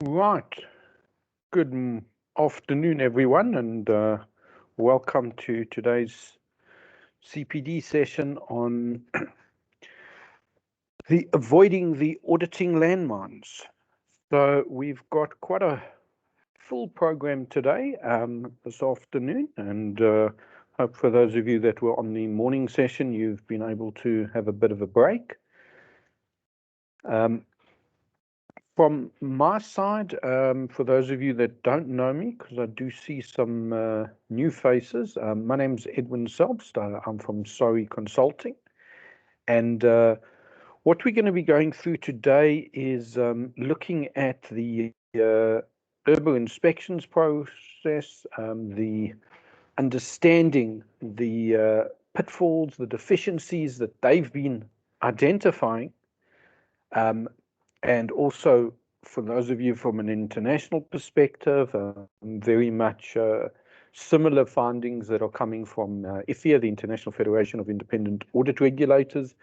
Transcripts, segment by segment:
Right. Good afternoon, everyone, and welcome to today's CPD session on avoiding the auditing landmines. So we've got quite a full program today, this afternoon, and hope for those of you that were on the morning session, you've been able to have a bit of a break. From my side, for those of you that don't know me, because I do see some new faces, my name's Edwin Selbst. I'm from W.consulting, and what we're going to be going through today is looking at the urban inspections process, the understanding the pitfalls, the deficiencies that they've been identifying, and also, for those of you from an international perspective, very much similar findings that are coming from IFIA, the International Federation of Independent Audit Regulators.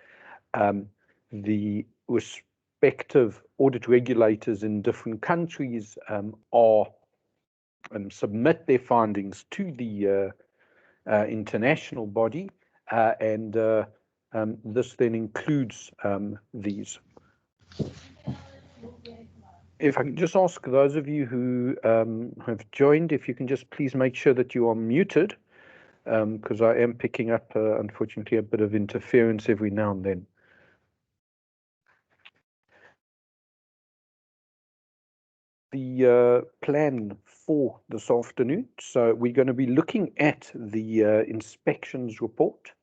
The respective audit regulators in different countries are submit their findings to the international body, and this then includes these. If I can just ask those of you who have joined, if you can just please make sure that you are muted, because I am picking up, unfortunately, a bit of interference every now and then. The plan for this afternoon. So we're going to be looking at the inspections report,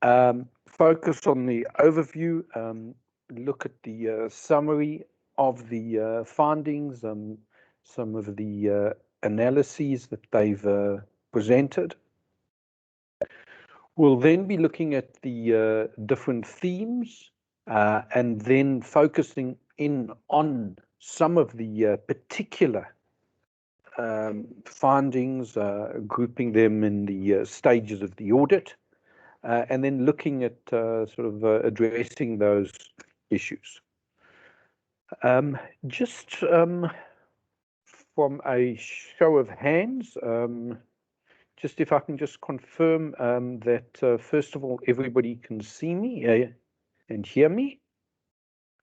focus on the overview, look at the summary of the findings, some of the analyses that they've presented. We'll then be looking at the different themes and then focusing in on some of the particular findings, grouping them in the stages of the audit, and then looking at sort of addressing those issues. Just from a show of hands, just if I can just confirm that, first of all, everybody can see me and hear me.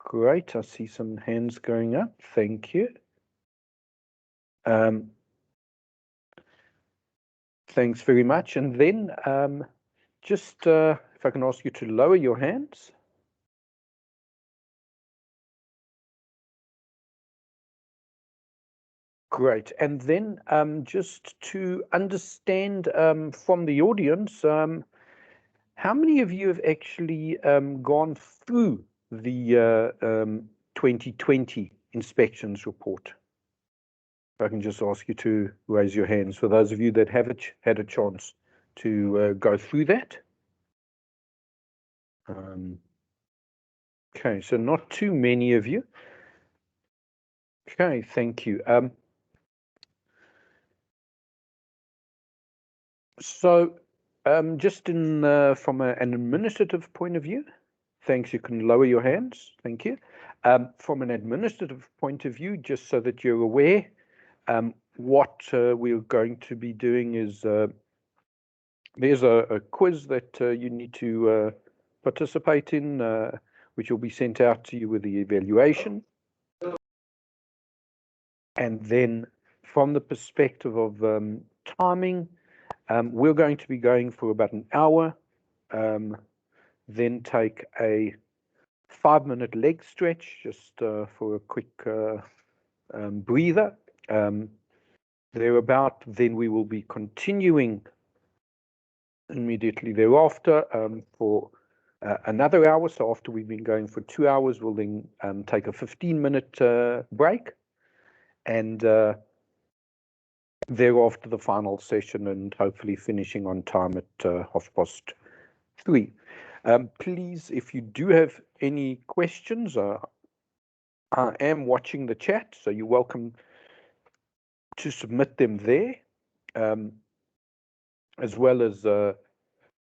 Great, I see some hands going up. Thank you. Thanks very much. And then just if I can ask you to lower your hands. Great. And then just to understand from the audience, how many of you have actually gone through the 2020 inspections report? If I can just ask you to raise your hands for those of you that have had a chance to go through that. Okay, so not too many of you. Okay, thank you. So just in from an administrative point of view, thanks, you can lower your hands, thank you. From an administrative point of view, just so that you're aware, what we're going to be doing is there's a quiz that you need to participate in, which will be sent out to you with the evaluation. And then from the perspective of timing, we're going to be going for about an hour, then take a 5-minute leg stretch just for a quick breather. Thereabout, then we will be continuing immediately thereafter for another hour. So after we've been going for 2 hours, we'll then take a 15-minute break, and thereafter the final session, and hopefully finishing on time at 3:30. Please, if you do have any questions, I am watching the chat, so you're welcome to submit them there, as well as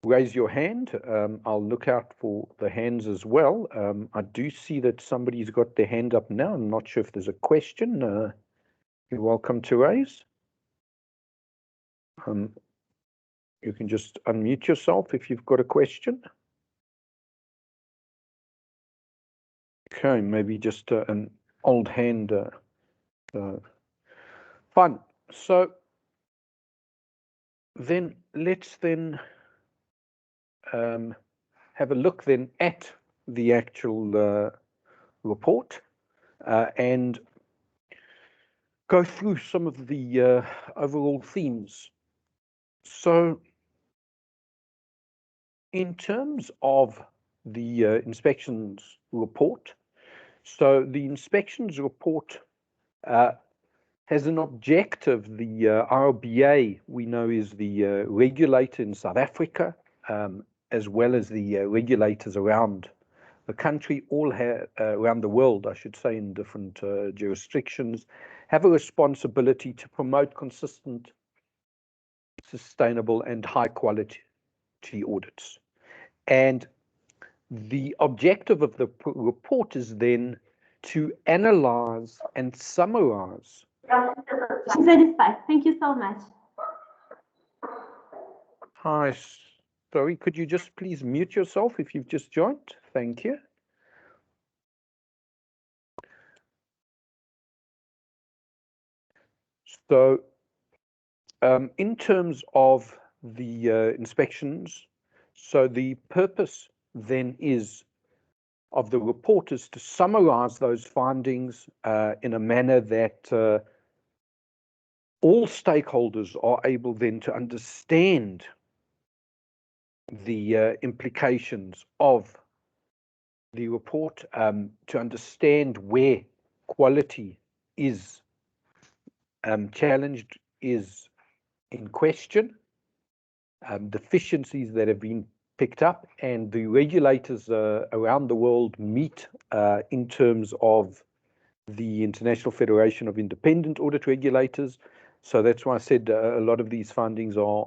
raise your hand. I'll look out for the hands as well. I do see that somebody's got their hand up now. I'm not sure if there's a question. You're welcome to raise. You can just unmute yourself if you've got a question. Okay, maybe just an old hand. Fine. So then let's then have a look then at the actual report and go through some of the overall themes. So in terms of the inspections report, so the inspections report has an objective. The RBA, we know, is the regulator in South Africa, as well as the regulators around the country, all have, around the world, I should say, in different jurisdictions, have a responsibility to promote consistent, sustainable, and high quality audits. And the objective of the report is then to analyze and summarize. She's satisfied. Thank you so much. Hi, sorry, could you just please mute yourself if you've just joined? Thank you. So in terms of the inspections, so the purpose then is of the report is to summarize those findings in a manner that all stakeholders are able then to understand the implications of the report, to understand where quality is challenged, is in question, deficiencies that have been picked up, and the regulators around the world meet in terms of the International Federation of Independent Audit Regulators. So that's why I said a lot of these findings are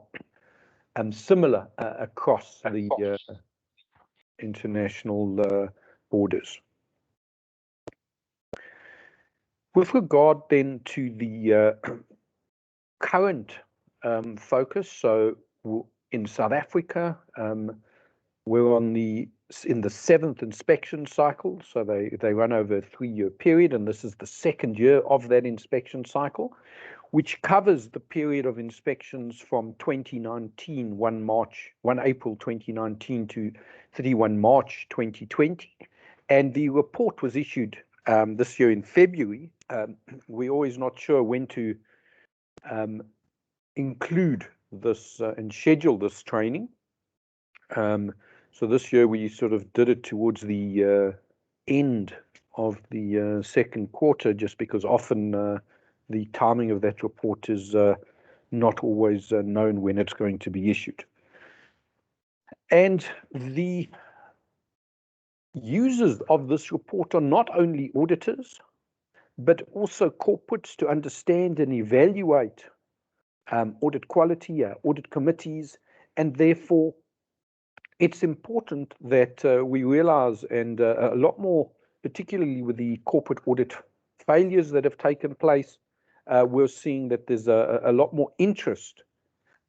similar across the international borders. With regard then to the current focus, so in South Africa, we're in the 7th inspection cycle, so they run over a 3-year period, and this is the 2nd year of that inspection cycle, which covers the period of inspections from 2019, 1 April 2019 to 31 March 2020. And the report was issued this year in February. We're always not sure when to include this and schedule this training. So this year we sort of did it towards the end of the 2nd quarter, just because often the timing of that report is not always known when it's going to be issued. And the users of this report are not only auditors, but also corporates to understand and evaluate audit quality, audit committees, and therefore it's important that we realize, and a lot more, particularly with the corporate audit failures that have taken place, we're seeing that there's a lot more interest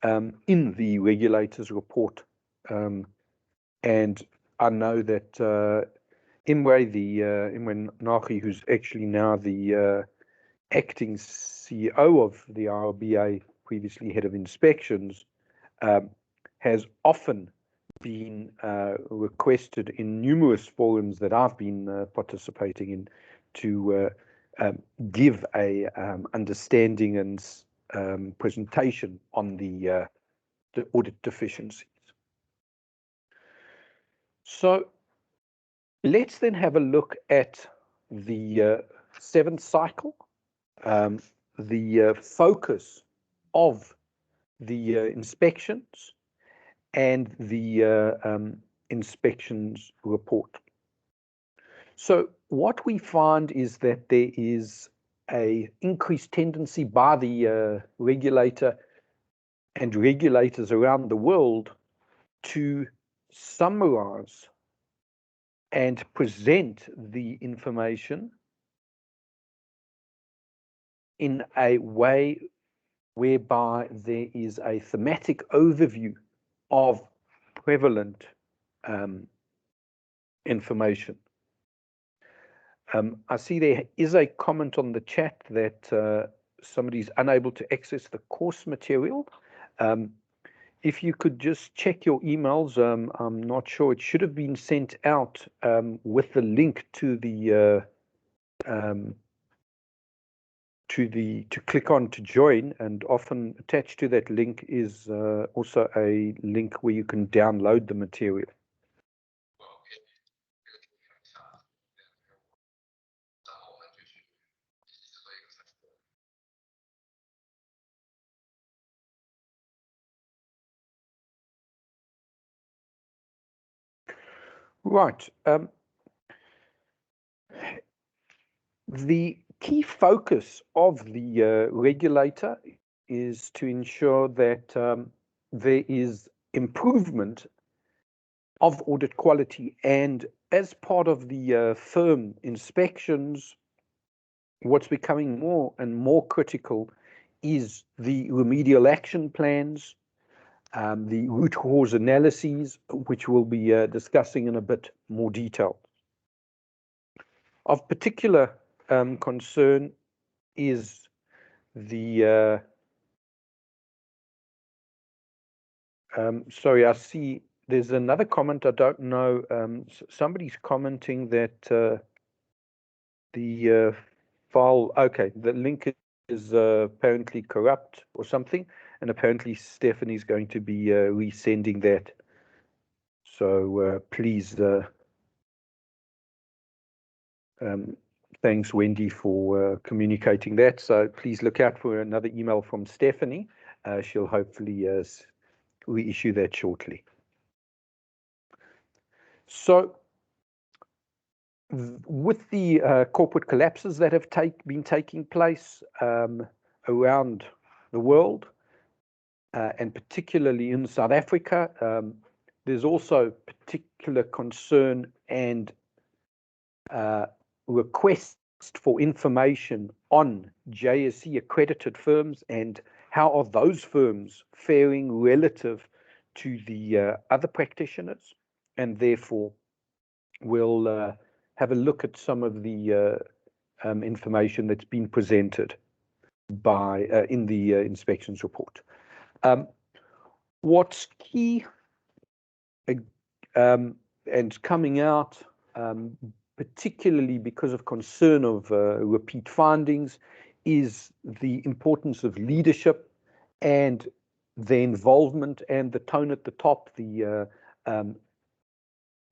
in the regulators' report. And I know that Imwe Nagi, who's actually now the acting CEO of the RBA, previously head of inspections, has often been requested in numerous forums that I've been participating in to give a understanding and presentation on the audit deficiencies. So let's then have a look at the 7th cycle, the focus of the inspections and the inspections report. So what we find is that there is an increased tendency by the regulator and regulators around the world to summarize and present the information in a way whereby there is a thematic overview of prevalent information. I see there is a comment on the chat that somebody's unable to access the course material. If you could just check your emails, I'm not sure, it should have been sent out with the link to click on to join, and often attached to that link is also a link where you can download the material. Right. The key focus of the regulator is to ensure that there is improvement of audit quality, and as part of the firm inspections, what's becoming more and more critical is the remedial action plans, the root cause analyses, which we'll be discussing in a bit more detail. Of particular concern is the sorry, I see there's another comment. I don't know. Somebody's commenting that the file, okay, the link is apparently corrupt or something, and apparently Stephanie's going to be resending that. So please, thanks Wendy for communicating that. So please look out for another email from Stephanie. She'll hopefully reissue that shortly. So with the corporate collapses that have been taking place around the world, and particularly in South Africa, there's also particular concern and request for information on JSE accredited firms and how are those firms faring relative to the other practitioners, and therefore we'll have a look at some of the information that's been presented by in the inspections report. What's key and coming out, particularly because of concern of repeat findings, is the importance of leadership and the involvement and the tone at the top, the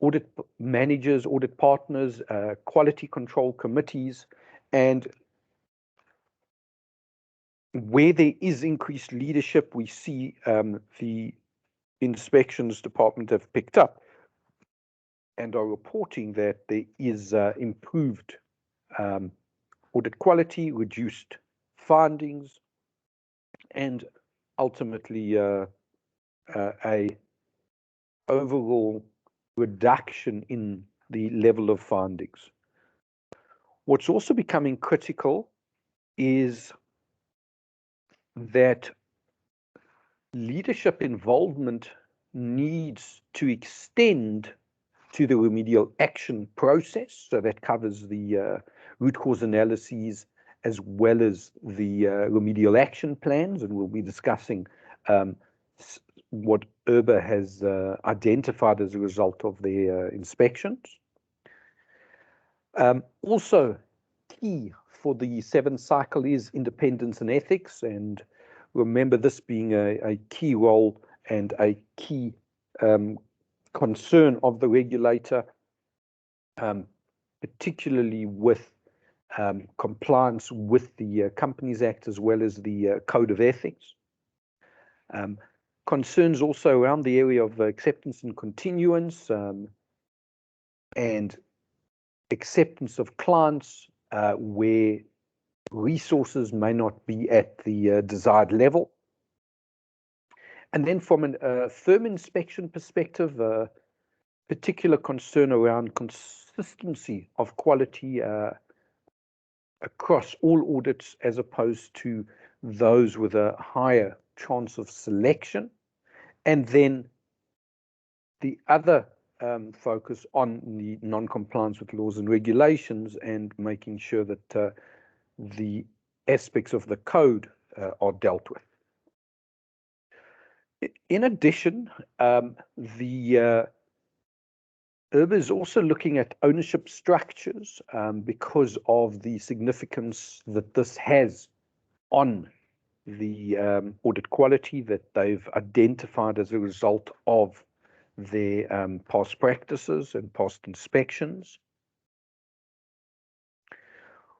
audit managers, audit partners, quality control committees, and where there is increased leadership, we see the inspections department have picked up and are reporting that there is improved audit quality, reduced findings, and ultimately a overall reduction in the level of findings. What's also becoming critical is that leadership involvement needs to extend to the remedial action process. So that covers the root cause analyses as well as the remedial action plans. And we'll be discussing what IRBA has identified as a result of their inspections. Also key for the 7th cycle is independence and ethics. And remember this being a key role and a key concern of the regulator, particularly with compliance with the Companies Act as well as the Code of Ethics. Concerns also around the area of acceptance and continuance and acceptance of clients where resources may not be at the desired level. And then from a firm inspection perspective, particular concern around consistency of quality across all audits as opposed to those with a higher chance of selection. And then the other focus on the non-compliance with laws and regulations and making sure that the aspects of the code are dealt with. In addition, the IRBA is also looking at ownership structures because of the significance that this has on the audit quality that they've identified as a result of their past practices and past inspections.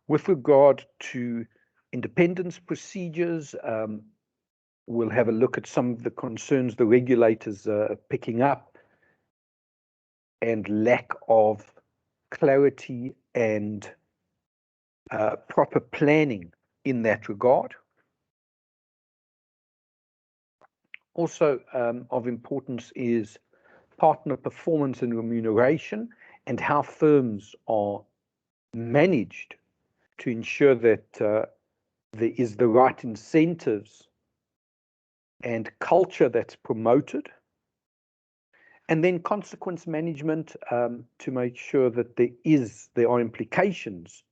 With regard to independence procedures, we'll have a look at some of the concerns the regulators are picking up and lack of clarity and proper planning in that regard. Also of importance is partner performance and remuneration and how firms are managed to ensure that there is the right incentives and culture that's promoted. And then consequence management to make sure that there are implications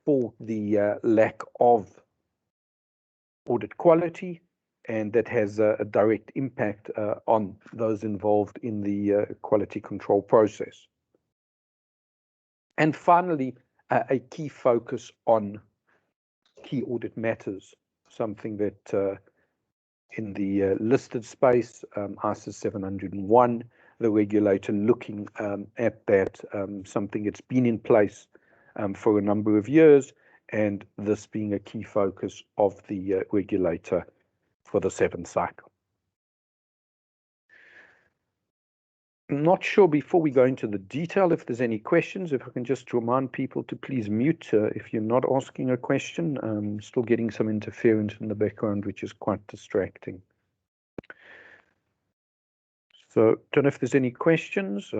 for the lack of audit quality, and that has a direct impact on those involved in the quality control process. And finally, a key focus on key audit matters, something that in the listed space, ISO 701, the regulator looking at that, something that's been in place for a number of years, and this being a key focus of the regulator for the 7th cycle. I'm not sure before we go into the detail if there's any questions, if I can just remind people to please mute if you're not asking a question. I'm still getting some interference in the background, which is quite distracting. So don't know if there's any questions.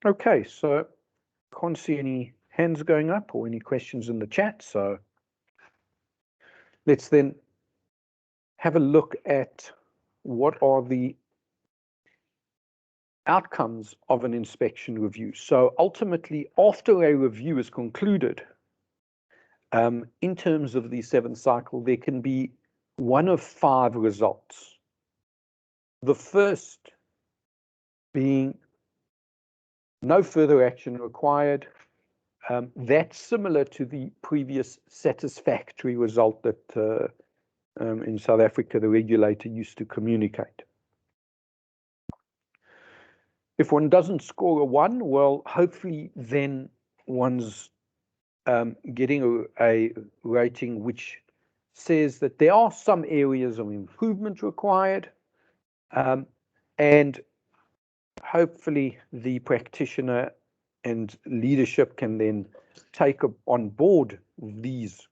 Okay, so can't see any hands going up or any questions in the chat. So let's then have a look at what are the outcomes of an inspection review. So ultimately, after a review is concluded, in terms of the 7th cycle, there can be one of 5 results. The first being no further action required. That's similar to the previous satisfactory result that in South Africa, the regulator used to communicate. If one doesn't score a 1, well, hopefully then one's getting a rating which says that there are some areas of improvement required, and hopefully the practitioner and leadership can then take on board these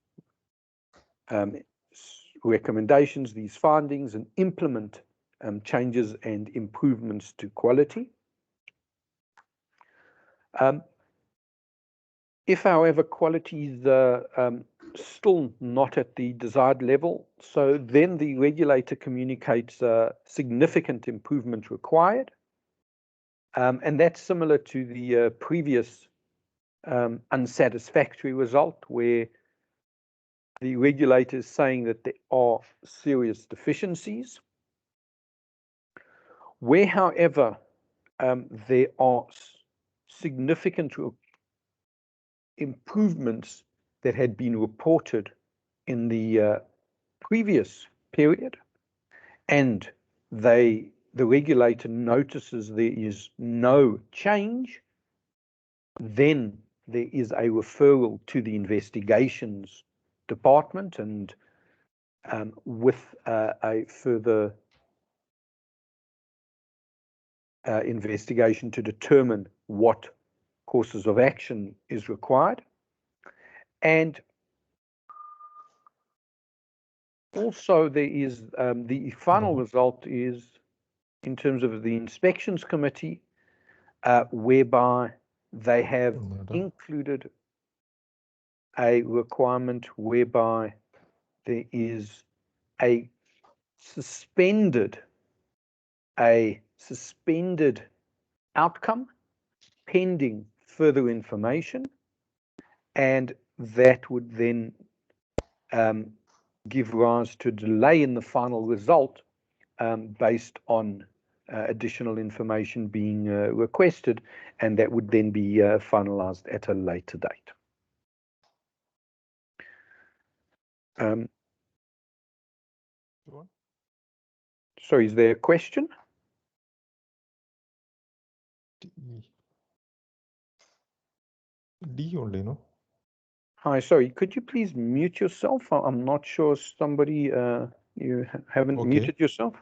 recommendations, these findings, and implement changes and improvements to quality. If, however, quality is still not at the desired level, so then the regulator communicates significant improvement required. And that's similar to the previous unsatisfactory result, where the regulator is saying that there are serious deficiencies. Where, however, there are significant improvements that had been reported in the previous period, and the regulator notices there is no change, then there is a referral to the investigations department, and with a further investigation to determine what courses of action is required. And Also, there is the final result is in terms of the inspections committee, whereby they have included a requirement whereby there is a suspended outcome pending further information, and that would then give rise to delay in the final result based on additional information being requested, and that would then be finalized at a later date. Sorry, is there a question? D only, no? Hi, sorry, could you please mute yourself? I'm not sure somebody, you haven't muted yourself.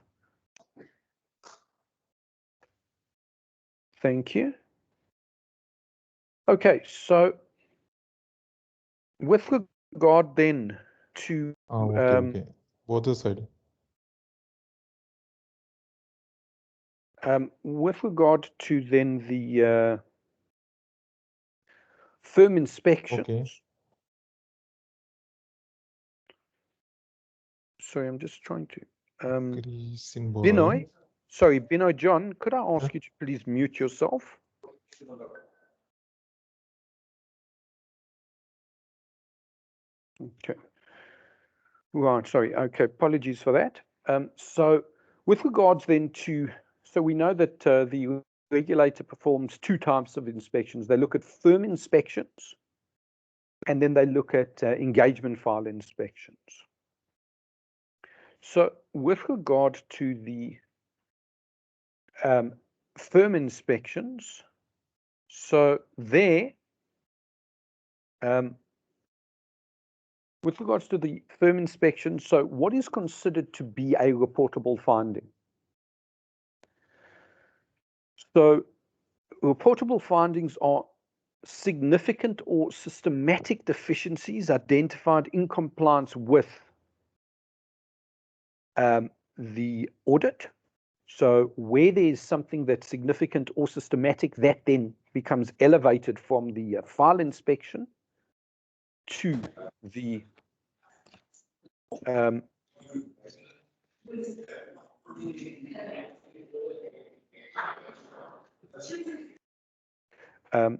Thank you. Okay, so with regard then to okay. Both side. With regard to then the firm inspections. Sorry, I'm just trying to. Binoy, sorry, Binoy John, could I ask you to please mute yourself? Okay. Right, sorry. Okay, apologies for that. So with regards then to, so we know that the regulator performs two types of inspections. They look at firm inspections, and then they look at engagement file inspections. So with regard to the firm inspections, so there, with regards to the firm inspection, so what is considered to be a reportable finding? So reportable findings are significant or systematic deficiencies identified in compliance with the audit. So where there is something that's significant or systematic, that then becomes elevated from the file inspection to the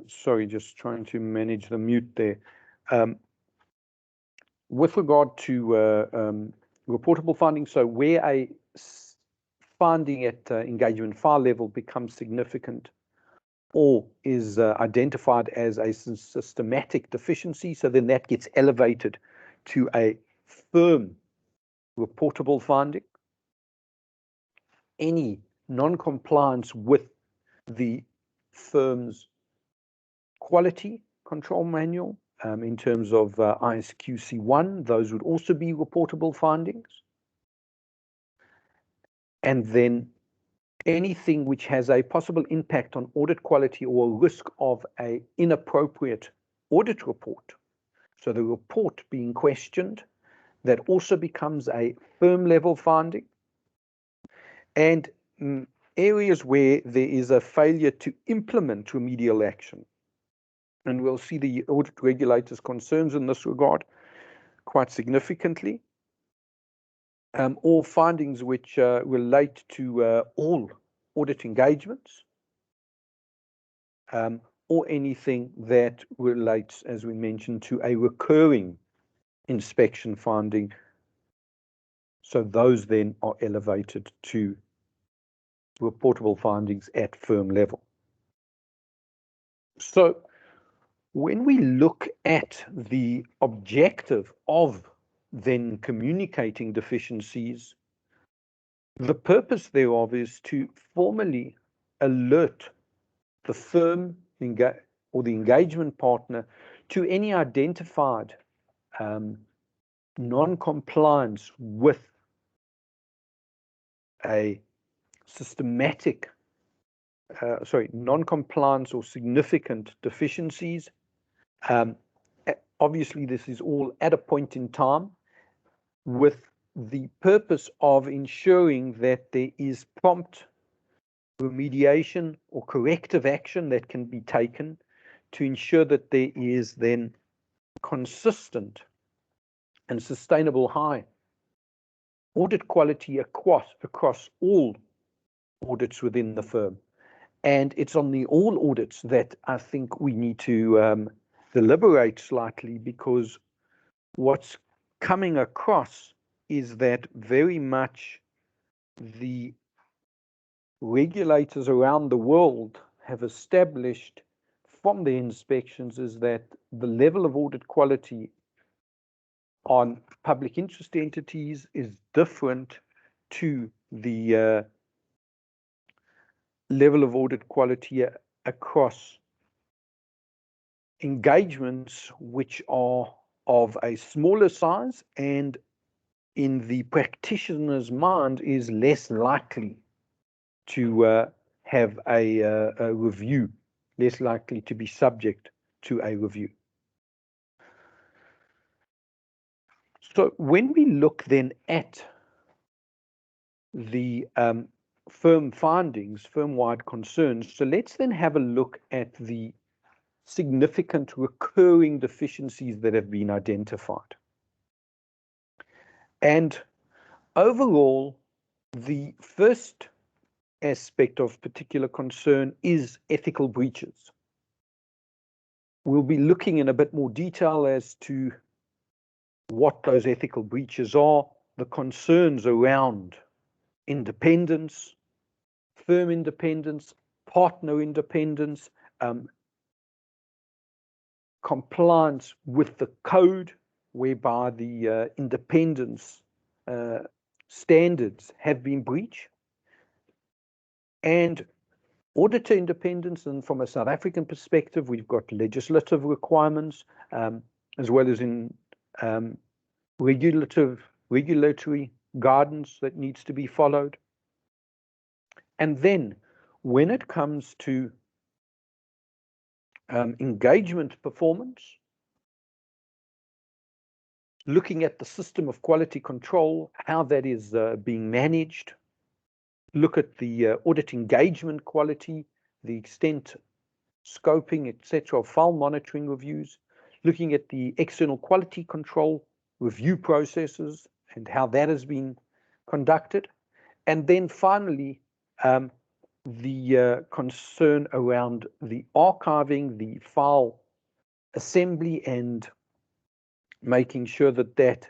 sorry, just trying to manage the mute there. With regard to reportable findings, so where a finding at engagement file level becomes significant or is identified as a systematic deficiency, so then that gets elevated to a firm reportable finding. Any non-compliance with the firm's quality control manual in terms of ISQC1, those would also be reportable findings. And then anything which has a possible impact on audit quality or a risk of an inappropriate audit report. So the report being questioned, that also becomes a firm level finding. And areas where there is a failure to implement remedial action. And we'll see the audit regulators' concerns in this regard quite significantly. Or findings which relate to all audit engagements, or anything that relates, as we mentioned, to a recurring inspection finding. So those then are elevated to reportable findings at firm level. So when we look at the objective of then communicating deficiencies, the purpose thereof is to formally alert the firm or the engagement partner to any identified non-compliance with a systematic, non-compliance or significant deficiencies. Obviously, this is all at a point in time with the purpose of ensuring that there is prompt remediation or corrective action that can be taken to ensure that there is then consistent and sustainable high audit quality across all audits within the firm. And it's on the all audits that I think we need to deliberate slightly, because what's coming across is that very much the regulators around the world have established from the inspections is that the level of audit quality on public interest entities is different to the level of audit quality across engagements which are of a smaller size and in the practitioner's mind is less likely to have a review, less likely to be subject to a review. So when we look then at the firm findings, firm-wide concerns, so let's then have a look at the significant recurring deficiencies that have been identified. And overall, the first aspect of particular concern is ethical breaches. We'll be looking in a bit more detail as to what those ethical breaches are, the concerns around independence, firm independence, partner independence, compliance with the code, whereby the independence standards have been breached, and auditor independence. And from a South African perspective, we've got legislative requirements as well as in regulatory guidance that needs to be followed. And then when it comes to engagement performance, looking at the system of quality control, how that is being managed, look at the audit engagement quality, the extent, scoping, etc., of file monitoring reviews, looking at the external quality control review processes and how that has been conducted. And then finally, the concern around the archiving, the file assembly, and making sure that that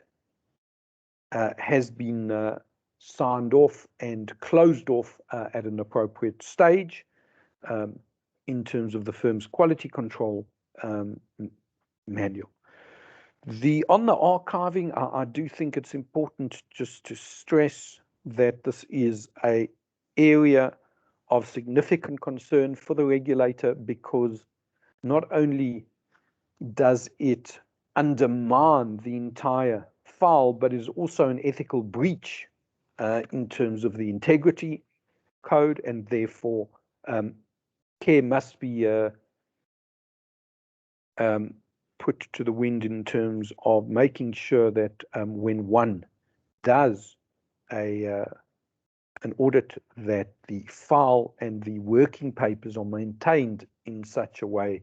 has been signed off and closed off at an appropriate stage in terms of the firm's quality control manual. On the archiving, I do think it's important just to stress that this is an area of significant concern for the regulator, because not only does it undermine the entire file, but is also an ethical breach in terms of the integrity code, and therefore care must be put to the wind in terms of making sure that when one does an audit, that the file and the working papers are maintained in such a way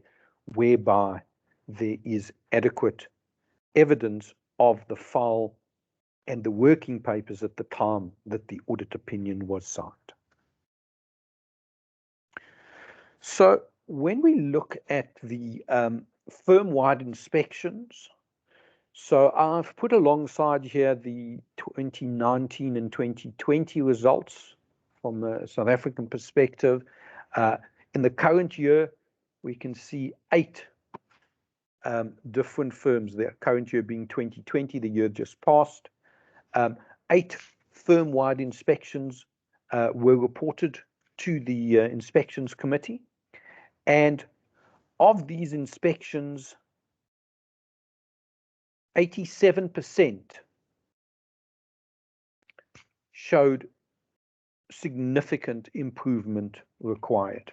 whereby there is adequate evidence of the file and the working papers at the time that the audit opinion was signed. So when we look at the firm-wide inspections, so I've put alongside here the 2019 and 2020 results from a South African perspective. In the current year, we can see 8 different firms, the current year being 2020, the year just passed. 8 firm-wide inspections were reported to the inspections committee. And of these inspections, 87% showed significant improvement required.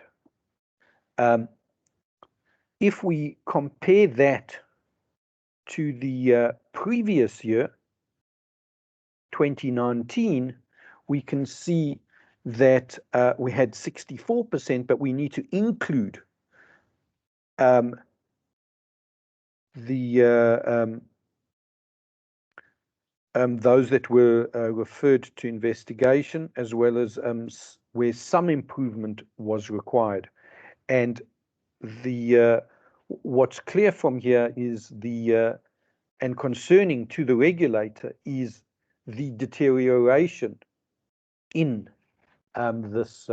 If we compare that to the previous year, 2019, we can see that we had 64%, but we need to include those that were referred to investigation, as well as where some improvement was required. And what's clear from here is and concerning to the regulator is the deterioration in this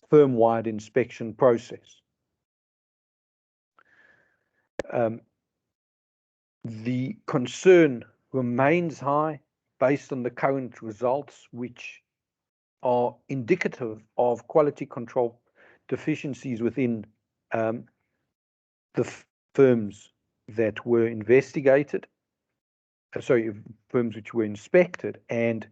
firm-wide inspection process. The concern remains high based on the current results, which are indicative of quality control deficiencies within the firms that were investigated, firms which were inspected. And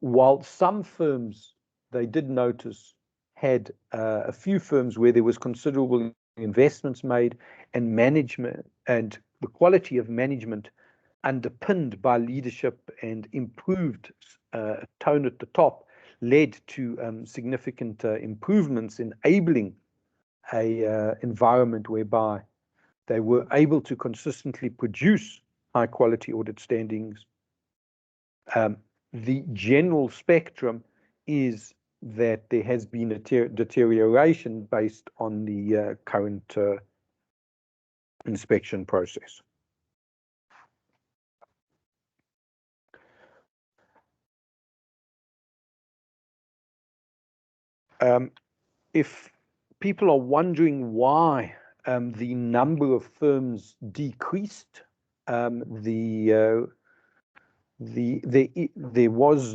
while some firms, they did notice, had a few firms where there was considerable investments made and management, and the quality of management underpinned by leadership and improved tone at the top led to significant improvements, enabling a environment whereby they were able to consistently produce high quality audit standings. The general spectrum is that there has been a deterioration based on the current inspection process. If people are wondering why the number of firms decreased, there was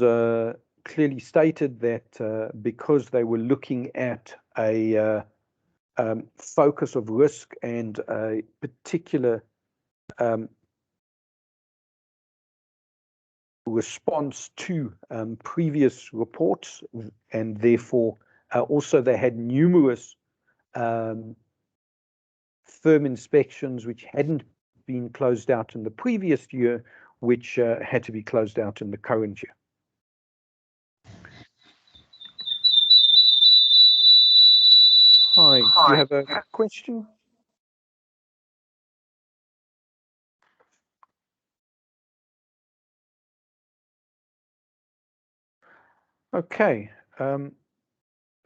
clearly stated that because they were looking at a focus of risk and a particular response to previous reports, and therefore also they had numerous firm inspections which hadn't been closed out in the previous year, which had to be closed out in the current year. Hi, do you have a question? Okay,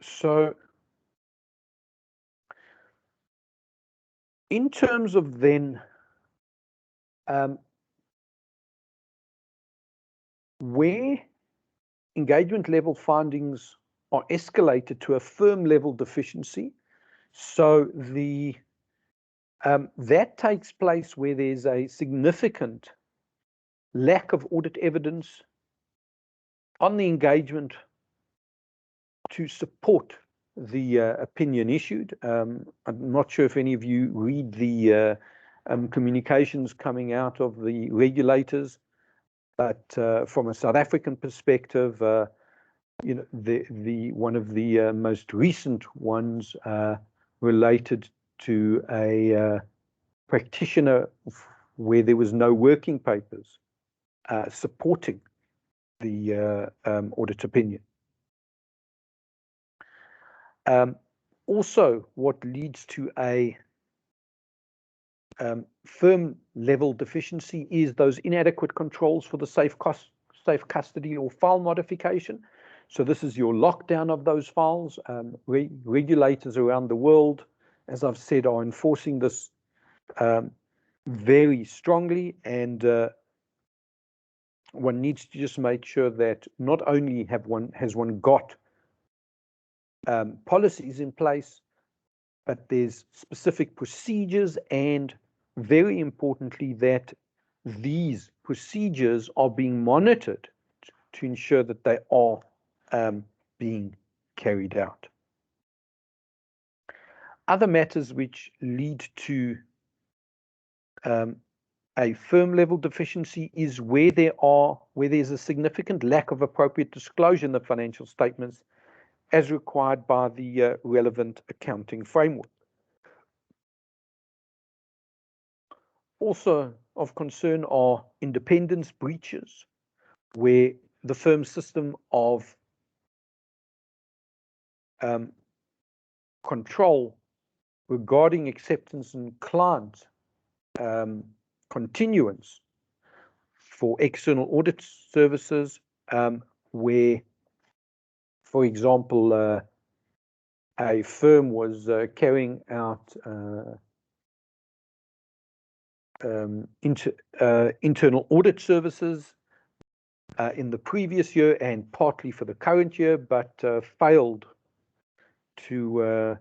so in terms of then where engagement level findings are escalated to a firm level deficiency, so that takes place where there's a significant lack of audit evidence on the engagement to support the opinion issued. I'm not sure if any of you read the communications coming out of the regulators, but from a South African perspective, you know, one of the most recent ones related to a practitioner where there was no working papers supporting the audit opinion. Also, what leads to a firm level deficiency is those inadequate controls for the safe custody or file modification. So this is your lockdown of those files. Regulators around the world, as I've said, are enforcing this very strongly, and one needs to just make sure that not only has one got policies in place, but there's specific procedures, and very importantly, that these procedures are being monitored to ensure that they are being carried out. Other matters which lead to a firm level deficiency is where there's a significant lack of appropriate disclosure in the financial statements as required by the relevant accounting framework. Also, of concern are independence breaches, where the firm's system of control regarding acceptance and client continuance for external audit services, where, for example, a firm was carrying out internal audit services in the previous year and partly for the current year, but failed to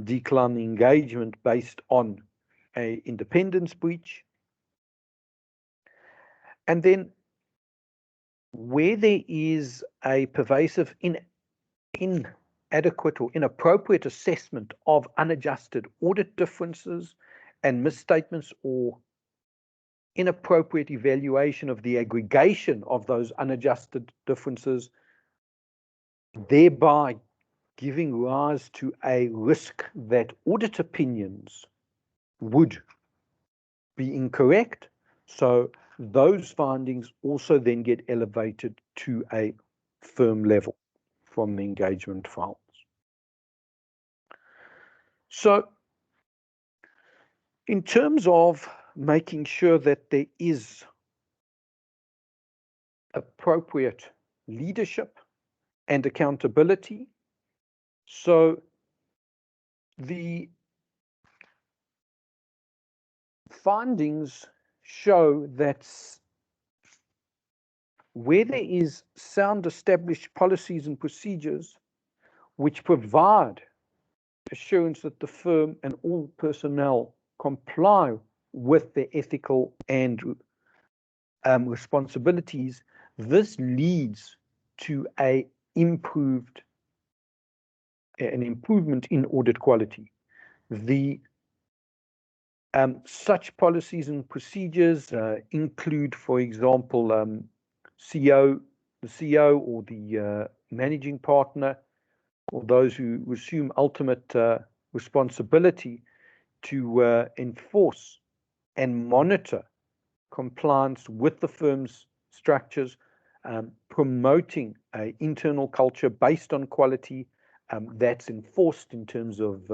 decline the engagement based on a independence breach. And then where there is a pervasive inadequate or inappropriate assessment of unadjusted audit differences and misstatements, or inappropriate evaluation of the aggregation of those unadjusted differences, thereby giving rise to a risk that audit opinions would be incorrect. So those findings also then get elevated to a firm level from the engagement files. So in terms of making sure that there is appropriate leadership and accountability, so the findings show that where there is sound established policies and procedures which provide assurance that the firm and all personnel comply with their ethical and responsibilities, this leads to an improvement in audit quality. The such policies and procedures include, for example, the CEO or the managing partner, or those who assume ultimate responsibility to enforce and monitor compliance with the firm's structures, promoting an internal culture based on quality that's enforced in terms of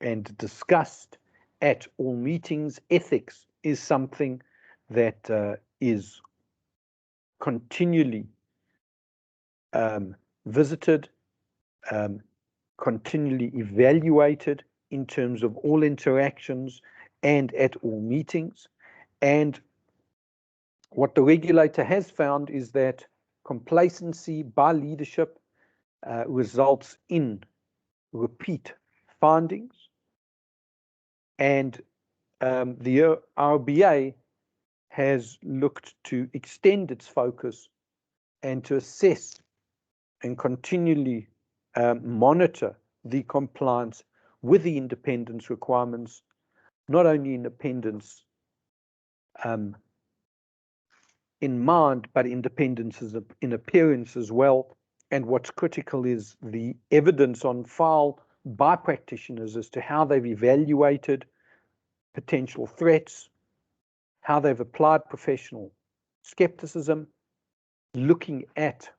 and discussed at all meetings. Ethics is something that is continually visited, continually evaluated in terms of all interactions and at all meetings. And what the regulator has found is that complacency by leadership results in repeat findings, and the RBA has looked to extend its focus and to assess and continually monitor the compliance with the independence requirements, not only independence in mind, but independence in appearance as well. And what's critical is the evidence on file by practitioners as to how they've evaluated potential threats, how they've applied professional skepticism, looking at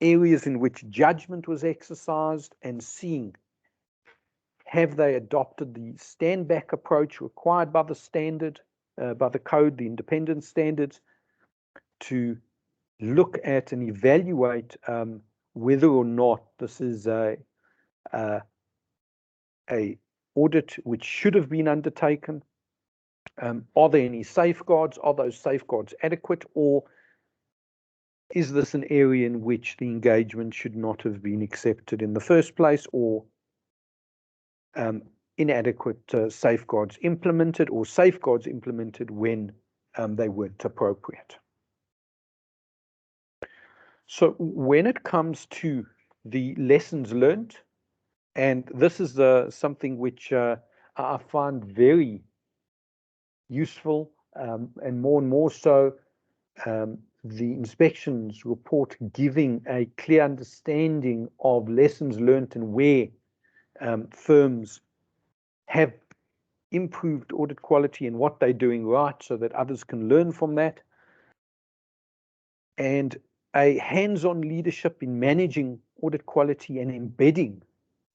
areas in which judgment was exercised and seeing, have they adopted the stand back approach required by the standard, by the code, the independence standards, to look at and evaluate whether or not this is a audit which should have been undertaken. Are there any safeguards? Are those safeguards adequate? Or is this an area in which the engagement should not have been accepted in the first place, or inadequate safeguards implemented, or safeguards implemented when they weren't appropriate? So when it comes to the lessons learned, and this is something which I find very useful, and more so, the inspections report giving a clear understanding of lessons learned and where firms have improved audit quality and what they're doing right so that others can learn from that. And a hands-on leadership in managing audit quality and embedding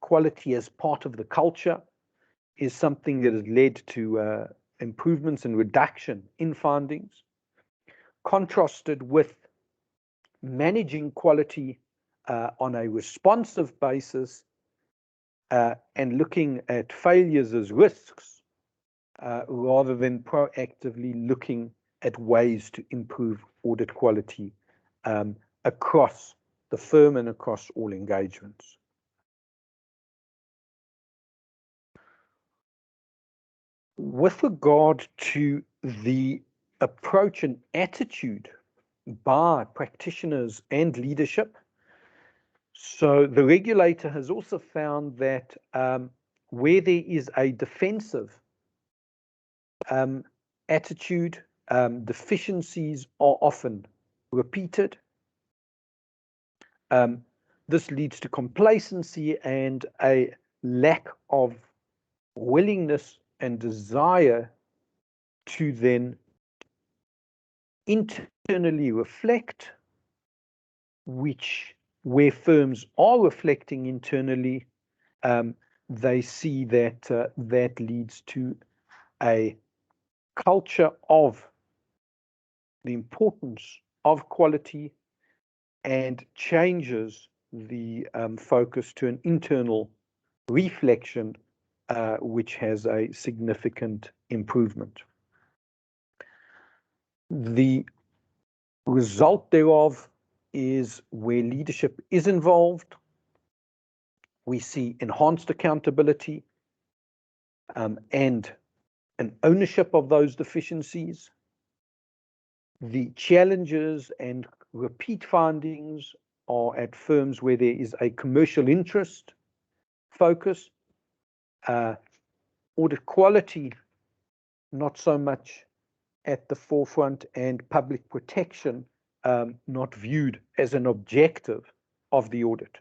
quality as part of the culture is something that has led to improvements and reduction in findings, contrasted with managing quality on a responsive basis and looking at failures as risks rather than proactively looking at ways to improve audit quality across the firm and across all engagements. With regard to the approach and attitude by practitioners and leadership, so the regulator has also found that where there is a defensive attitude, deficiencies are often repeated. This leads to complacency and a lack of willingness and desire to then internally reflect, which where firms are reflecting internally, they see that that leads to a culture of the importance of quality and changes the focus to an internal reflection, which has a significant improvement. The result thereof is where leadership is involved, we see enhanced accountability and an ownership of those deficiencies. The challenges and repeat findings are at firms where there is a commercial interest focus. Audit quality, not so much at the forefront, and public protection not viewed as an objective of the audit.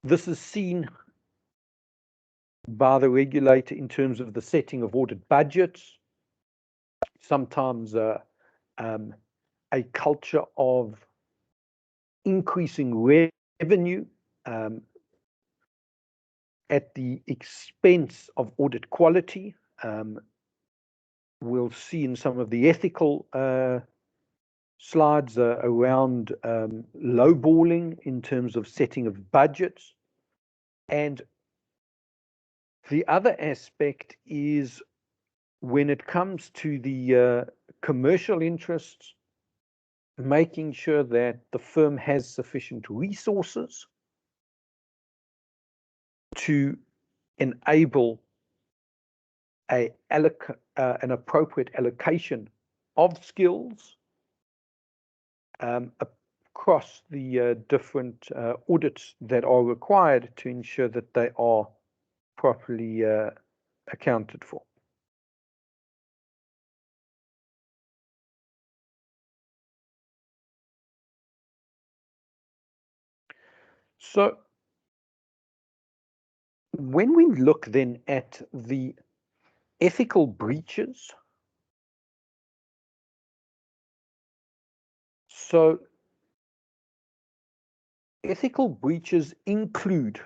This is seen by the regulator in terms of the setting of audit budgets, sometimes a culture of increasing revenue at the expense of audit quality. We'll see in some of the ethical slides around lowballing in terms of setting of budgets. And the other aspect is when it comes to the commercial interests, making sure that the firm has sufficient resources to enable an appropriate allocation of skills across the different audits that are required to ensure that they are properly accounted for. So when we look then at the ethical breaches, so ethical breaches include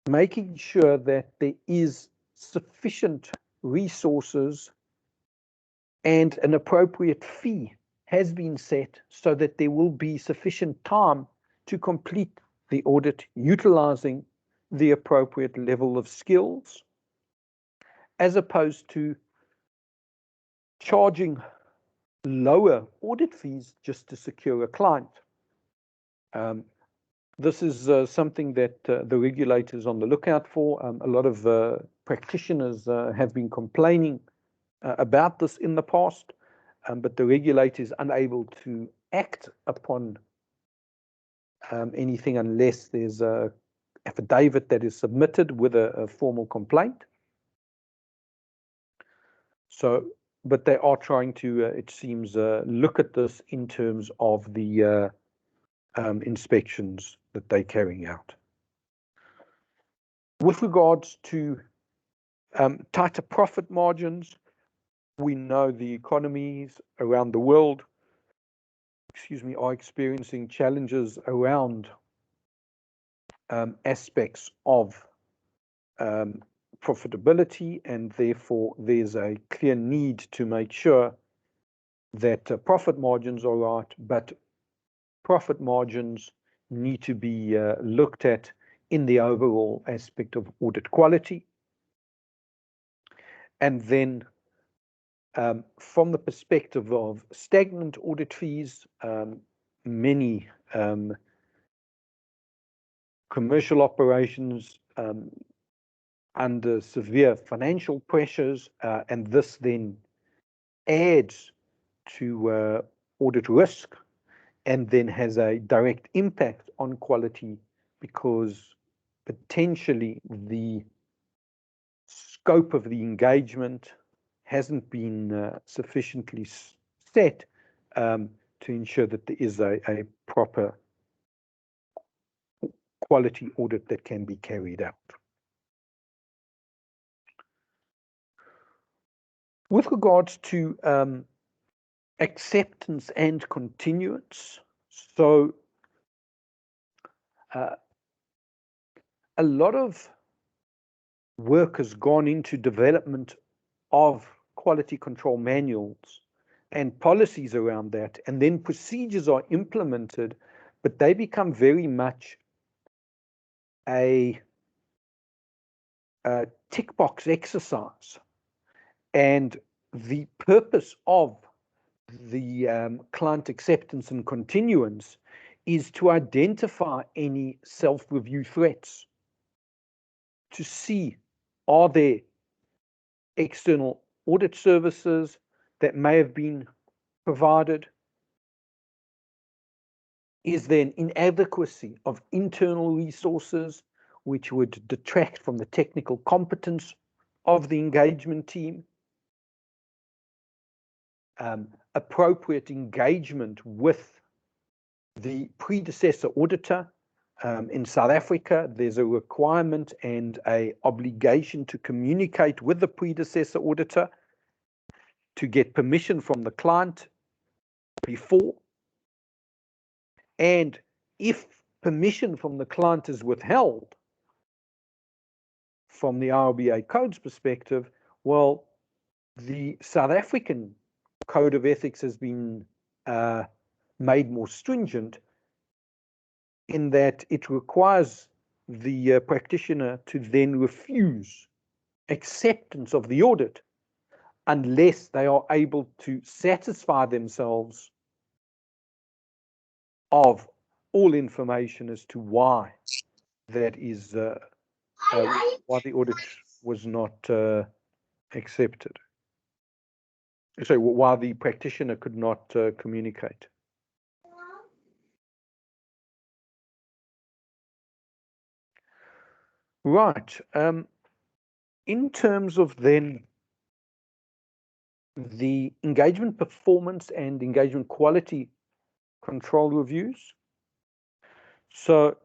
making sure that there is sufficient resources and an appropriate fee has been set so that there will be sufficient time to complete the audit utilizing the appropriate level of skills, as opposed to charging lower audit fees just to secure a client. This is something that the regulator is on the lookout for. A lot of practitioners have been complaining about this in the past, but the regulator is unable to act upon anything unless there's a affidavit that is submitted with a formal complaint. So, but they are trying to, it seems, look at this in terms of the inspections that they're carrying out. With regards to Tighter profit margins. We know the economies around the world, are experiencing challenges around aspects of profitability, and therefore there's a clear need to make sure that profit margins are right, but profit margins need to be looked at in the overall aspect of audit quality. And then from the perspective of stagnant audit fees, many commercial operations under severe financial pressures, and this then adds to audit risk and then has a direct impact on quality, because potentially the scope of the engagement hasn't been sufficiently set to ensure that there is a proper quality audit that can be carried out. With regards to acceptance and continuance, so a lot of work has gone into development of quality control manuals and policies around that, and then procedures are implemented, but they become very much a tick box exercise. And the purpose of the client acceptance and continuance is to identify any self-review threats, to see, are there external audit services that may have been provided? Is there an inadequacy of internal resources which would detract from the technical competence of the engagement team? Appropriate engagement with the predecessor auditor. In South Africa, there's a requirement and an obligation to communicate with the predecessor auditor to get permission from the client before. And if permission from the client is withheld from the RBA code's perspective, well, the South African Code of Ethics has been made more stringent in that it requires the practitioner to then refuse acceptance of the audit unless they are able to satisfy themselves of all information as to why that is why the audit was not accepted. So why the practitioner could not communicate. Right. In terms of then the engagement performance and engagement quality control reviews. So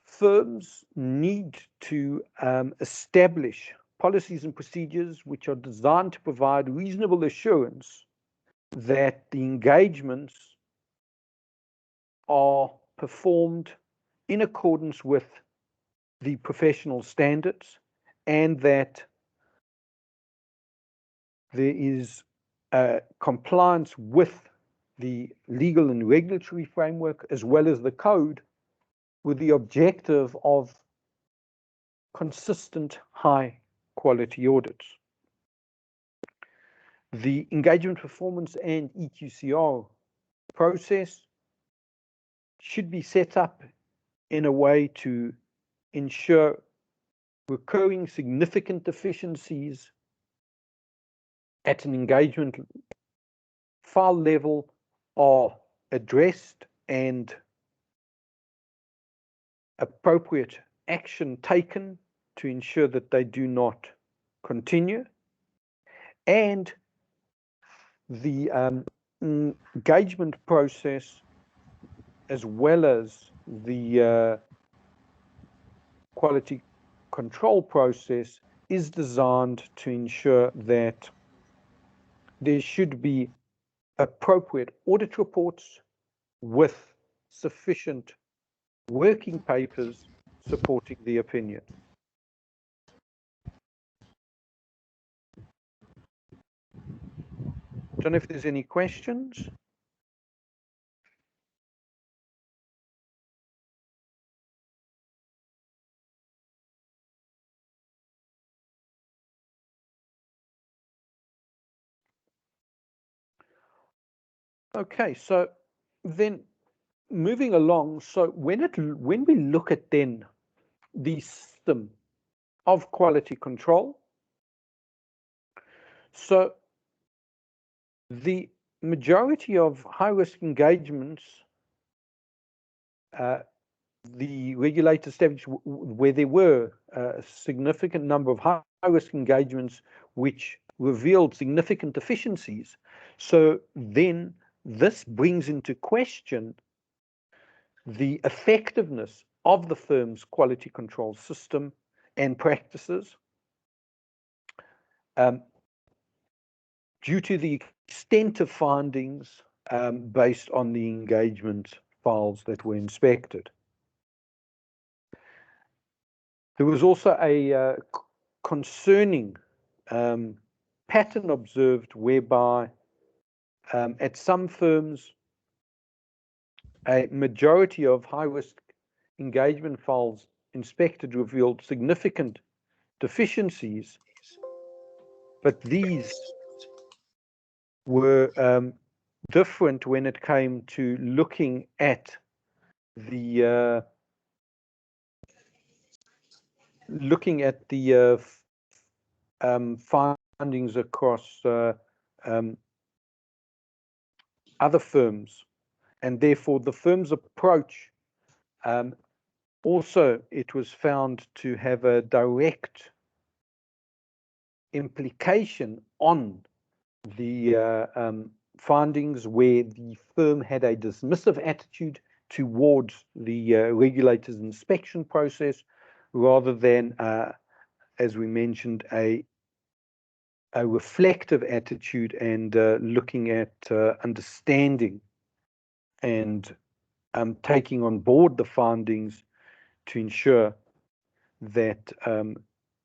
firms need to establish policies and procedures which are designed to provide reasonable assurance that the engagements are performed in accordance with the professional standards, and that there is compliance with the legal and regulatory framework as well as the code, with the objective of consistent high quality audits. The engagement performance and EQCR process should be set up in a way to ensure recurring significant deficiencies at an engagement file level are addressed and appropriate action taken to ensure that they do not continue. And the engagement process, as well as the quality control process is designed to ensure that there should be appropriate audit reports with sufficient working papers supporting the opinion. Don't know if there's any questions. Okay, so then moving along, so when we look at then the system of quality control, so the majority of high-risk engagements, the regulator established where there were a significant number of high-risk engagements which revealed significant deficiencies. So then this brings into question the effectiveness of the firm's quality control system and practices due to the extent of findings based on the engagement files that were inspected. There was also a concerning pattern observed whereby at some firms, a majority of high-risk engagement files inspected revealed significant deficiencies, but these were different when it came to looking at the findings across other firms, and therefore the firm's approach also, it was found to have a direct implication on the findings where the firm had a dismissive attitude towards the regulator's inspection process rather than, as we mentioned, a reflective attitude and looking at understanding and taking on board the findings to ensure that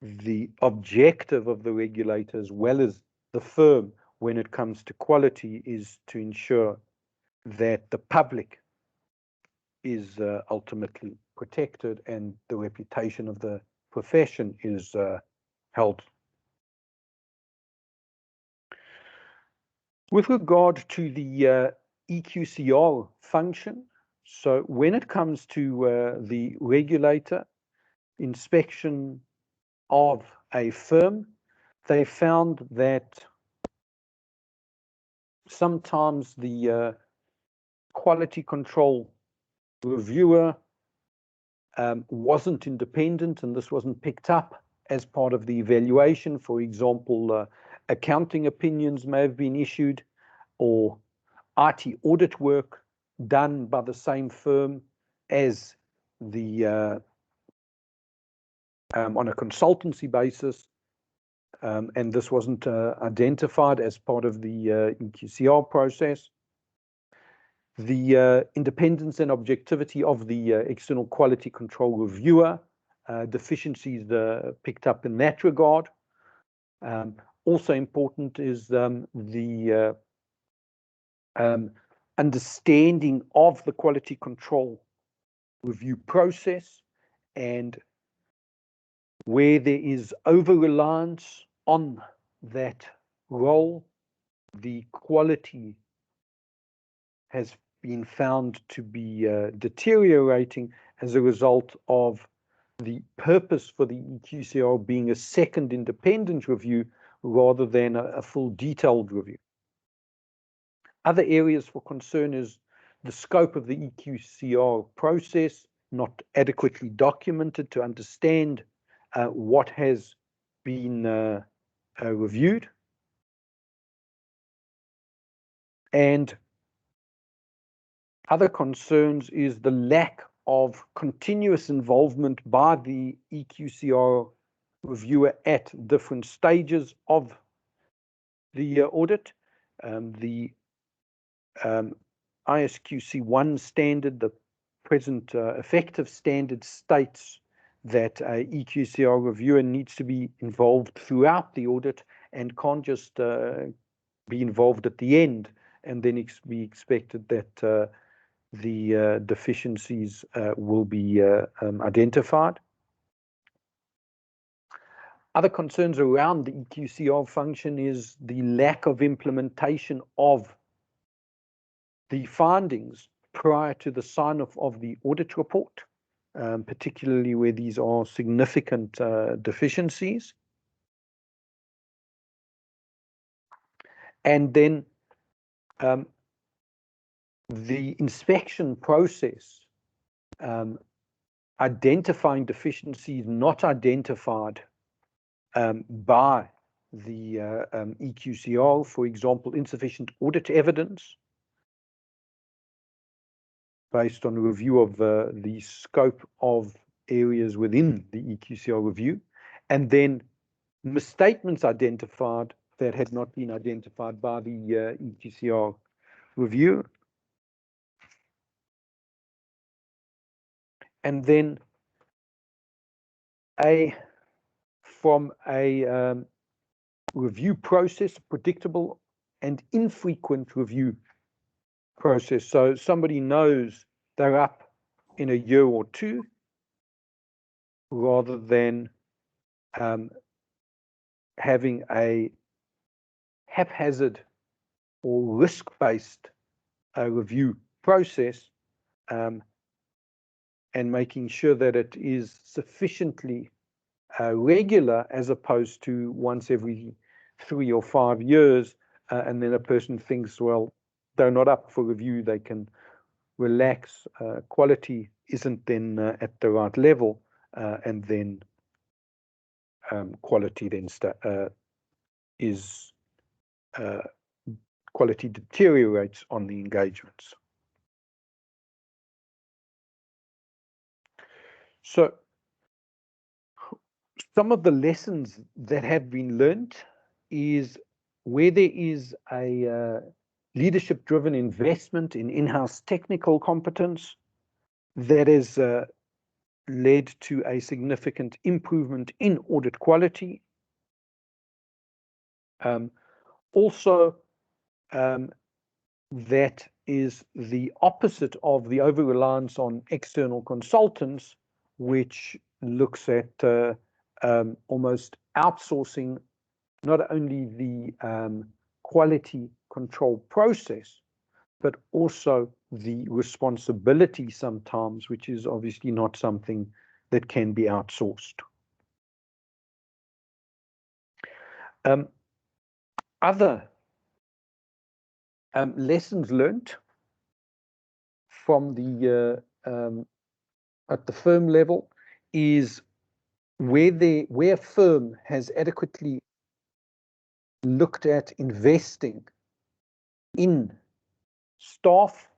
the objective of the regulator as well as the firm when it comes to quality is to ensure that the public is ultimately protected and the reputation of the profession is held. With regard to the EQCR function, so when it comes to the regulator inspection of a firm, they found that sometimes the quality control reviewer wasn't independent, and this wasn't picked up as part of the evaluation. For example, accounting opinions may have been issued, or IT audit work done by the same firm as the on a consultancy basis, and this wasn't identified as part of the EQCR process. The independence and objectivity of the external quality control reviewer, deficiencies picked up in that regard. Also important is the understanding of the quality control review process, and where there is over-reliance on that role, the quality has been found to be deteriorating as a result of the purpose for the EQCR being a second independent review rather than a full detailed review. Other areas for concern is the scope of the EQCR process, not adequately documented to understand what has been reviewed, and other concerns is the lack of continuous involvement by the EQCR reviewer at different stages of the audit. The ISQC1 standard, the present effective standard, states that a EQCR reviewer needs to be involved throughout the audit and can't just be involved at the end and then be expected that the deficiencies will be identified. Other concerns around the EQCR function is the lack of implementation of the findings prior to the sign-off of the audit report, particularly where these are significant deficiencies. And then the inspection process, identifying deficiencies not identified by the EQCR, for example, insufficient audit evidence based on a review of the scope of areas within the EQCR review, and then misstatements identified that had not been identified by the EQCR review. And then from a review process, predictable and infrequent review process. So somebody knows they're up in a year or two, rather than having a haphazard or risk-based review process, and making sure that it is sufficiently regular, as opposed to once every 3 or 5 years, and then a person thinks, well, they're not up for review, they can relax, quality isn't then at the right level, and then quality then quality deteriorates on the engagements. So some of the lessons that have been learned is where there is a leadership-driven investment in in-house technical competence that has led to a significant improvement in audit quality. Also, that is the opposite of the over-reliance on external consultants, which looks at almost outsourcing not only the quality control process, but also the responsibility sometimes, which is obviously not something that can be outsourced. Other lessons learned from the at the firm level is where a firm has adequately looked at investing in staff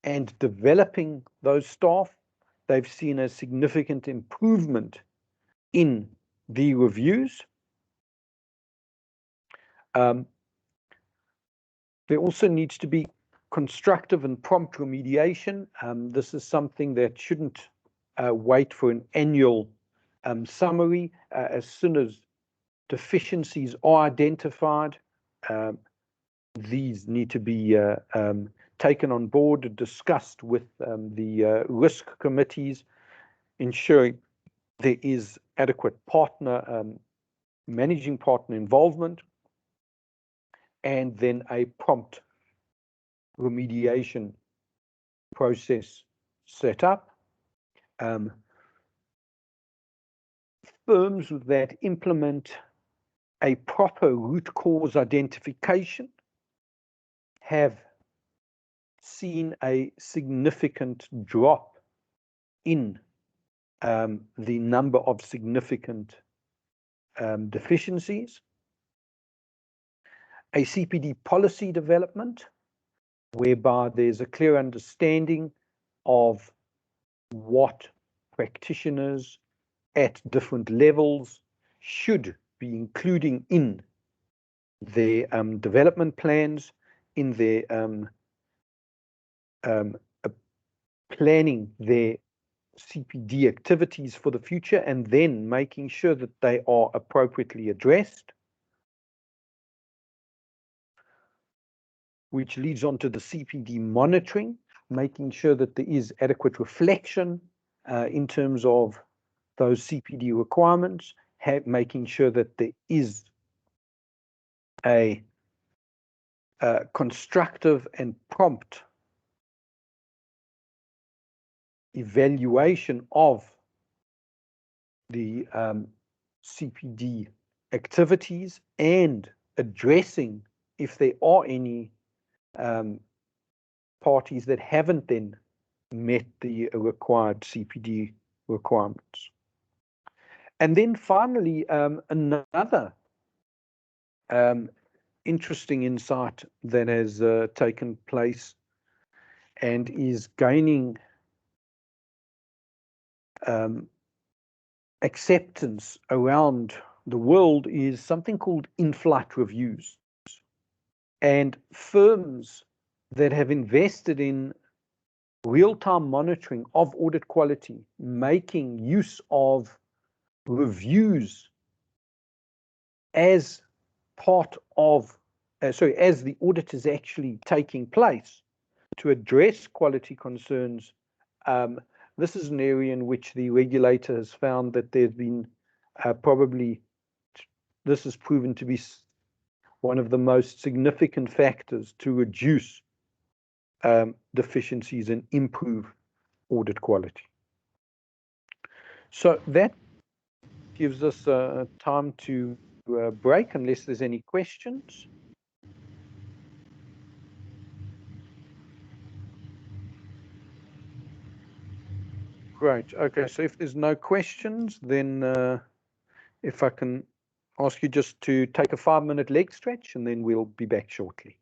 and developing those staff, they've seen a significant improvement in the reviews. There also needs to be constructive and prompt remediation. This is something that shouldn't wait for an annual summary. As soon as deficiencies are identified, these need to be taken on board, discussed with the risk committees, ensuring there is adequate managing partner involvement, and then a prompt remediation process set up. Firms that implement a proper root cause identification have seen a significant drop in the number of significant deficiencies. A CPD policy development, whereby there's a clear understanding of what practitioners at different levels should be including in their development plans, in their planning their CPD activities for the future, and then making sure that they are appropriately addressed, which leads on to the CPD monitoring, making sure that there is adequate reflection in terms of those CPD requirements, making sure that there is a constructive and prompt evaluation of the CPD activities and addressing if there are any parties that haven't then met the required CPD requirements. And then finally, another interesting insight that has taken place and is gaining acceptance around the world is something called in-flight reviews. And firms that have invested in real-time monitoring of audit quality, making use of reviews as part of, as the audit is actually taking place to address quality concerns. This is an area in which the regulator has found that there's been this has proven to be one of the most significant factors to reduce deficiencies and improve audit quality. So that gives us time to break unless there's any questions. Great. Okay, so if there's no questions, then if I can ask you just to take a 5-minute leg stretch, and then we'll be back shortly.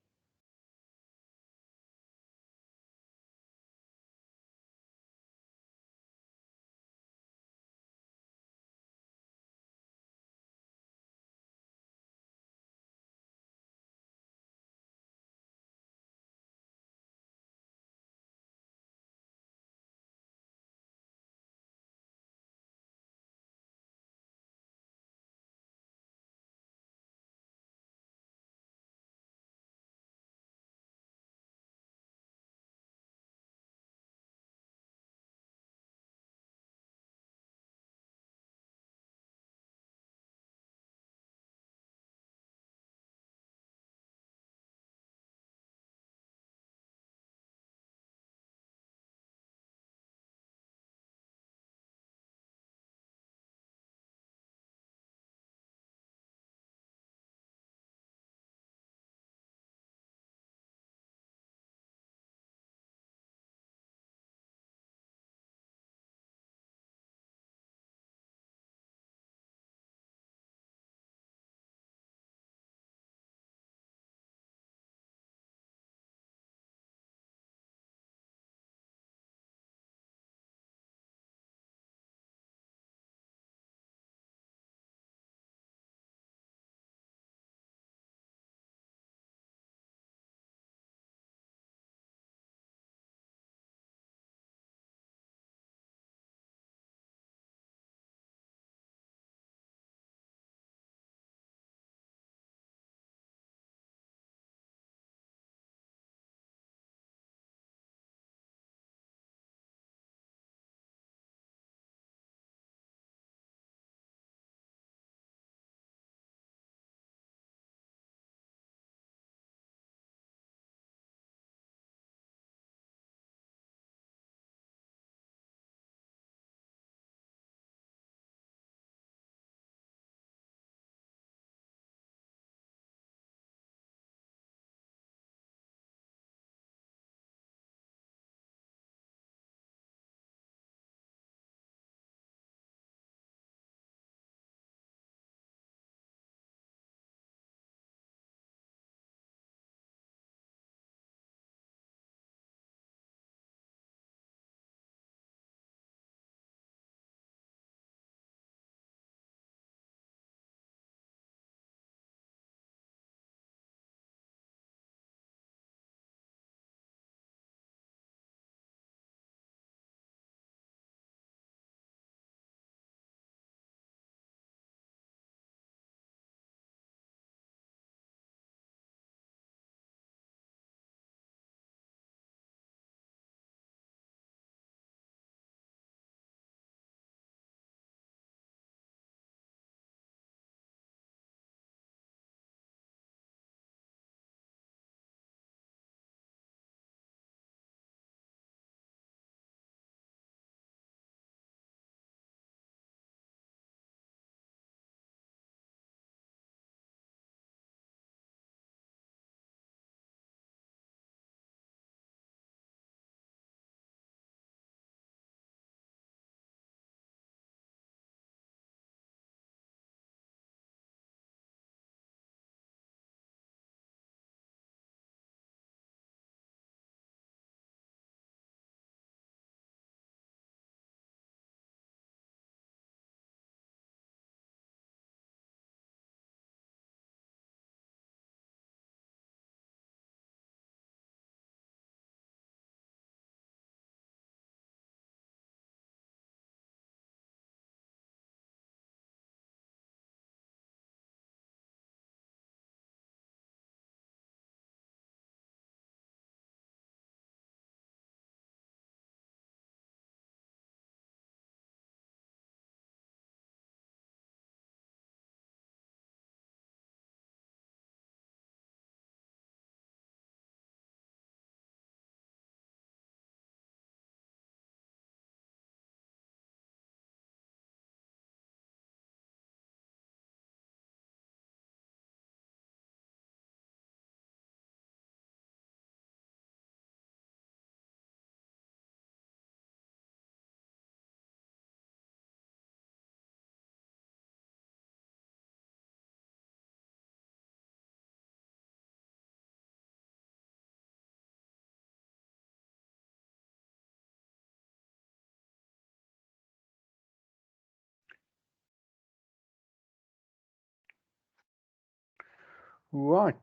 Right,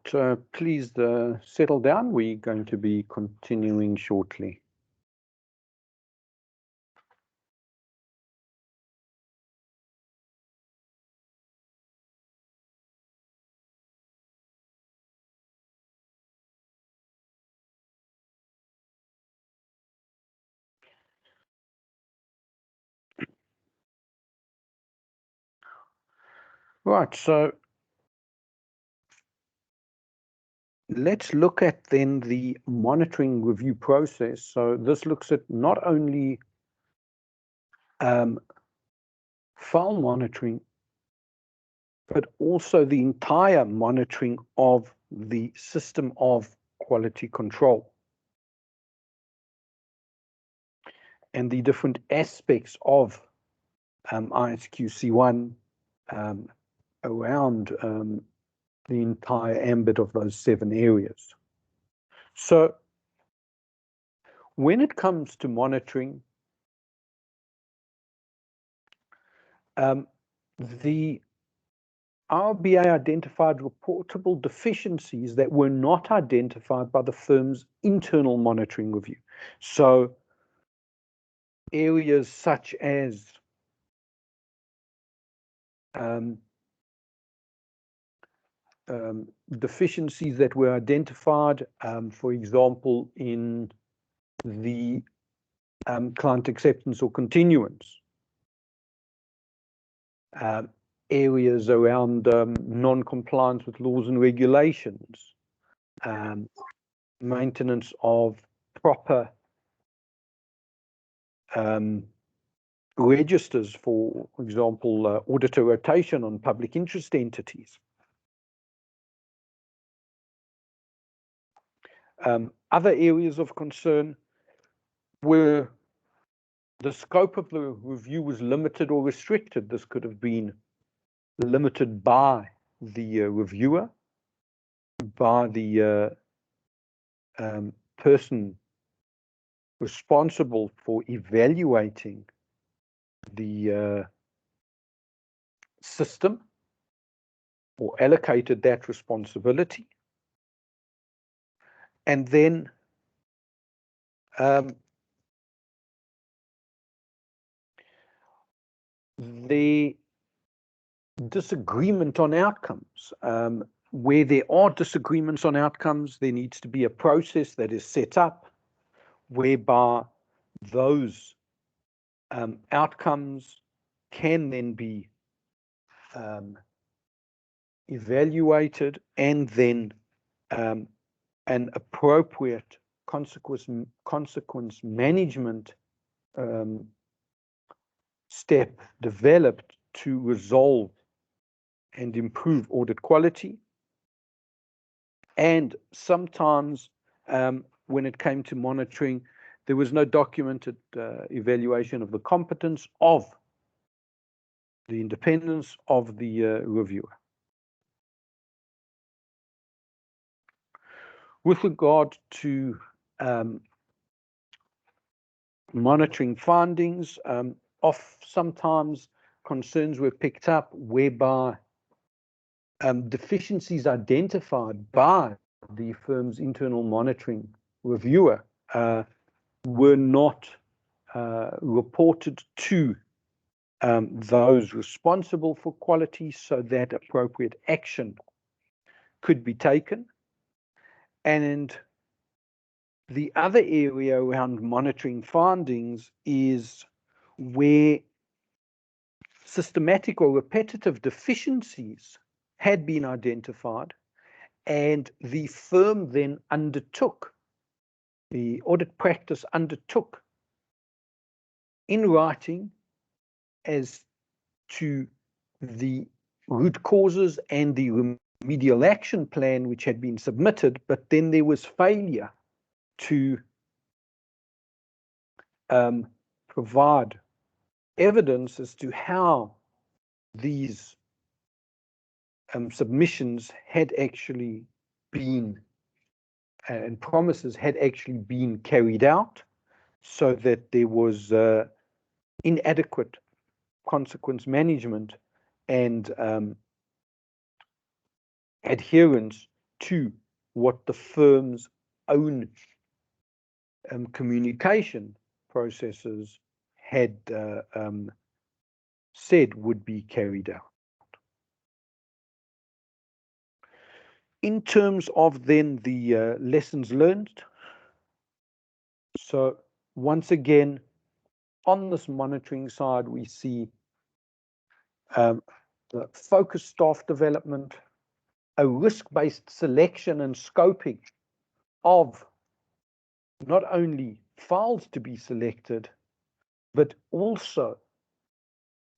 please settle down. We're going to be continuing shortly. Right, so let's look at then the monitoring review process. So this looks at not only file monitoring, but also the entire monitoring of the system of quality control and the different aspects of ISQC1 around the entire ambit of those 7 areas. So when it comes to monitoring, the RBA identified reportable deficiencies that were not identified by the firm's internal monitoring review. So areas such as deficiencies that were identified, for example, in the client acceptance or continuance, areas around non-compliance with laws and regulations, maintenance of proper registers, for example, auditor rotation on public interest entities. Other areas of concern were the scope of the review was limited or restricted. This could have been limited by the reviewer, by the person responsible for evaluating the system or allocated that responsibility. And then the disagreement on outcomes. Where there are disagreements on outcomes, there needs to be a process that is set up whereby those outcomes can then be evaluated, and then an appropriate consequence management step developed to resolve and improve audit quality. And sometimes when it came to monitoring, there was no documented evaluation of the competence of the independence of the reviewer. With regard to monitoring findings, sometimes concerns were picked up whereby deficiencies identified by the firm's internal monitoring reviewer were not reported to those responsible for quality so that appropriate action could be taken. And the other area around monitoring findings is where systematic or repetitive deficiencies had been identified, and the firm then undertook, the audit practice undertook in writing as to the root causes and the remedial action plan which had been submitted, but then there was failure to provide evidence as to how these submissions had actually been and promises had actually been carried out, so that there was inadequate consequence management and adherence to what the firm's own communication processes had said would be carried out. In terms of then the lessons learned, so once again, on this monitoring side, we see the focused staff development, a risk-based selection and scoping of not only files to be selected, but also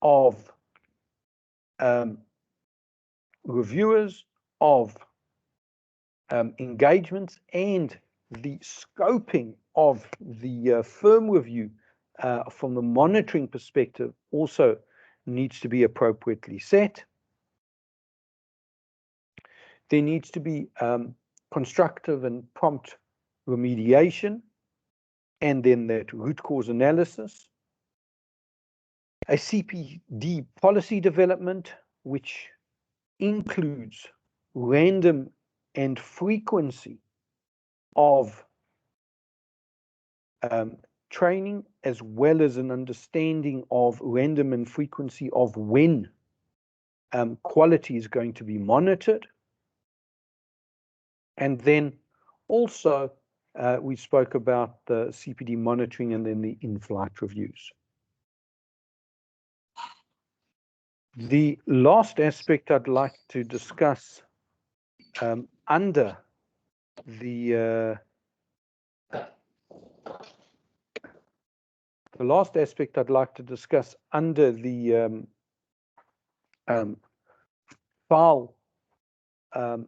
of reviewers, of engagements, and the scoping of the firm review from the monitoring perspective also needs to be appropriately set. There needs to be constructive and prompt remediation, and then that root cause analysis. A CPD policy development, which includes random and frequency of training, as well as an understanding of random and frequency of when quality is going to be monitored. And then also we spoke about the CPD monitoring and then the in-flight reviews. The last aspect I'd like to discuss under the last aspect I'd like to discuss under the file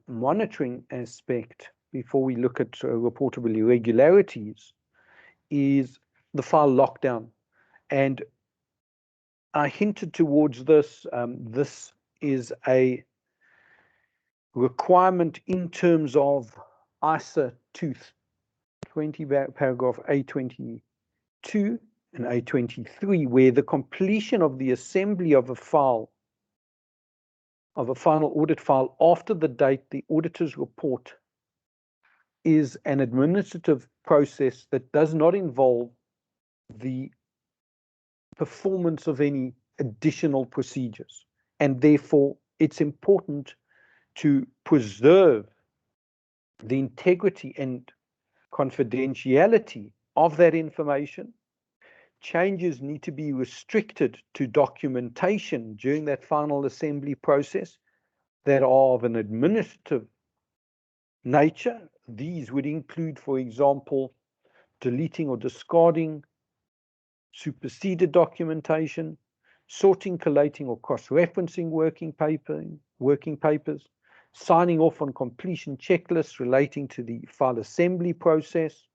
monitoring aspect before we look at reportable irregularities is the file lockdown. And I hinted towards this. This is a requirement in terms of ISA 220 paragraph A22 and A23, where the completion of the assembly of a file, of a final audit file after the date the auditor's report, is an administrative process that does not involve the performance of any additional procedures. And therefore, it's important to preserve the integrity and confidentiality of that information. Changes need to be restricted to documentation during that final assembly process that are of an administrative nature. These would include, for example, deleting or discarding superseded documentation, sorting, collating, or cross-referencing working papers, signing off on completion checklists relating to the file assembly process,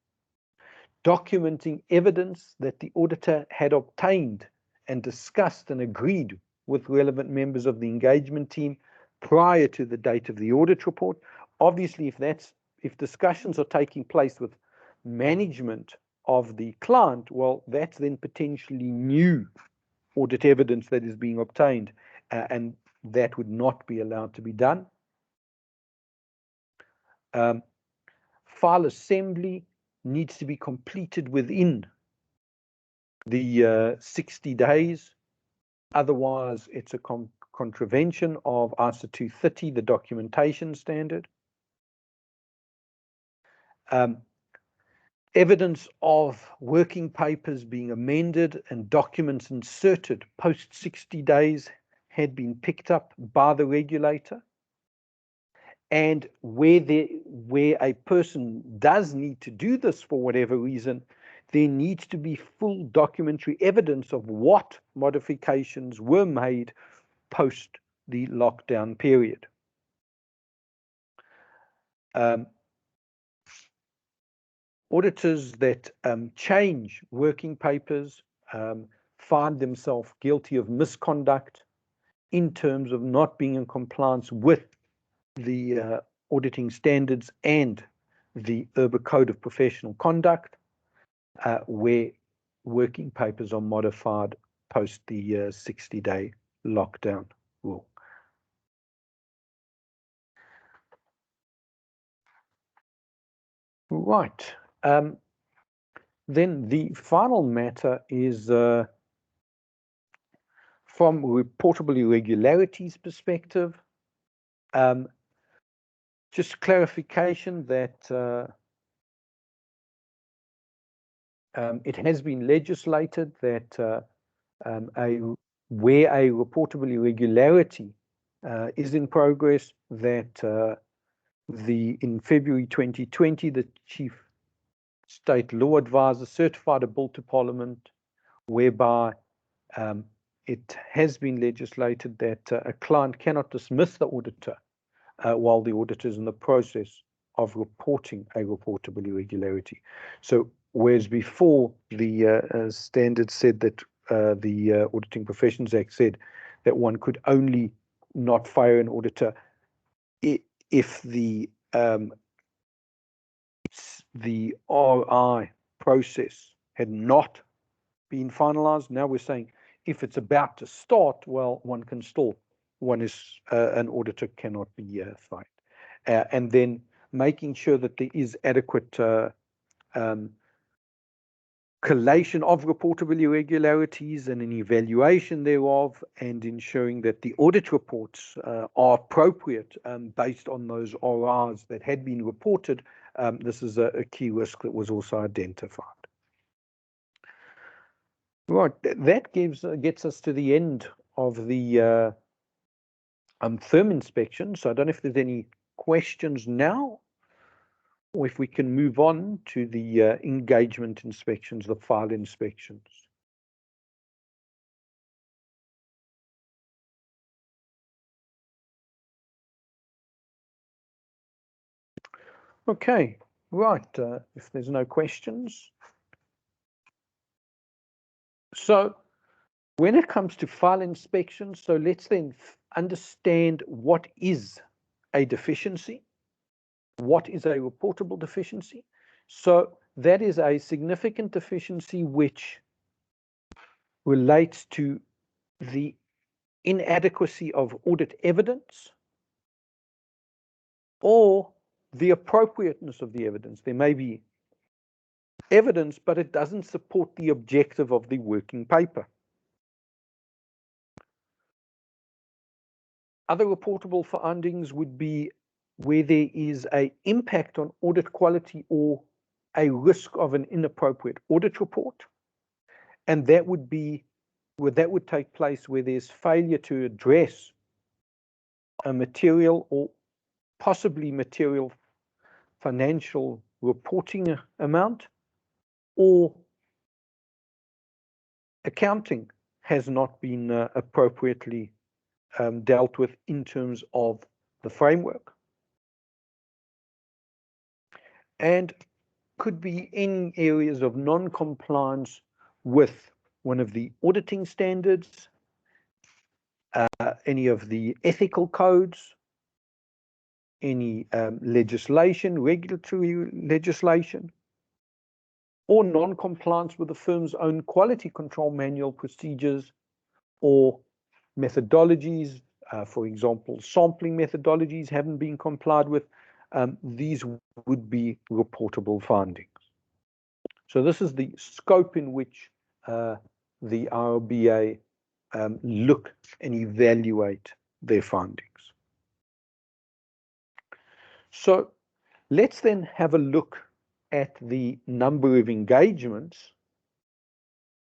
documenting evidence that the auditor had obtained and discussed and agreed with relevant members of the engagement team prior to the date of the audit report. Obviously, if discussions are taking place with management of the client, well, that's then potentially new audit evidence that is being obtained, and that would not be allowed to be done. File assembly needs to be completed within the 60 days. Otherwise, it's a contravention of ISA 230, the documentation standard. Evidence of working papers being amended and documents inserted post 60 days had been picked up by the regulator. And where a person does need to do this for whatever reason, there needs to be full documentary evidence of what modifications were made post the lockdown period. Auditors that change working papers find themselves guilty of misconduct in terms of not being in compliance with the auditing standards and the IRBA Code of Professional Conduct, where working papers are modified post the 60-day lockdown rule. Right. Then the final matter is from reportable irregularities perspective, just clarification that it has been legislated that where a reportable irregularity is in progress, that in February 2020, the Chief State Law Advisor certified a bill to Parliament whereby it has been legislated that a client cannot dismiss the auditor while the auditor is in the process of reporting a reportable irregularity. So whereas before the standard said that the Auditing Professions Act said that one could only not fire an auditor if the RI process had not been finalized. Now we're saying if it's about to start, well, an auditor cannot be fired. And then making sure that there is adequate collation of reportable irregularities and an evaluation thereof, and ensuring that the audit reports are appropriate based on those RRs that had been reported. This is a key risk that was also identified. Right, that gets us to the end of the firm inspection. So I don't know if there's any questions now, or if we can move on to the engagement inspections, the file inspections. Okay, right, if there's no questions. So when it comes to file inspections, so let's then understand what is a deficiency. What is a reportable deficiency? So that is a significant deficiency which relates to the inadequacy of audit evidence or the appropriateness of the evidence. There may be evidence, but it doesn't support the objective of the working paper. Other reportable findings would be where there is an impact on audit quality or a risk of an inappropriate audit report. And that would take place where there's failure to address a material or possibly material financial reporting amount, or accounting has not been appropriately dealt with in terms of the framework. And could be in areas of non-compliance with one of the auditing standards, any of the ethical codes, any legislation, regulatory legislation, or non-compliance with the firm's own quality control manual procedures or methodologies. For example, sampling methodologies haven't been complied with. These would be reportable findings. So this is the scope in which the RBA look and evaluate their findings. So let's then have a look at the number of engagements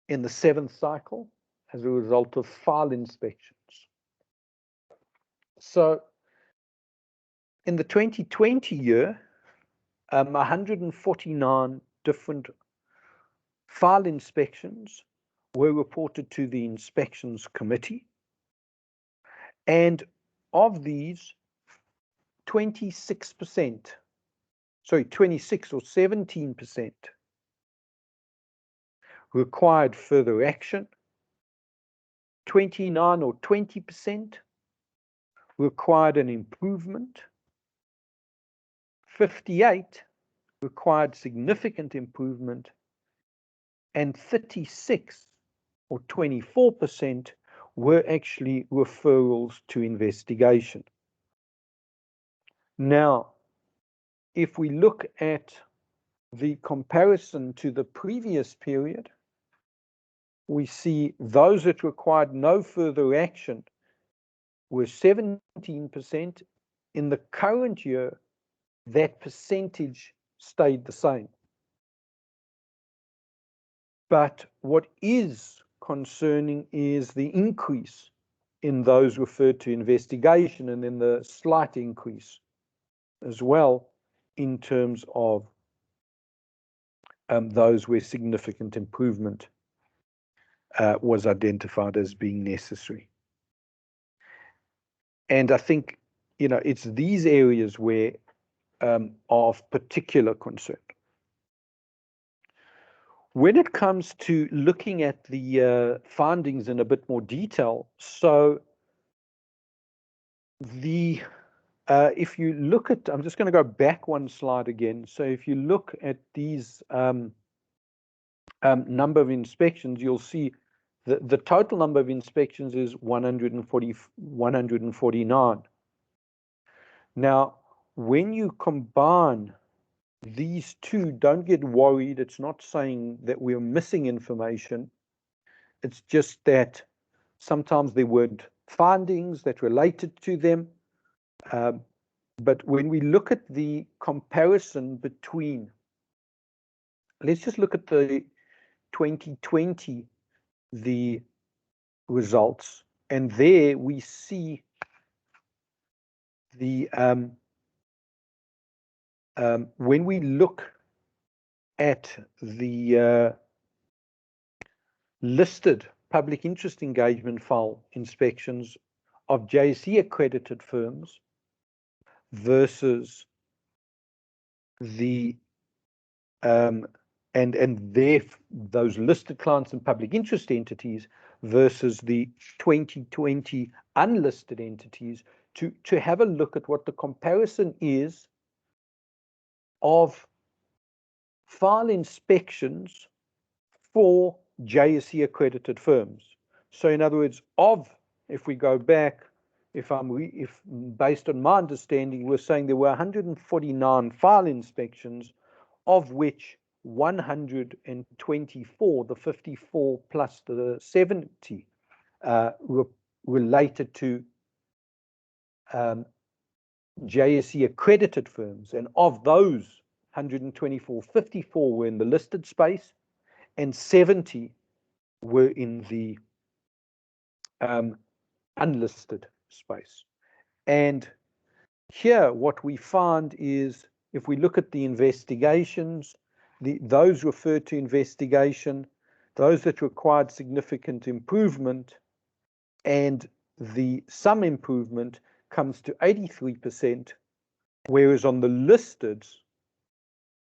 in the 7th cycle as a result of file inspections. So in the 2020 year, 149 different file inspections were reported to the inspections committee. And of these, 26 or 17% required further action, 29 or 20% required an improvement, 58 required significant improvement, and 36 or 24% were actually referrals to investigation. Now, if we look at the comparison to the previous period, we see those that required no further action were 17%. In the current year, that percentage stayed the same. But what is concerning is the increase in those referred to investigation, and then the slight increase as well in terms of those where significant improvement was identified as being necessary. And I think, you know, it's these areas where of particular concern. When it comes to looking at the findings in a bit more detail, so the if you look at, I'm just going to go back one slide again. So if you look at these number of inspections, you'll see the total number of inspections is 149. Now, when you combine these two, don't get worried. It's not saying that we're missing information. It's just that sometimes there weren't findings that related to them. But when we look at the comparison between, let's just look at the 2020, the results, and there we see the when we look at the listed public interest engagement file inspections of JSE accredited firms versus the those listed clients and public interest entities versus the 2020 unlisted entities, to have a look at what the comparison is of file inspections for JSE accredited firms. So in other words, if we go back, if based on my understanding, we're saying there were 149 file inspections, of which 124, the 54 plus the 70, were related to JSE accredited firms. And of those 124, 54 were in the listed space and 70 were in the unlisted space. And here what we find is, if we look at the investigations, those referred to investigation, those that required significant improvement, and the some improvement comes to 83%, whereas on the listed,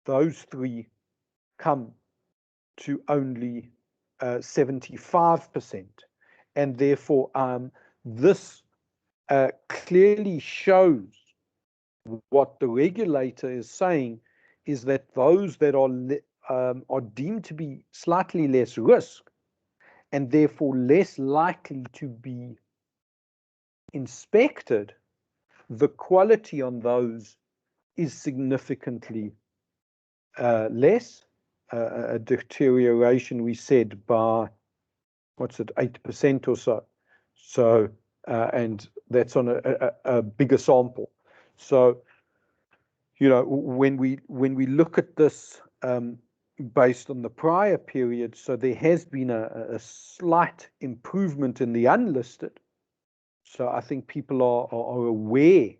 those three come to only 75%. And therefore, this clearly shows what the regulator is saying, is that those that are deemed to be slightly less risk and therefore less likely to be inspected, the quality on those is significantly less, a deterioration, we said, by, 8% or so. So, and that's on a bigger sample. So, you know, when we look at this based on the prior period, so there has been a slight improvement in the unlisted. So I think people are aware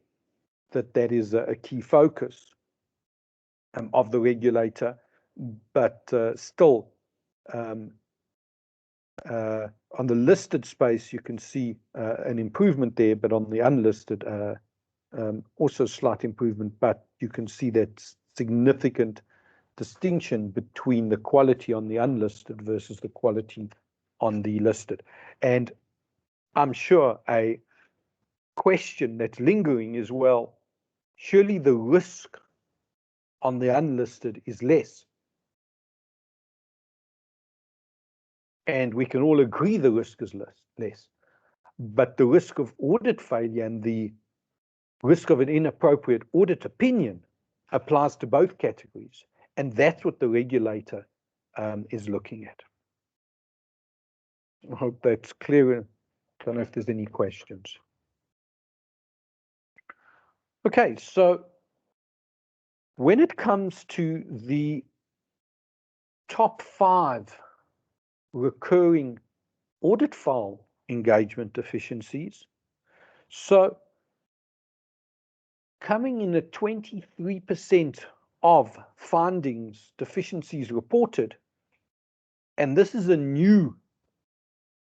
that that is a key focus of the regulator, but still on the listed space, you can see an improvement there, but on the unlisted, also slight improvement, but you can see that significant distinction between the quality on the unlisted versus the quality on the listed. And I'm sure a question that's lingering is, well, surely the risk on the unlisted is less. And we can all agree the risk is less. But the risk of audit failure and the risk of an inappropriate audit opinion applies to both categories. And that's what the regulator is looking at. I hope that's clear. I don't know if there's any questions. Okay, so when it comes to the top 5 recurring audit file engagement deficiencies, so coming in at 23% of findings deficiencies reported, and this is a new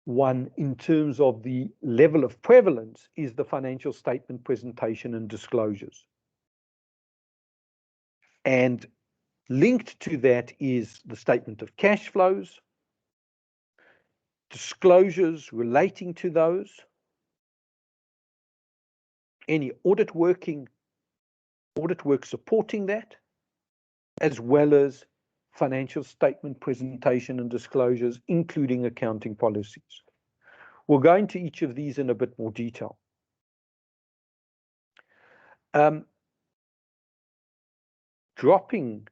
one in terms of the level of prevalence, is the financial statement presentation and disclosures. And linked to that is the statement of cash flows, disclosures relating to those, any audit work supporting that, as well as financial statement presentation and disclosures, including accounting policies. We'll go into each of these in a bit more detail. Dropping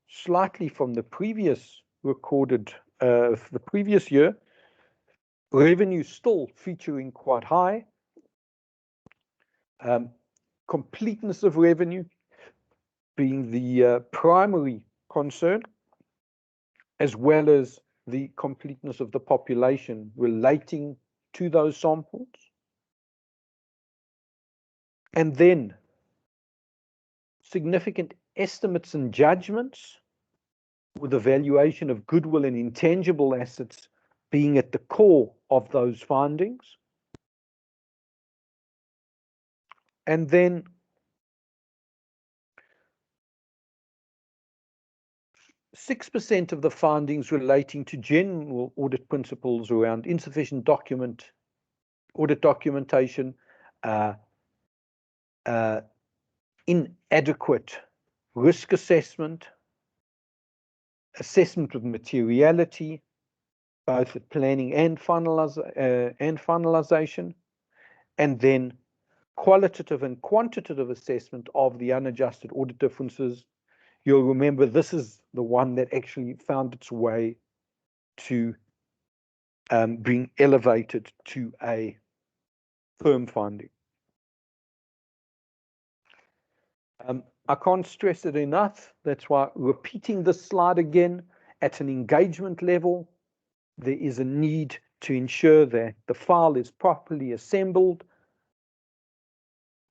slightly from the previous recorded, the previous year, revenue still featuring quite high. Completeness of revenue being the primary concern, as well as the completeness of the population relating to those samples. And then significant estimates and judgments, with the valuation of goodwill and intangible assets being at the core of those findings. And then 6% of the findings relating to general audit principles around insufficient audit documentation, inadequate risk assessment, assessment of materiality, both at planning and finalization, and then qualitative and quantitative assessment of the unadjusted audit differences. You'll remember this is the one that actually found its way to being elevated to a firm finding. I can't stress it enough. That's why repeating this slide again, at an engagement level, there is a need to ensure that the file is properly assembled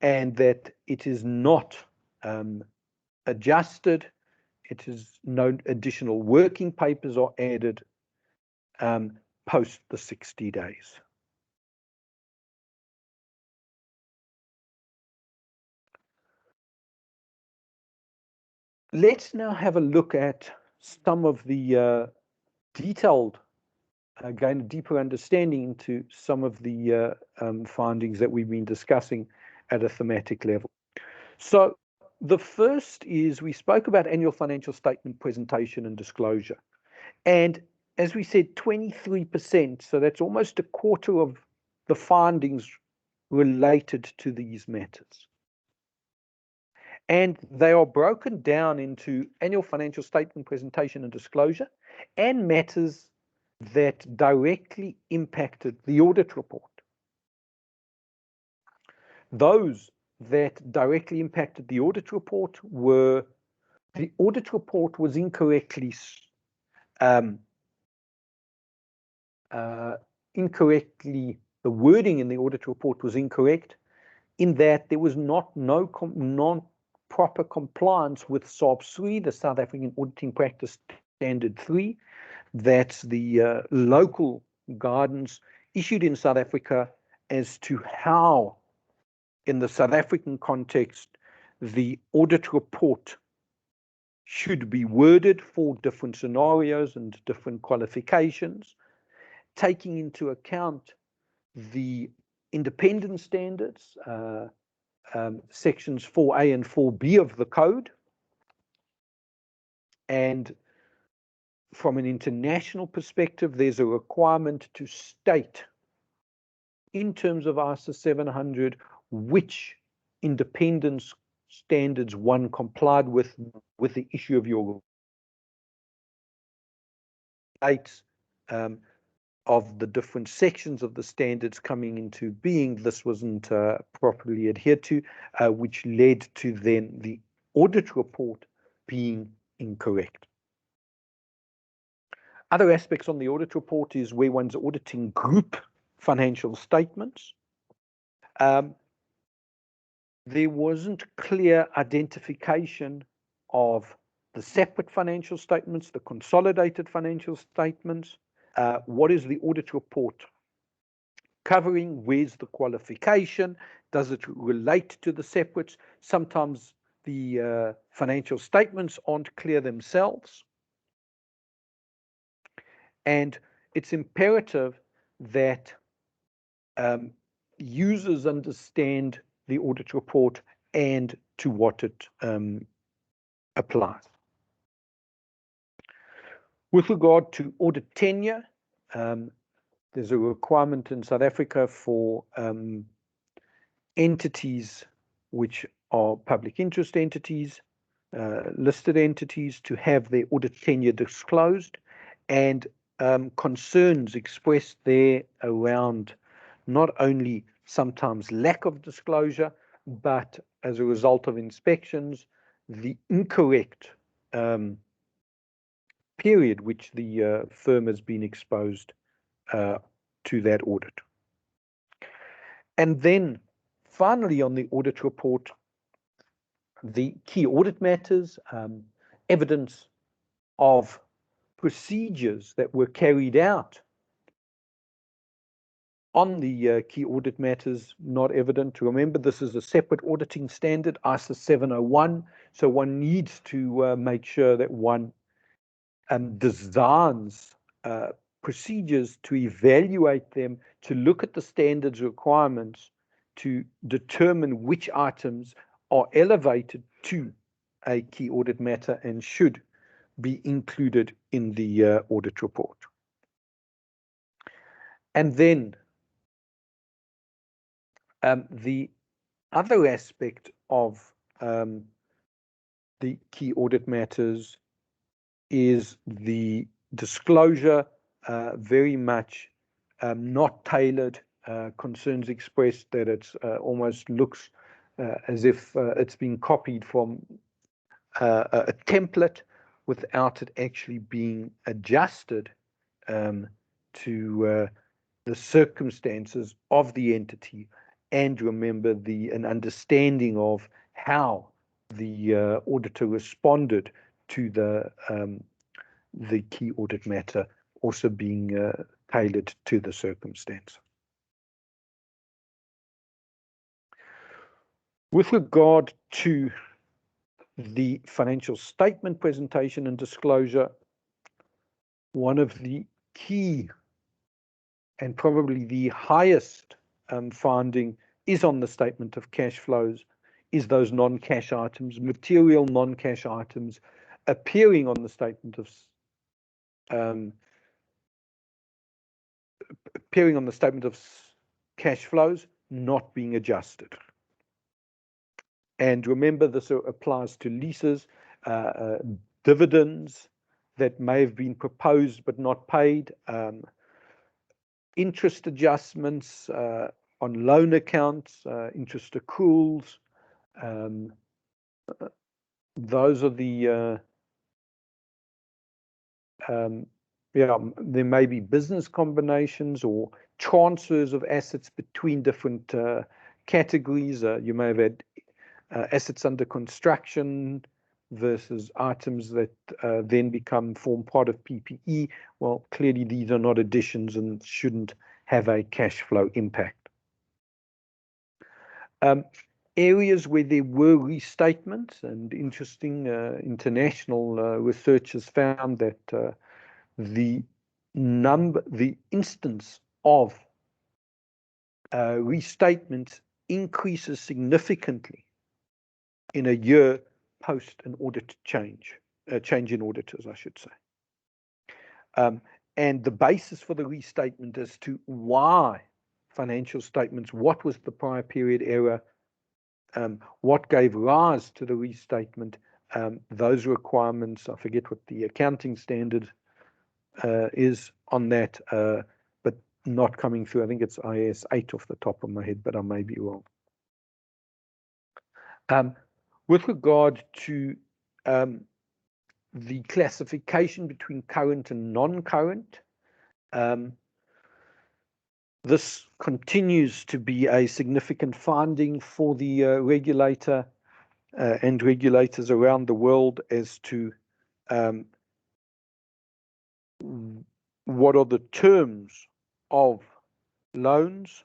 and that it is not adjusted. It is no additional working papers are added post the 60 days. Let's now have a look at some of the detailed, gain a deeper understanding into some of the findings that we've been discussing at a thematic level. So the first is, we spoke about annual financial statement presentation and disclosure. And as we said, 23%, so that's almost a quarter of the findings related to these matters. And they are broken down into annual financial statement presentation and disclosure and matters that directly impacted the audit report. Those that directly impacted the audit report were, the audit report was incorrectly the wording in the audit report was incorrect, in that there was non-proper compliance with SARB 3, the South African Auditing Practice Standard 3. That's the local guidance issued in South Africa as to how, in the South African context, the audit report should be worded for different scenarios and different qualifications, taking into account the independent standards, sections 4A and 4B of the code. And from an international perspective, there's a requirement to state, in terms of ISO 700, which independence standards one complied with the issue of your dates of the different sections of the standards coming into being, this wasn't properly adhered to, which led to then the audit report being incorrect. Other aspects on the audit report is where one's auditing group financial statements. There wasn't clear identification of the separate financial statements, the consolidated financial statements. What is the audit report covering? Where's the qualification? Does it relate to the separates? Sometimes the financial statements aren't clear themselves. And it's imperative that users understand the audit report and to what it applies. With regard to audit tenure, there's a requirement in South Africa for entities which are public interest entities, listed entities, to have their audit tenure disclosed, and concerns expressed there around not only sometimes lack of disclosure, but as a result of inspections, the incorrect period which the firm has been exposed to that audit. And then finally on the audit report, the key audit matters, evidence of procedures that were carried out on the key audit matters not evident. Remember, this is a separate auditing standard, ISA 701, so one needs to make sure that one designs procedures to evaluate them, to look at the standards requirements, to determine which items are elevated to a key audit matter and should be included in the audit report. And then the other aspect of the key audit matters is the disclosure, very much not tailored, concerns expressed that it's almost looks as if it's been copied from a template without it actually being adjusted to the circumstances of the entity, and remember an understanding of how the auditor responded to the key audit matter also being tailored to the circumstance. With regard to the financial statement presentation and disclosure, one of the key and probably the highest finding is on the statement of cash flows, is those non-cash items, material non-cash items appearing on the statement of cash flows not being adjusted. And remember, this applies to leases, dividends that may have been proposed but not paid, interest adjustments on loan accounts, interest accruals. Those are the there may be business combinations or transfers of assets between different categories. You may have had assets under construction versus items that then form part of PPE. Well, clearly these are not additions and shouldn't have a cash flow impact. Areas where there were restatements, and interesting international researchers found that the instance of restatements increases significantly in a year post an audit change in auditors, I should say. And the basis for the restatement as to why financial statements, what was the prior period error, what gave rise to the restatement, those requirements, I forget what the accounting standard is on that, but not coming through. I think it's IAS 8 off the top of my head, but I may be wrong. With regard to the classification between current and non-current, this continues to be a significant finding for the regulator and regulators around the world as to what are the terms of loans,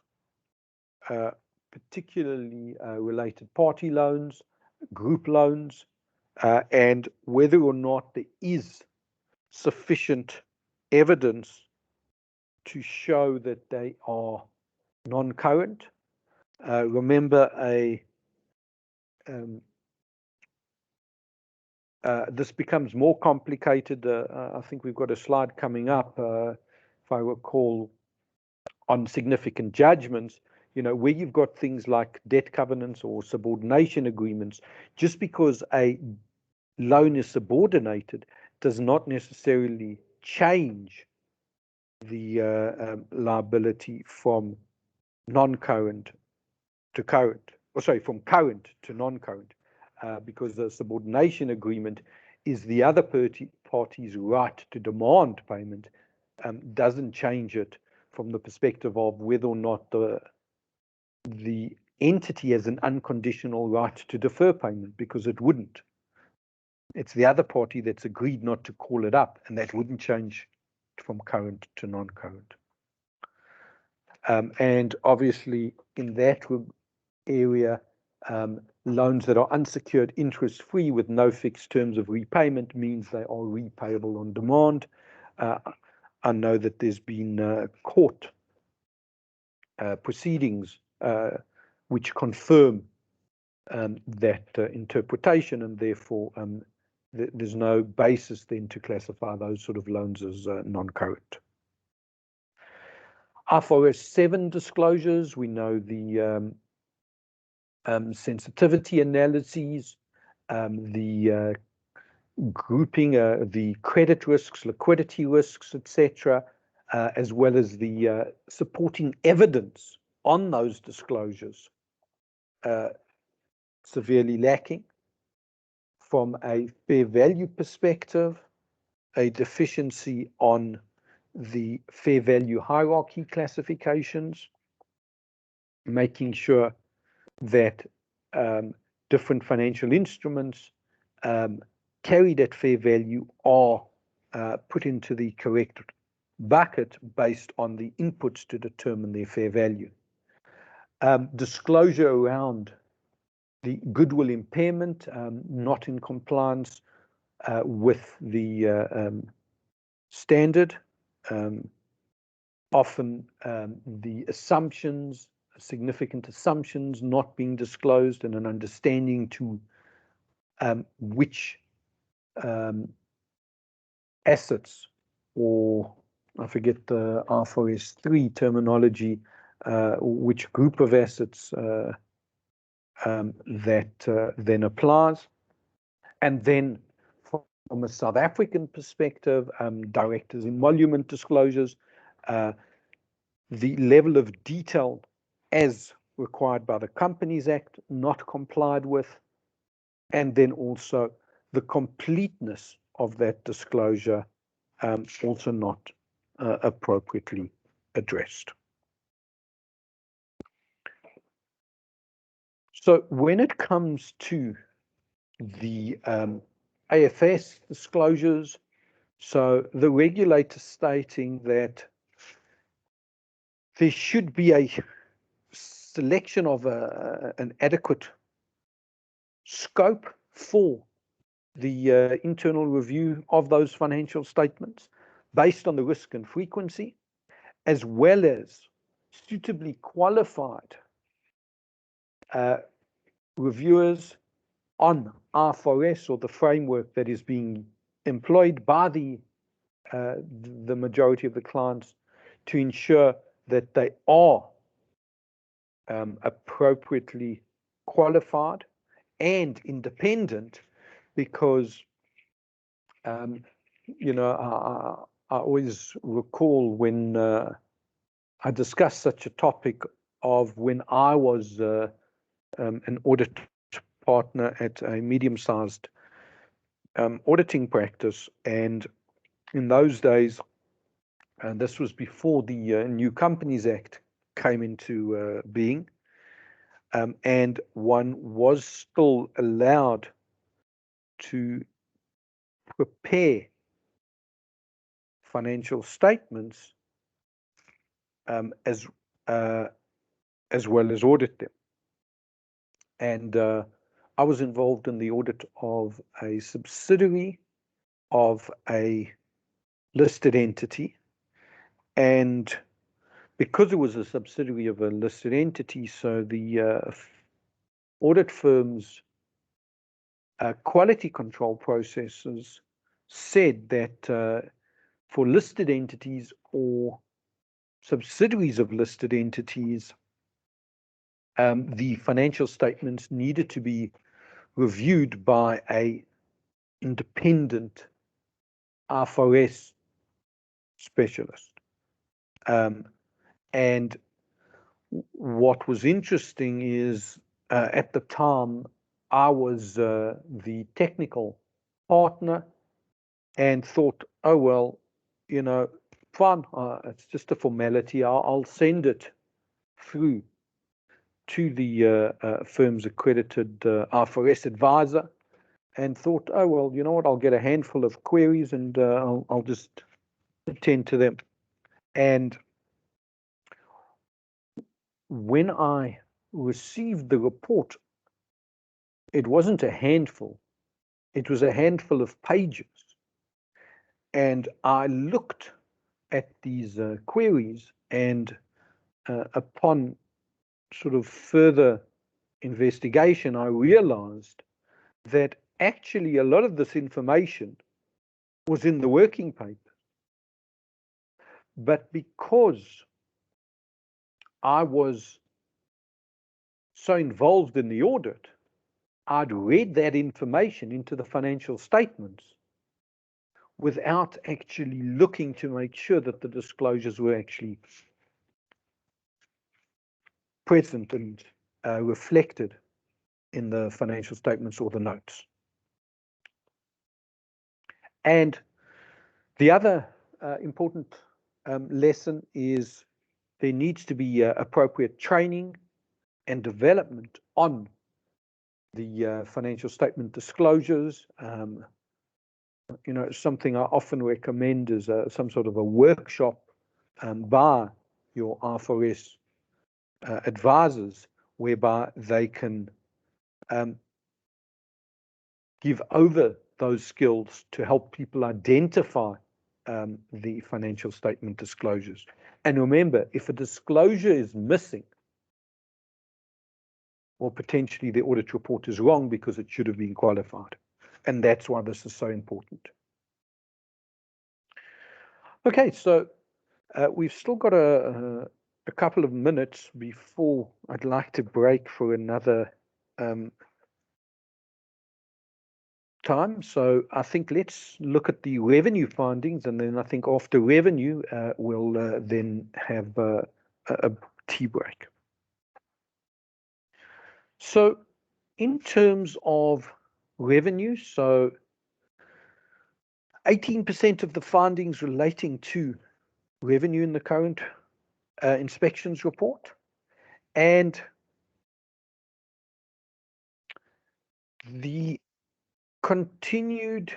particularly related party loans, group loans, and whether or not there is sufficient evidence to show that they are non-current. Remember, this becomes more complicated. I think we've got a slide coming up, if I recall, on significant judgments, where you've got things like debt covenants or subordination agreements. Just because a loan is subordinated does not necessarily change the liability from non-current to current, or sorry, from current to non-current, because the subordination agreement is the other party's right to demand payment, doesn't change it from the perspective of whether or not the entity has an unconditional right to defer payment, because it wouldn't. It's the other party that's agreed not to call it up, and that wouldn't change from current to non-current. And obviously, in that area, loans that are unsecured, interest-free, with no fixed terms of repayment means they are repayable on demand. I know that there's been court proceedings which confirm that interpretation, and therefore there's no basis then to classify those sort of loans as non-current. IFRS 7 disclosures, we know the sensitivity analyses, the grouping, the credit risks, liquidity risks, etc., as well as the supporting evidence on those disclosures, severely lacking. From a fair value perspective, a deficiency on the fair value hierarchy classifications, making sure that different financial instruments carried at fair value are put into the correct bucket based on the inputs to determine their fair value. Disclosure around the goodwill impairment, not in compliance with the standard. Often the assumptions, significant assumptions, not being disclosed, and an understanding to which assets, or I forget the IFRS 3 terminology, which group of assets that then applies. And then from a South African perspective, directors' emolument disclosures, the level of detail as required by the Companies Act, not complied with, and then also the completeness of that disclosure, also not appropriately addressed. So when it comes to the AFS disclosures, so the regulator stating that there should be a selection of an adequate scope for the internal review of those financial statements based on the risk and frequency, as well as suitably qualified reviewers on IFRS, or the framework that is being employed by the majority of the clients, to ensure that they are appropriately qualified and independent, because I always recall when I discussed such a topic of when I was an audit partner at a medium-sized auditing practice, and in those days, and this was before the New Companies Act came into being, and one was still allowed to prepare financial statements as well as audit them. And I was involved in the audit of a subsidiary of a listed entity, and because it was a subsidiary of a listed entity, so the audit firm's quality control processes said that for listed entities or subsidiaries of listed entities, the financial statements needed to be reviewed by a independent IFRS specialist. And what was interesting is at the time, I was the technical partner and thought, oh, well, you know, fine, it's just a formality. I'll send it through to the firm's accredited IFRS advisor, and thought, oh, well, you know what, I'll get a handful of queries and I'll just attend to them. And when I received the report, it wasn't a handful, it was a handful of pages. And I looked at these queries, and upon sort of further investigation, I realized that actually a lot of this information was in the working paper. But because I was so involved in the audit, I'd read that information into the financial statements without actually looking to make sure that the disclosures were actually present and reflected in the financial statements or the notes. And the other important lesson is there needs to be appropriate training and development on the financial statement disclosures. You know, something I often recommend is some sort of a workshop by your IFRS advisors, whereby they can give over those skills to help people identify the financial statement disclosures. And remember, if a disclosure is missing, well, potentially the audit report is wrong because it should have been qualified. And that's why this is so important. Okay, so we've still got a couple of minutes before I'd like to break for another time. So I think let's look at the revenue findings, and then I think after revenue, we'll then have a tea break. So in terms of revenue, so 18% of the findings relating to revenue in the current inspections report, and the continued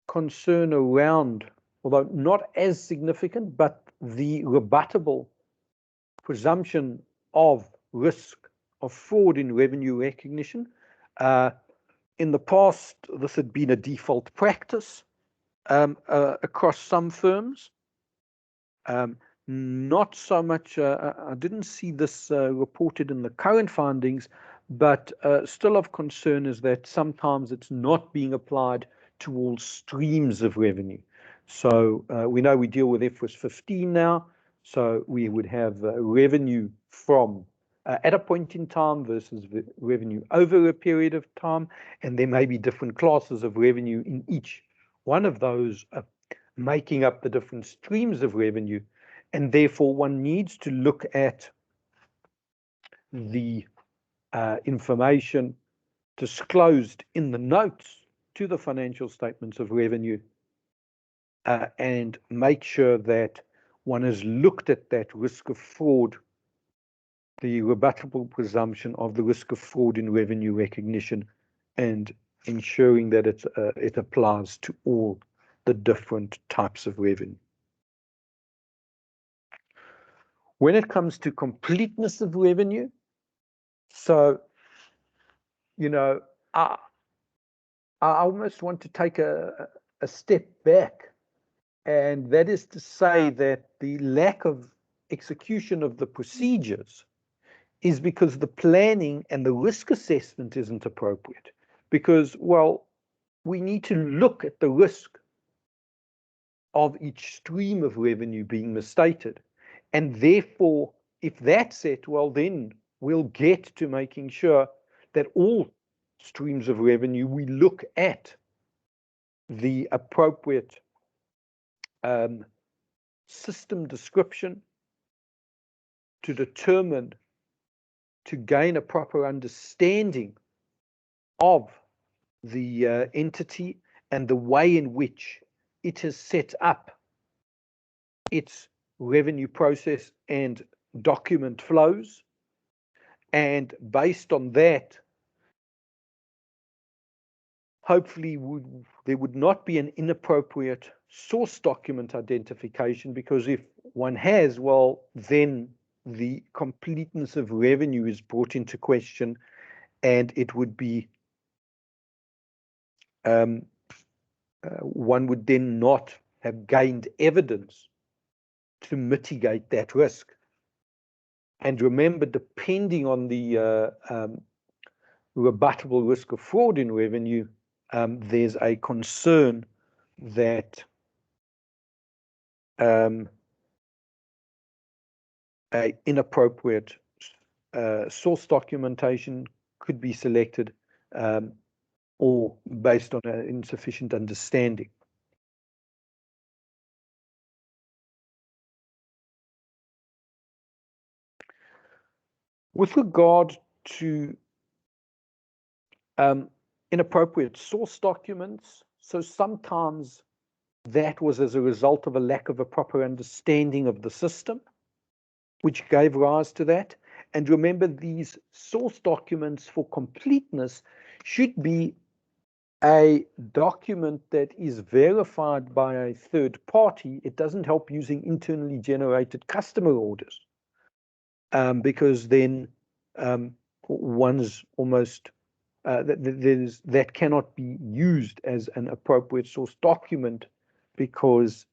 concern around, although not as significant, but the rebuttable presumption of risk of fraud in revenue recognition. In the past, this had been a default practice across some firms. Not so much, I didn't see this reported in the current findings, but still of concern is that sometimes it's not being applied to all streams of revenue. So we know we deal with IFRS 15 now, so we would have revenue from at a point in time versus revenue over a period of time, and there may be different classes of revenue in each one of those making up the different streams of revenue, and therefore one needs to look at the information disclosed in the notes to the financial statements of revenue and make sure that one has looked at that risk of fraud, the rebuttable presumption of the risk of fraud in revenue recognition, and ensuring that it applies to all the different types of revenue. When it comes to completeness of revenue, so, you know, I almost want to take a step back, and that is to say that the lack of execution of the procedures is because the planning and the risk assessment isn't appropriate. Because, well, we need to look at the risk of each stream of revenue being misstated. And therefore, if that's it, well, then we'll get to making sure that all streams of revenue, we look at the appropriate system description to determine, to gain a proper understanding of the entity and the way in which it has set up its revenue process and document flows. And based on that, hopefully there would not be an inappropriate source document identification, because if one has, well, then the completeness of revenue is brought into question, and it would be one would then not have gained evidence to mitigate that risk. And remember, depending on the rebuttable risk of fraud in revenue, there's a concern that a inappropriate source documentation could be selected, or based on an insufficient understanding. With regard to inappropriate source documents, so sometimes that was as a result of a lack of a proper understanding of the system, which gave rise to that. And remember, these source documents for completeness should be a document that is verified by a third party. It doesn't help using internally generated customer orders, because then one's almost that cannot be used as an appropriate source document, because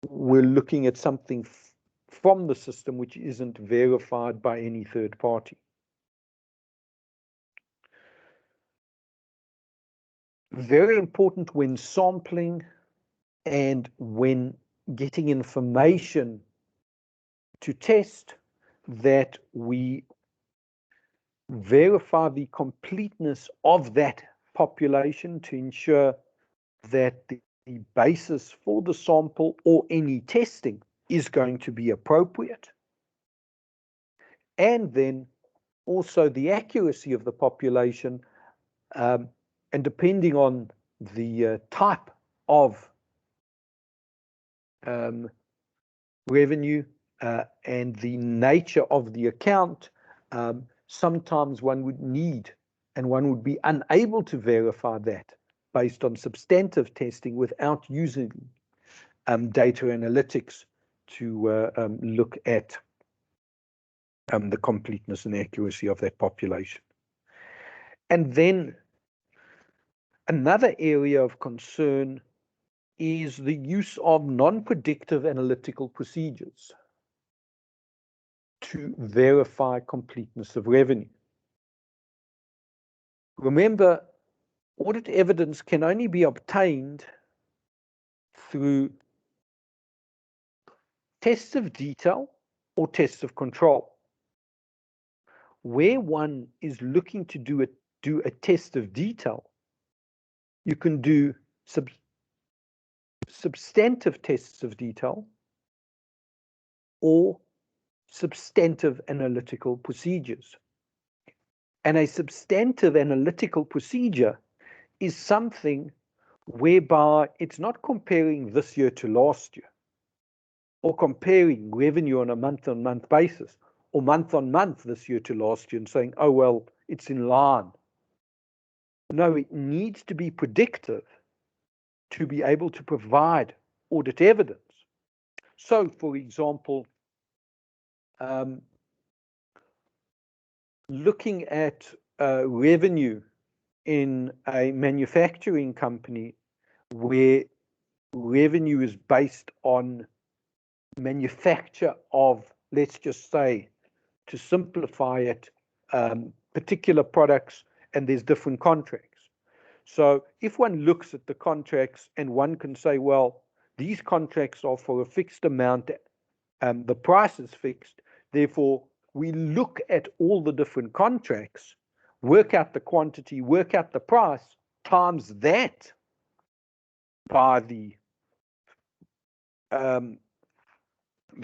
we're looking at something from the system which isn't verified by any third party. Very important when sampling and when getting information to test, that we verify the completeness of that population to ensure that the basis for the sample or any testing is going to be appropriate. And then also the accuracy of the population, and depending on the type of revenue and the nature of the account, sometimes one would need and one would be unable to verify that based on substantive testing without using data analytics to look at the completeness and accuracy of that population. And then another area of concern is the use of non-predictive analytical procedures to verify completeness of revenue. Remember, audit evidence can only be obtained through tests of detail or tests of control. Where one is looking to do a test of detail, you can do substantive tests of detail or substantive analytical procedures. And a substantive analytical procedure is something whereby it's not comparing this year to last year, or comparing revenue on a month-on-month basis, or month-on-month this year to last year and saying, oh, well, it's in line. No, it needs to be predictive to be able to provide audit evidence. So, for example, looking at revenue in a manufacturing company where revenue is based on manufacture of, let's just say, to simplify it, particular products, and there's different contracts. So if one looks at the contracts and one can say, well, these contracts are for a fixed amount, the price is fixed, therefore we look at all the different contracts, work out the quantity, work out the price, times that by the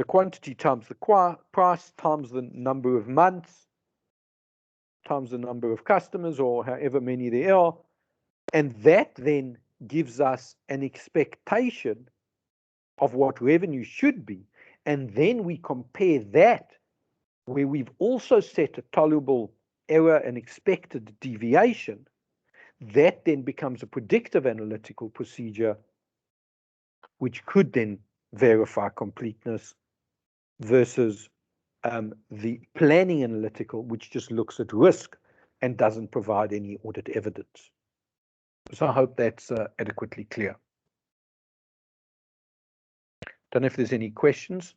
quantity times the price times the number of months times the number of customers, or however many there are, and that then gives us an expectation of what revenue should be, and then we compare that where we've also set a tolerable error and expected deviation. That then becomes a predictive analytical procedure which could then verify completeness versus the planning analytical, which just looks at risk and doesn't provide any audit evidence. So I hope that's adequately clear. Don't know if there's any questions.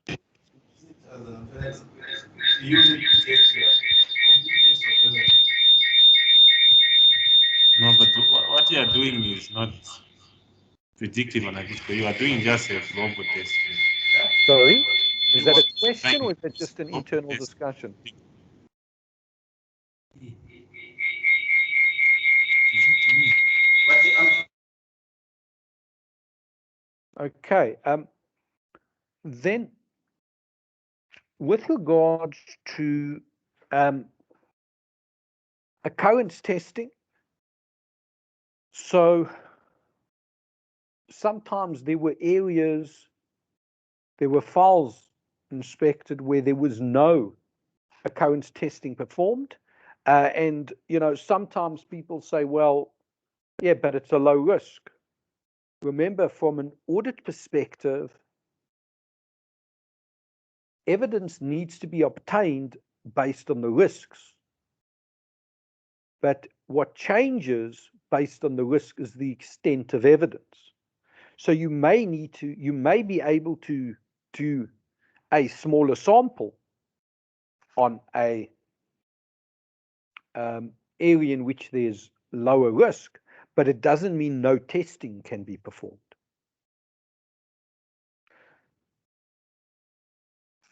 No, but what you are doing is not predictive analytical. You are doing just a global test. Sorry, is that a question or is that just an internal discussion? Okay. Then, with regards to occurrence testing, so sometimes there were areas, there were files inspected where there was no occurrence testing performed. And, you know, sometimes people say, well, yeah, but it's a low risk. Remember, from an audit perspective, evidence needs to be obtained based on the risks. But what changes based on the risk is the extent of evidence. So you may be able to do a smaller sample on a area in which there's lower risk, but it doesn't mean no testing can be performed.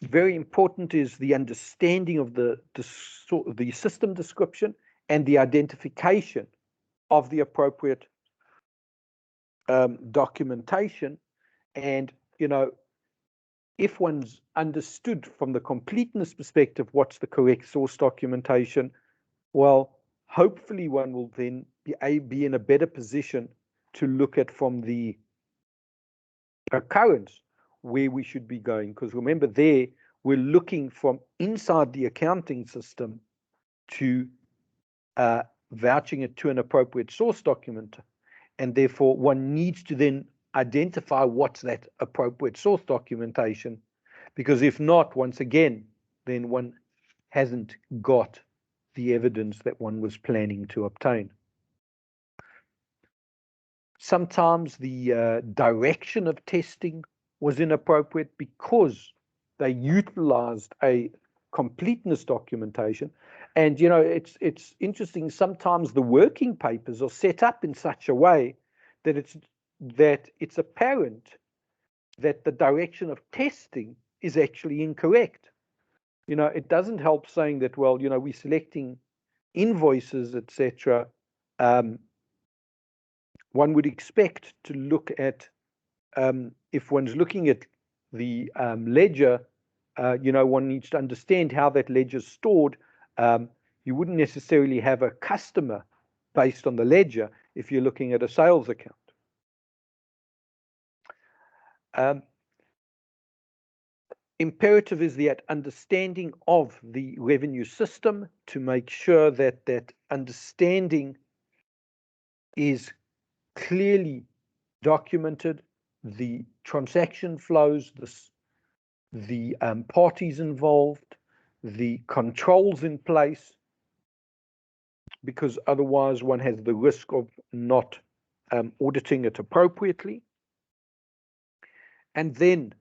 Very important is the understanding of the system description and the identification of the appropriate documentation. And, you know, if one's understood from the completeness perspective what's the correct source documentation, well, hopefully one will then be in a better position to look at from the occurrence where we should be going. Because remember, there we're looking from inside the accounting system to vouching it to an appropriate source document. And therefore, one needs to then identify what's that appropriate source documentation. Because if not, once again, then one hasn't got the evidence that one was planning to obtain. Sometimes the direction of testing was inappropriate because they utilized a completeness documentation. And, you know, it's interesting, sometimes the working papers are set up in such a way that it's apparent that the direction of testing is actually incorrect. You know, it doesn't help saying that, well, you know, we're selecting invoices, etc. One would expect to look at if one's looking at the ledger, one needs to understand how that ledger is stored. You wouldn't necessarily have a customer based on the ledger if you're looking at a sales account. Imperative is that understanding of the revenue system to make sure that that understanding is clearly documented, the transaction flows, the parties involved, the controls in place, because otherwise one has the risk of not auditing it appropriately. And then,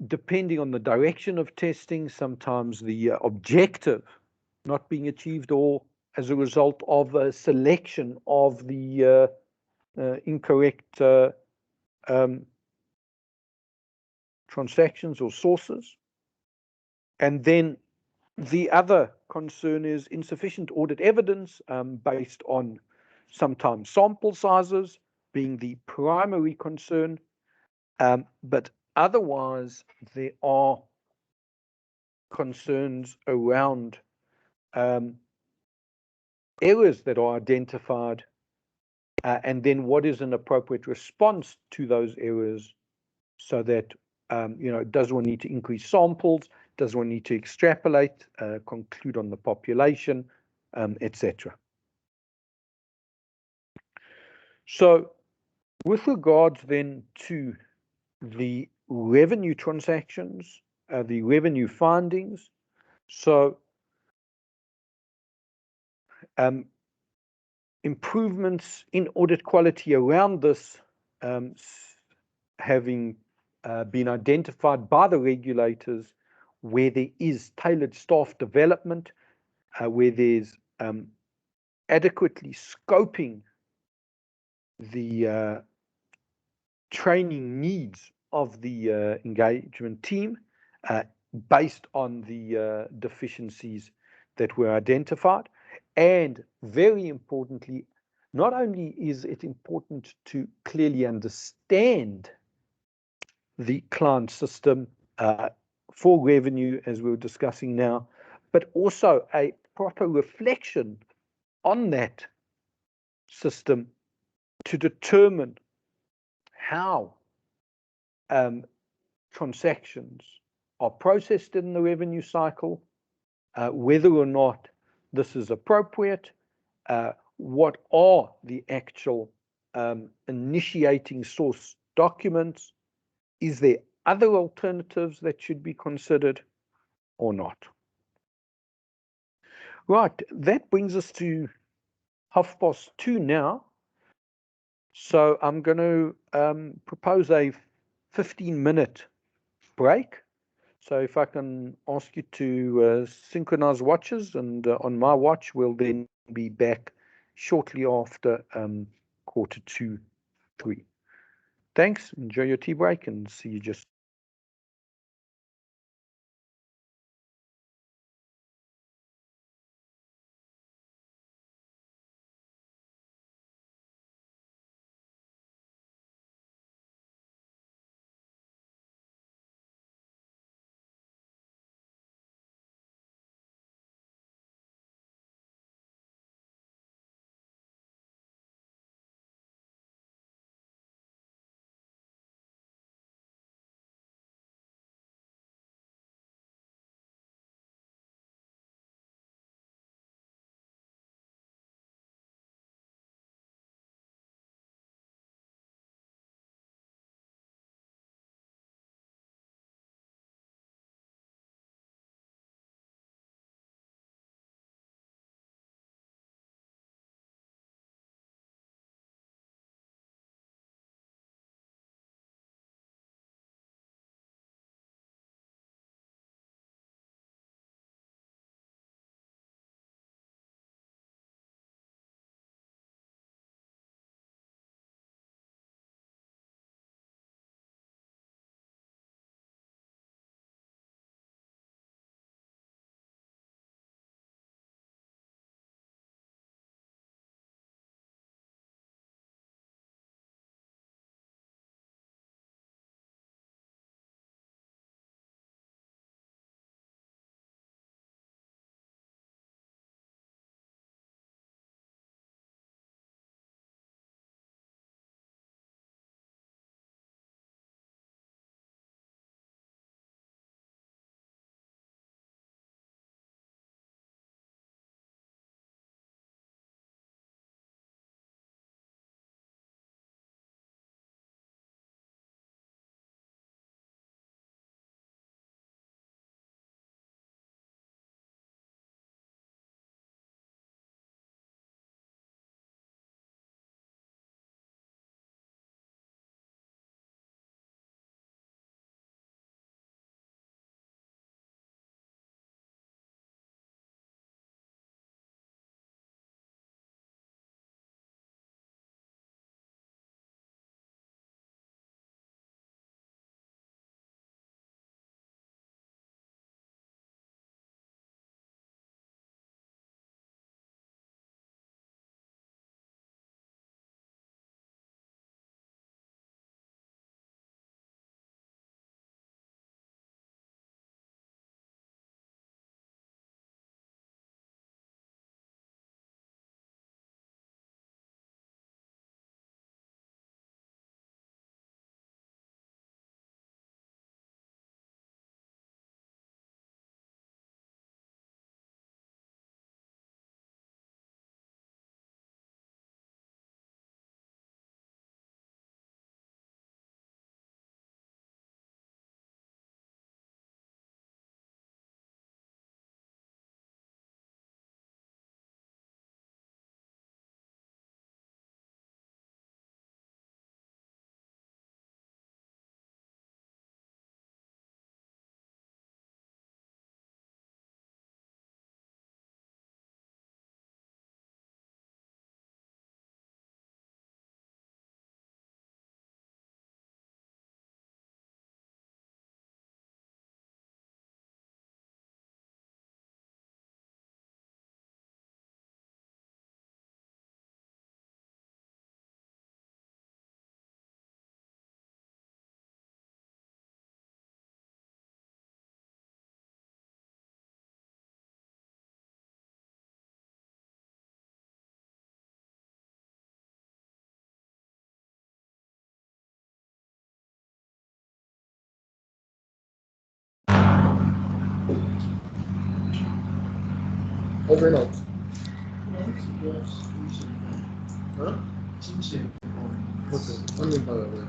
depending on the direction of testing, sometimes the objective not being achieved, or as a result of a selection of the incorrect transactions or sources. And then the other concern is insufficient audit evidence based on sometimes sample sizes being the primary concern, but otherwise there are concerns around errors that are identified, and then what is an appropriate response to those errors, so that does one need to increase samples, does one need to extrapolate, conclude on the population, etc. So with regards then to the revenue transactions, the revenue findings, so improvements in audit quality around this having been identified by the regulators, where there is tailored staff development, where there's adequately scoping the training needs of the engagement team based on the deficiencies that were identified. And very importantly, not only is it important to clearly understand the client system for revenue, as we were discussing now, but also a proper reflection on that system to determine how transactions are processed in the revenue cycle, whether or not this is appropriate, what are the actual initiating source documents, is there other alternatives that should be considered or not. Right, that brings us to 2:30 now. So I'm going to propose a 15-minute break. So if I can ask you to synchronize watches, and on my watch, we'll then be back shortly after 2:45. Thanks, enjoy your tea break, and see you just Over and out. Huh? Okay, I'm in Paraguay.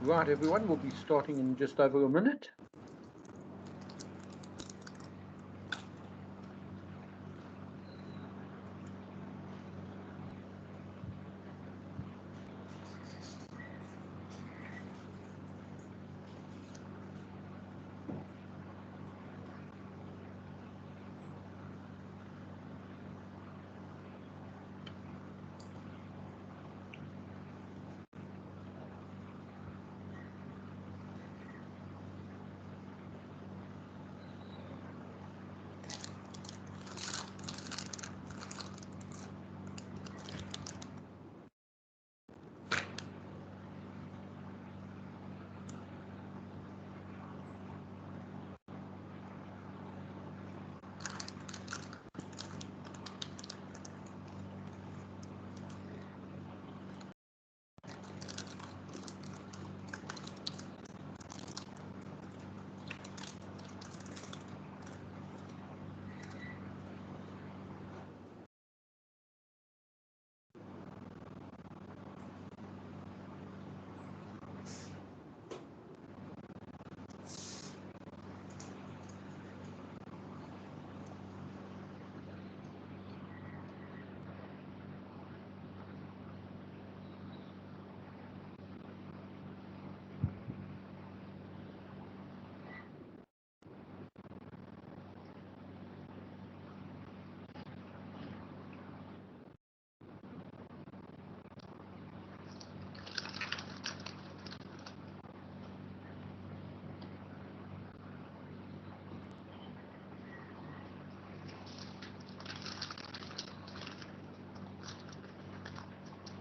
Right, everyone, we'll be starting in just over a minute.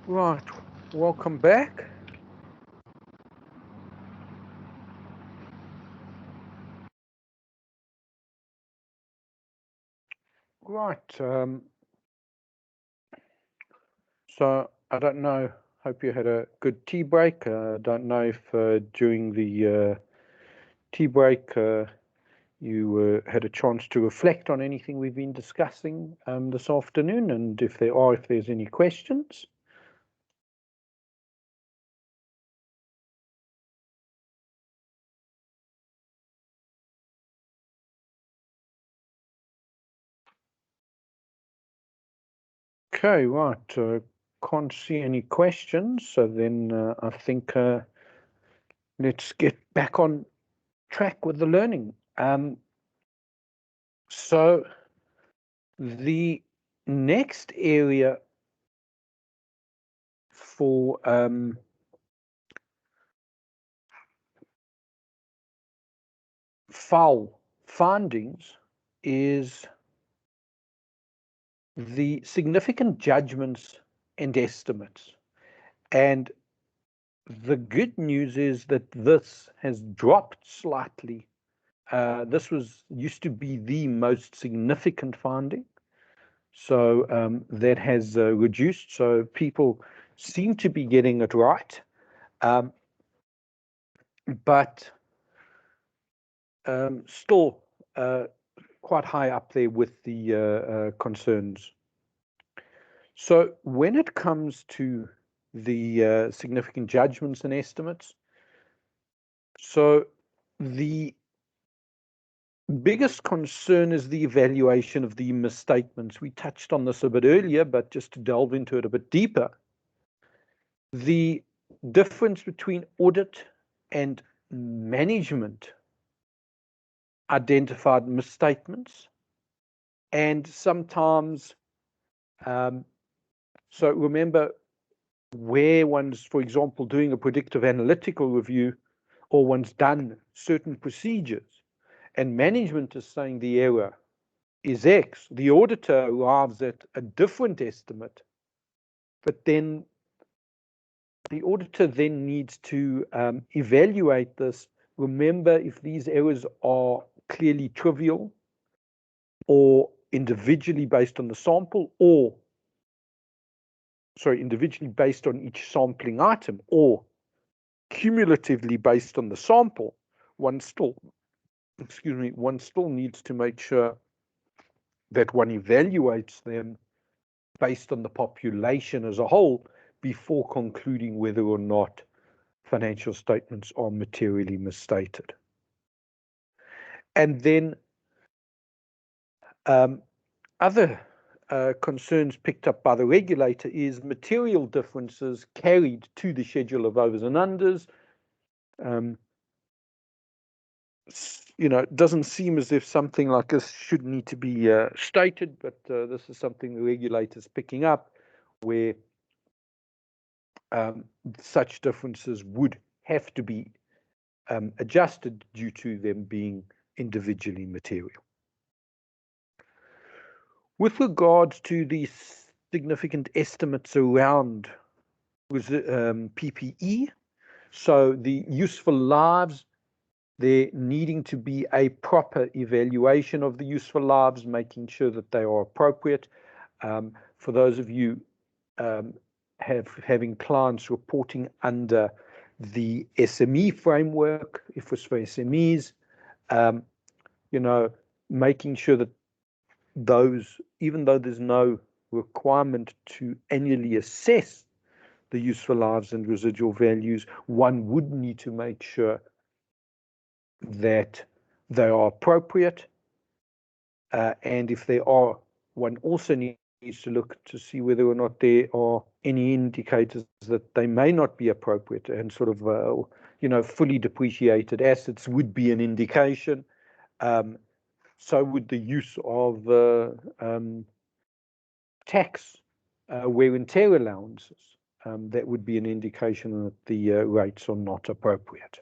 Right, welcome back. Right, so I don't know, hope you had a good tea break. I don't know if during the tea break you had a chance to reflect on anything we've been discussing this afternoon, and if there's any questions. Okay, right. Can't see any questions, so then I think let's get back on track with the learning. So the next area for foul findings is the significant judgments and estimates. And the good news is that this has dropped slightly. This used to be the most significant finding. So that has reduced. So people seem to be getting it right. But still quite high up there with the concerns. So when it comes to the significant judgments and estimates, so the biggest concern is the evaluation of the misstatements. We touched on this a bit earlier, but just to delve into it a bit deeper, the difference between audit and management identified misstatements, and sometimes so remember, where one's, for example, doing a predictive analytical review, or one's done certain procedures, and management is saying the error is X, the auditor arrives at a different estimate, but then the auditor then needs to evaluate this. Remember, if these errors are clearly trivial or individually based on the sample, or individually based on each sampling item, or cumulatively based on the sample, one still needs to make sure that one evaluates them based on the population as a whole before concluding whether or not financial statements are materially misstated. And then other concerns picked up by the regulator is material differences carried to the schedule of overs and unders. It doesn't seem as if something like this should need to be stated, but this is something the regulator's picking up, where such differences would have to be adjusted due to them being individually material. With regards to the significant estimates around PPE, so the useful lives, there needing to be a proper evaluation of the useful lives, making sure that they are appropriate. For those of you having clients reporting under the SME framework, if it's for SMEs, making sure that those, even though there's no requirement to annually assess the useful lives and residual values, one would need to make sure that they are appropriate. And if they are, one also needs to look to see whether or not there are any indicators that they may not be appropriate, and sort of, fully depreciated assets would be an indication. So would the use of tax wear and tear allowances. That would be an indication that the rates are not appropriate.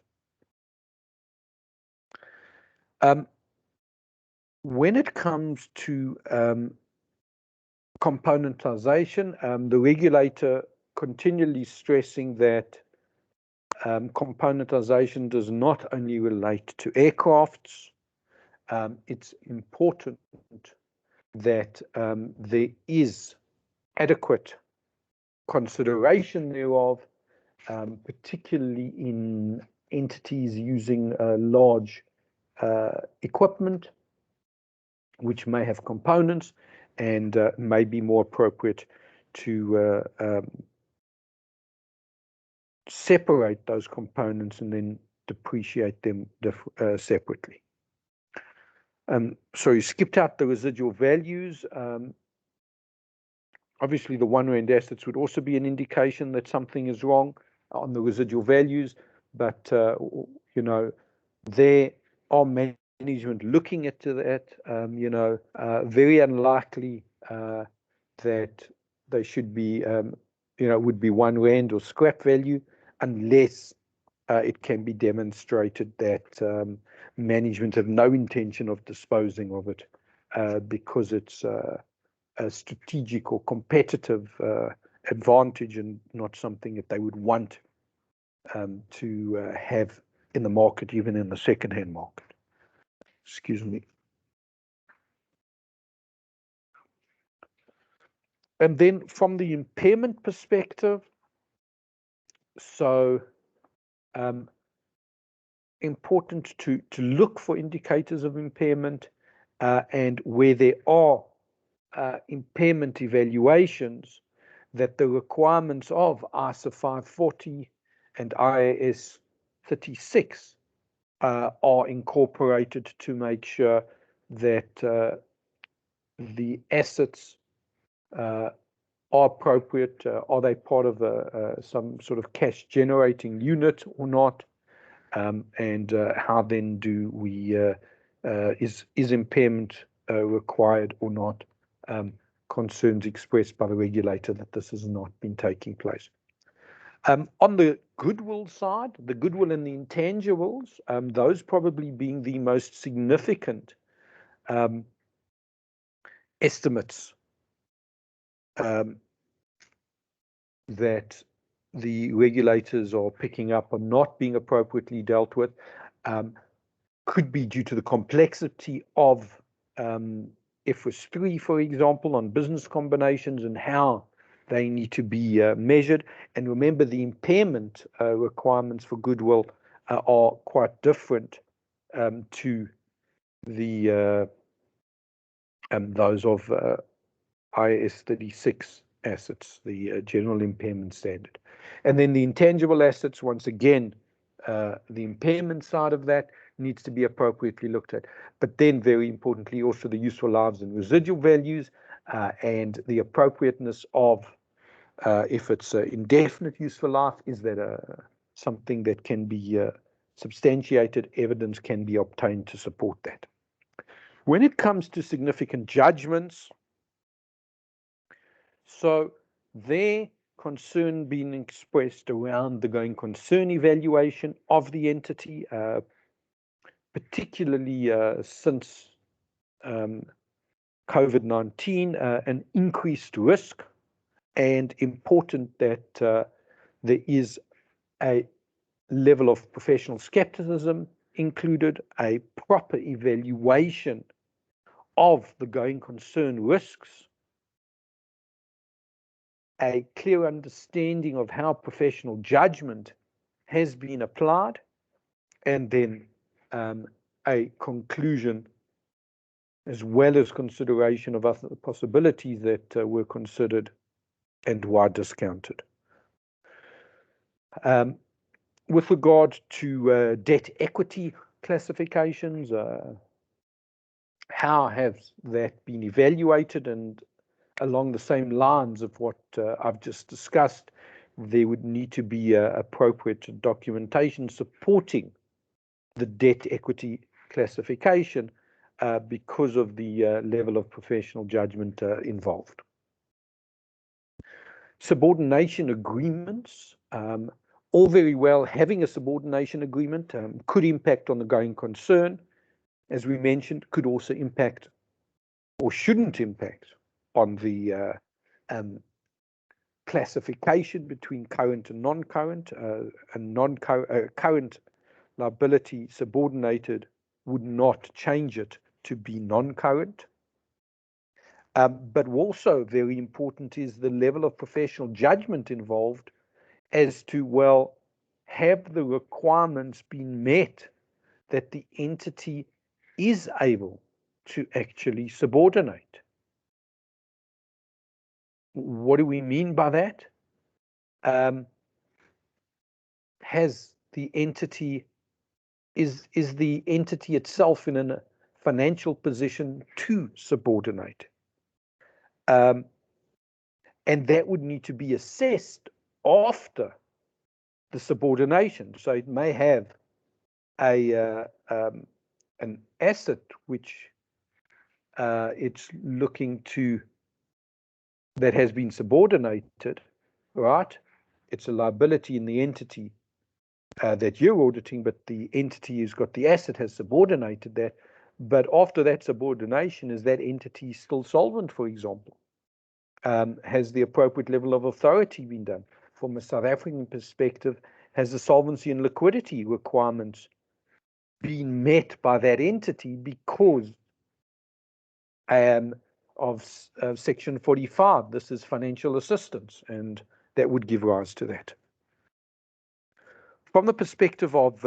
When it comes to componentization, the regulator continually stressing that componentization does not only relate to aircrafts. It's important that there is adequate consideration thereof, particularly in entities using large equipment, which may have components, and may be more appropriate to separate those components and then depreciate them separately. So you skipped out the residual values. Obviously, the one-rand assets would also be an indication that something is wrong on the residual values, but there are management looking at that. Very unlikely that they should be, would be 1 rand or scrap value, unless it can be demonstrated that management have no intention of disposing of it because it's a strategic or competitive advantage and not something that they would want to have in the market, even in the second-hand market. Excuse me. And then from the impairment perspective, so important to look for indicators of impairment, and where there are impairment evaluations, that the requirements of ISA 540 and IAS 36 are incorporated to make sure that the assets are appropriate. Are they part of some sort of cash generating unit or not? And how then do we is impairment required or not? Concerns expressed by the regulator that this has not been taking place. On the goodwill side, the goodwill and the intangibles, those probably being the most significant estimates that the regulators are picking up are not being appropriately dealt with, could be due to the complexity of IFRS 3, for example, on business combinations and how they need to be measured. And remember, the impairment requirements for goodwill are quite different to the those of IAS 36 assets, the general impairment standard. And then the intangible assets, once again, the impairment side of that needs to be appropriately looked at. But then, very importantly, also the useful lives and residual values and the appropriateness of, if it's indefinite useful life, is that something that can be substantiated, evidence can be obtained to support that. When it comes to significant judgments, so their concern being expressed around the going concern evaluation of the entity, particularly since COVID-19, an increased risk, and important that there is a level of professional skepticism included, a proper evaluation of the going concern risks, a clear understanding of how professional judgment has been applied, and then a conclusion as well as consideration of other possibilities that were considered and were discounted. With regard to debt equity classifications, how has that been evaluated? And along the same lines of what I've just discussed, there would need to be appropriate documentation supporting the debt equity classification because of the level of professional judgment involved. Subordination agreements, all very well having a subordination agreement could impact on the going concern, as we mentioned, could also impact or shouldn't impact on the classification between current and non-current. Current liability subordinated would not change it to be non-current. But also very important is the level of professional judgment involved as to, well, have the requirements been met that the entity is able to actually subordinate? What do we mean by that? Has the entity, is the entity itself in a financial position to subordinate? And that would need to be assessed after the subordination. So it may have an asset which it's looking to, that has been subordinated, right? It's a liability in the entity that you're auditing, but the entity who's got the asset has subordinated that. But after that subordination, is that entity still solvent, for example? Has the appropriate level of authority been done? From a South African perspective, has the solvency and liquidity requirements been met by that entity because of Section 45? This is financial assistance, and that would give rise to that. From the perspective of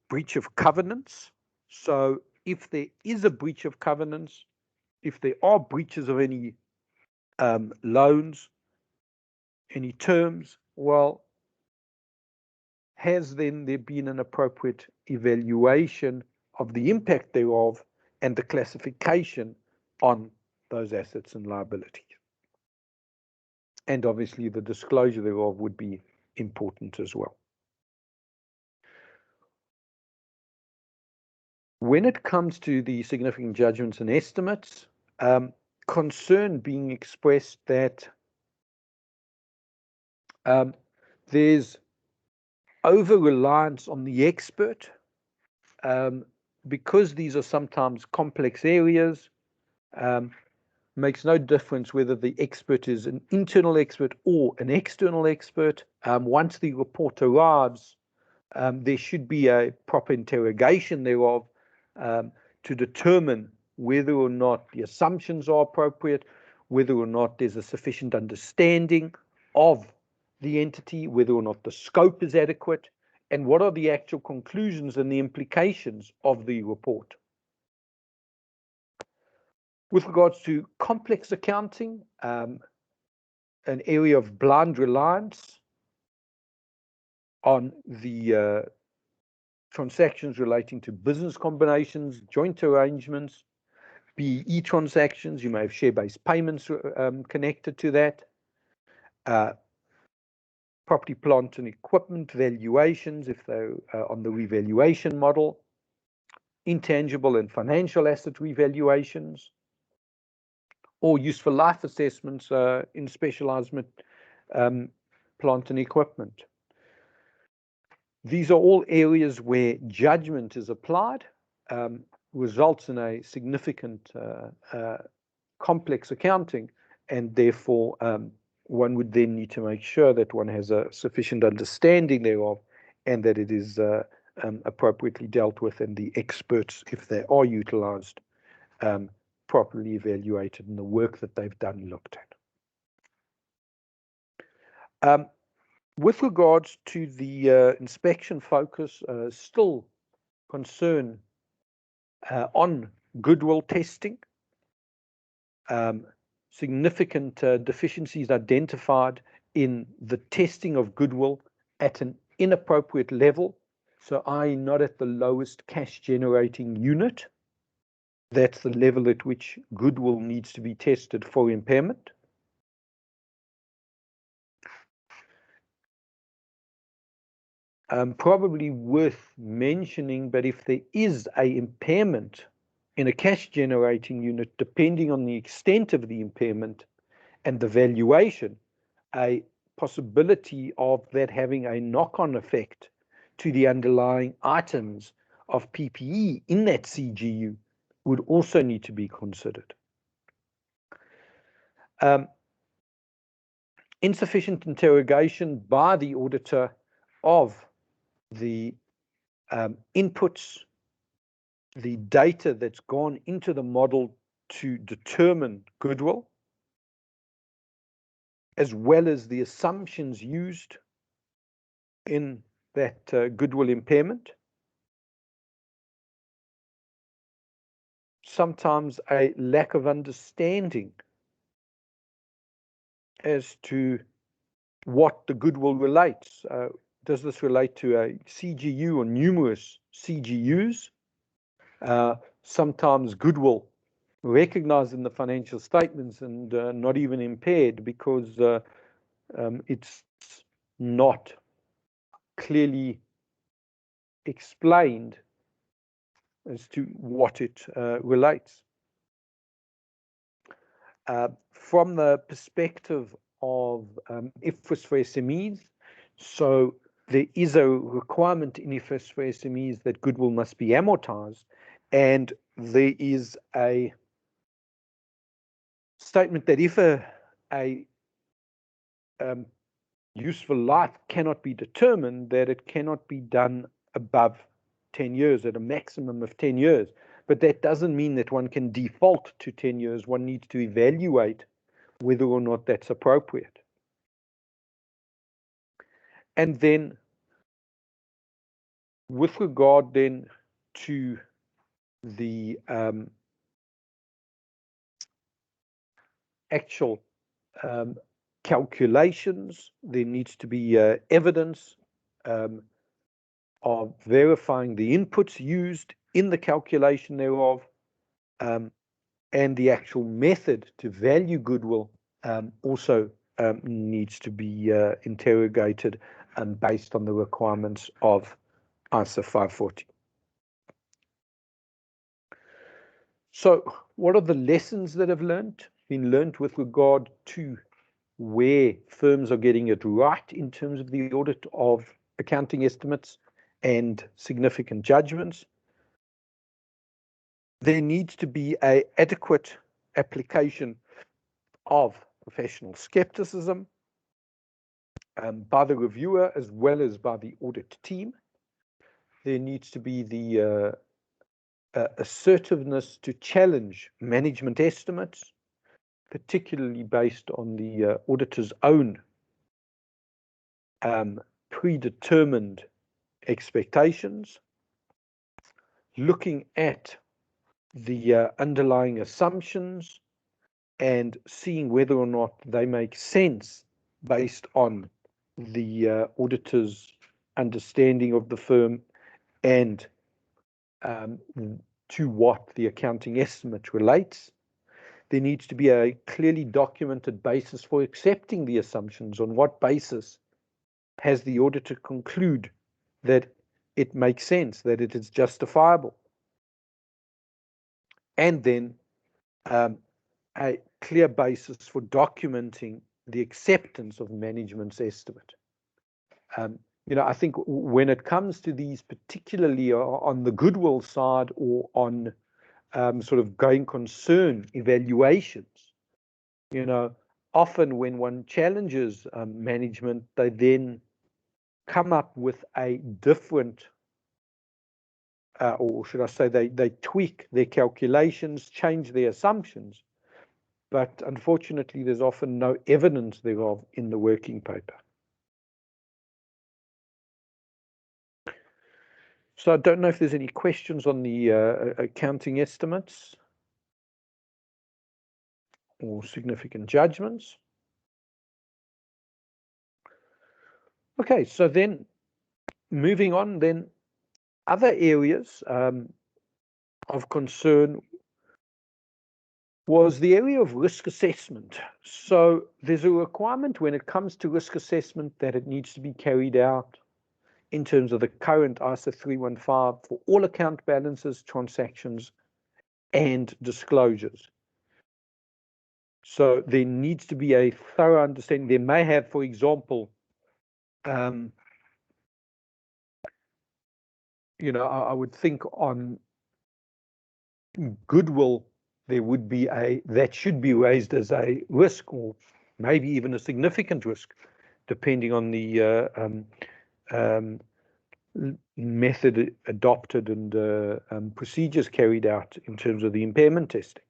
breach of covenants, so if there is a breach of covenants, if there are breaches of any loans, any terms, well, has then there been an appropriate evaluation of the impact thereof and the classification on those assets and liabilities? And obviously the disclosure thereof would be important as well. When it comes to the significant judgments and estimates, concern being expressed that there's over-reliance on the expert, because these are sometimes complex areas. Makes no difference whether the expert is an internal expert or an external expert. Once the report arrives, there should be a proper interrogation thereof to determine whether or not the assumptions are appropriate, whether or not there's a sufficient understanding of the entity, whether or not the scope is adequate, and what are the actual conclusions and the implications of the report. With regards to complex accounting, an area of blind reliance on the transactions relating to business combinations, joint arrangements, BE transactions. You may have share-based payments connected to that. Property, plant, and equipment valuations, if they're on the revaluation model. Intangible and financial asset revaluations, or useful life assessments in specialized plant and equipment. These are all areas where judgment is applied, results in a significant complex accounting, and therefore one would then need to make sure that one has a sufficient understanding thereof and that it is appropriately dealt with, and the experts, if they are utilized, properly evaluated and the work that they've done looked at. With regards to the inspection focus, still concern on goodwill testing. Significant deficiencies identified in the testing of goodwill at an inappropriate level, so i.e. not at the lowest cash generating unit. That's the level at which goodwill needs to be tested for impairment. Probably worth mentioning, but if there is a impairment in a cash generating unit, depending on the extent of the impairment and the valuation, a possibility of that having a knock-on effect to the underlying items of PPE in that CGU would also need to be considered. Insufficient interrogation by the auditor of the inputs, the data that's gone into the model to determine goodwill, as well as the assumptions used in that goodwill impairment. Sometimes a lack of understanding as to what the goodwill relates. Does this relate to a CGU or numerous CGUs? Sometimes goodwill recognized in the financial statements and not even impaired because it's not clearly explained as to what it relates. From the perspective of IFRS for SMEs, so there is a requirement in IFRS for SMEs that goodwill must be amortized, and there is a statement that if a useful life cannot be determined, that it cannot be done above 10 years, at a maximum of 10 years. But that doesn't mean that one can default to 10 years. One needs to evaluate whether or not that's appropriate. And then with regard then to the actual calculations, there needs to be evidence of verifying the inputs used in the calculation thereof, and the actual method to value goodwill also needs to be interrogated based on the requirements of ISA 540. So what are the lessons that have been learned with regard to where firms are getting it right in terms of the audit of accounting estimates and significant judgments? There needs to be an adequate application of professional skepticism by the reviewer as well as by the audit team. There needs to be the assertiveness to challenge management estimates, particularly based on the auditor's own predetermined expectations, looking at the underlying assumptions and seeing whether or not they make sense based on the auditor's understanding of the firm and to what the accounting estimate relates. There needs to be a clearly documented basis for accepting the assumptions. On what basis has the auditor conclude that it makes sense, that it is justifiable? And then a clear basis for documenting the acceptance of management's estimate. You know, I think when it comes to these, particularly on the goodwill side or on sort of going concern evaluations, you know, often when one challenges management, they then come up with a different, or should I say, they tweak their calculations, change their assumptions, but unfortunately, there's often no evidence thereof in the working paper. So I don't know if there's any questions on the accounting estimates or significant judgments. Okay, so then moving on, then other areas of concern was the area of risk assessment. So there's a requirement when it comes to risk assessment that it needs to be carried out in terms of the current ISA 315 for all account balances, transactions, and disclosures. So there needs to be a thorough understanding. There may have, for example, you know, I would think on goodwill, there would be that should be raised as a risk or maybe even a significant risk, depending on the method adopted and procedures carried out in terms of the impairment testing.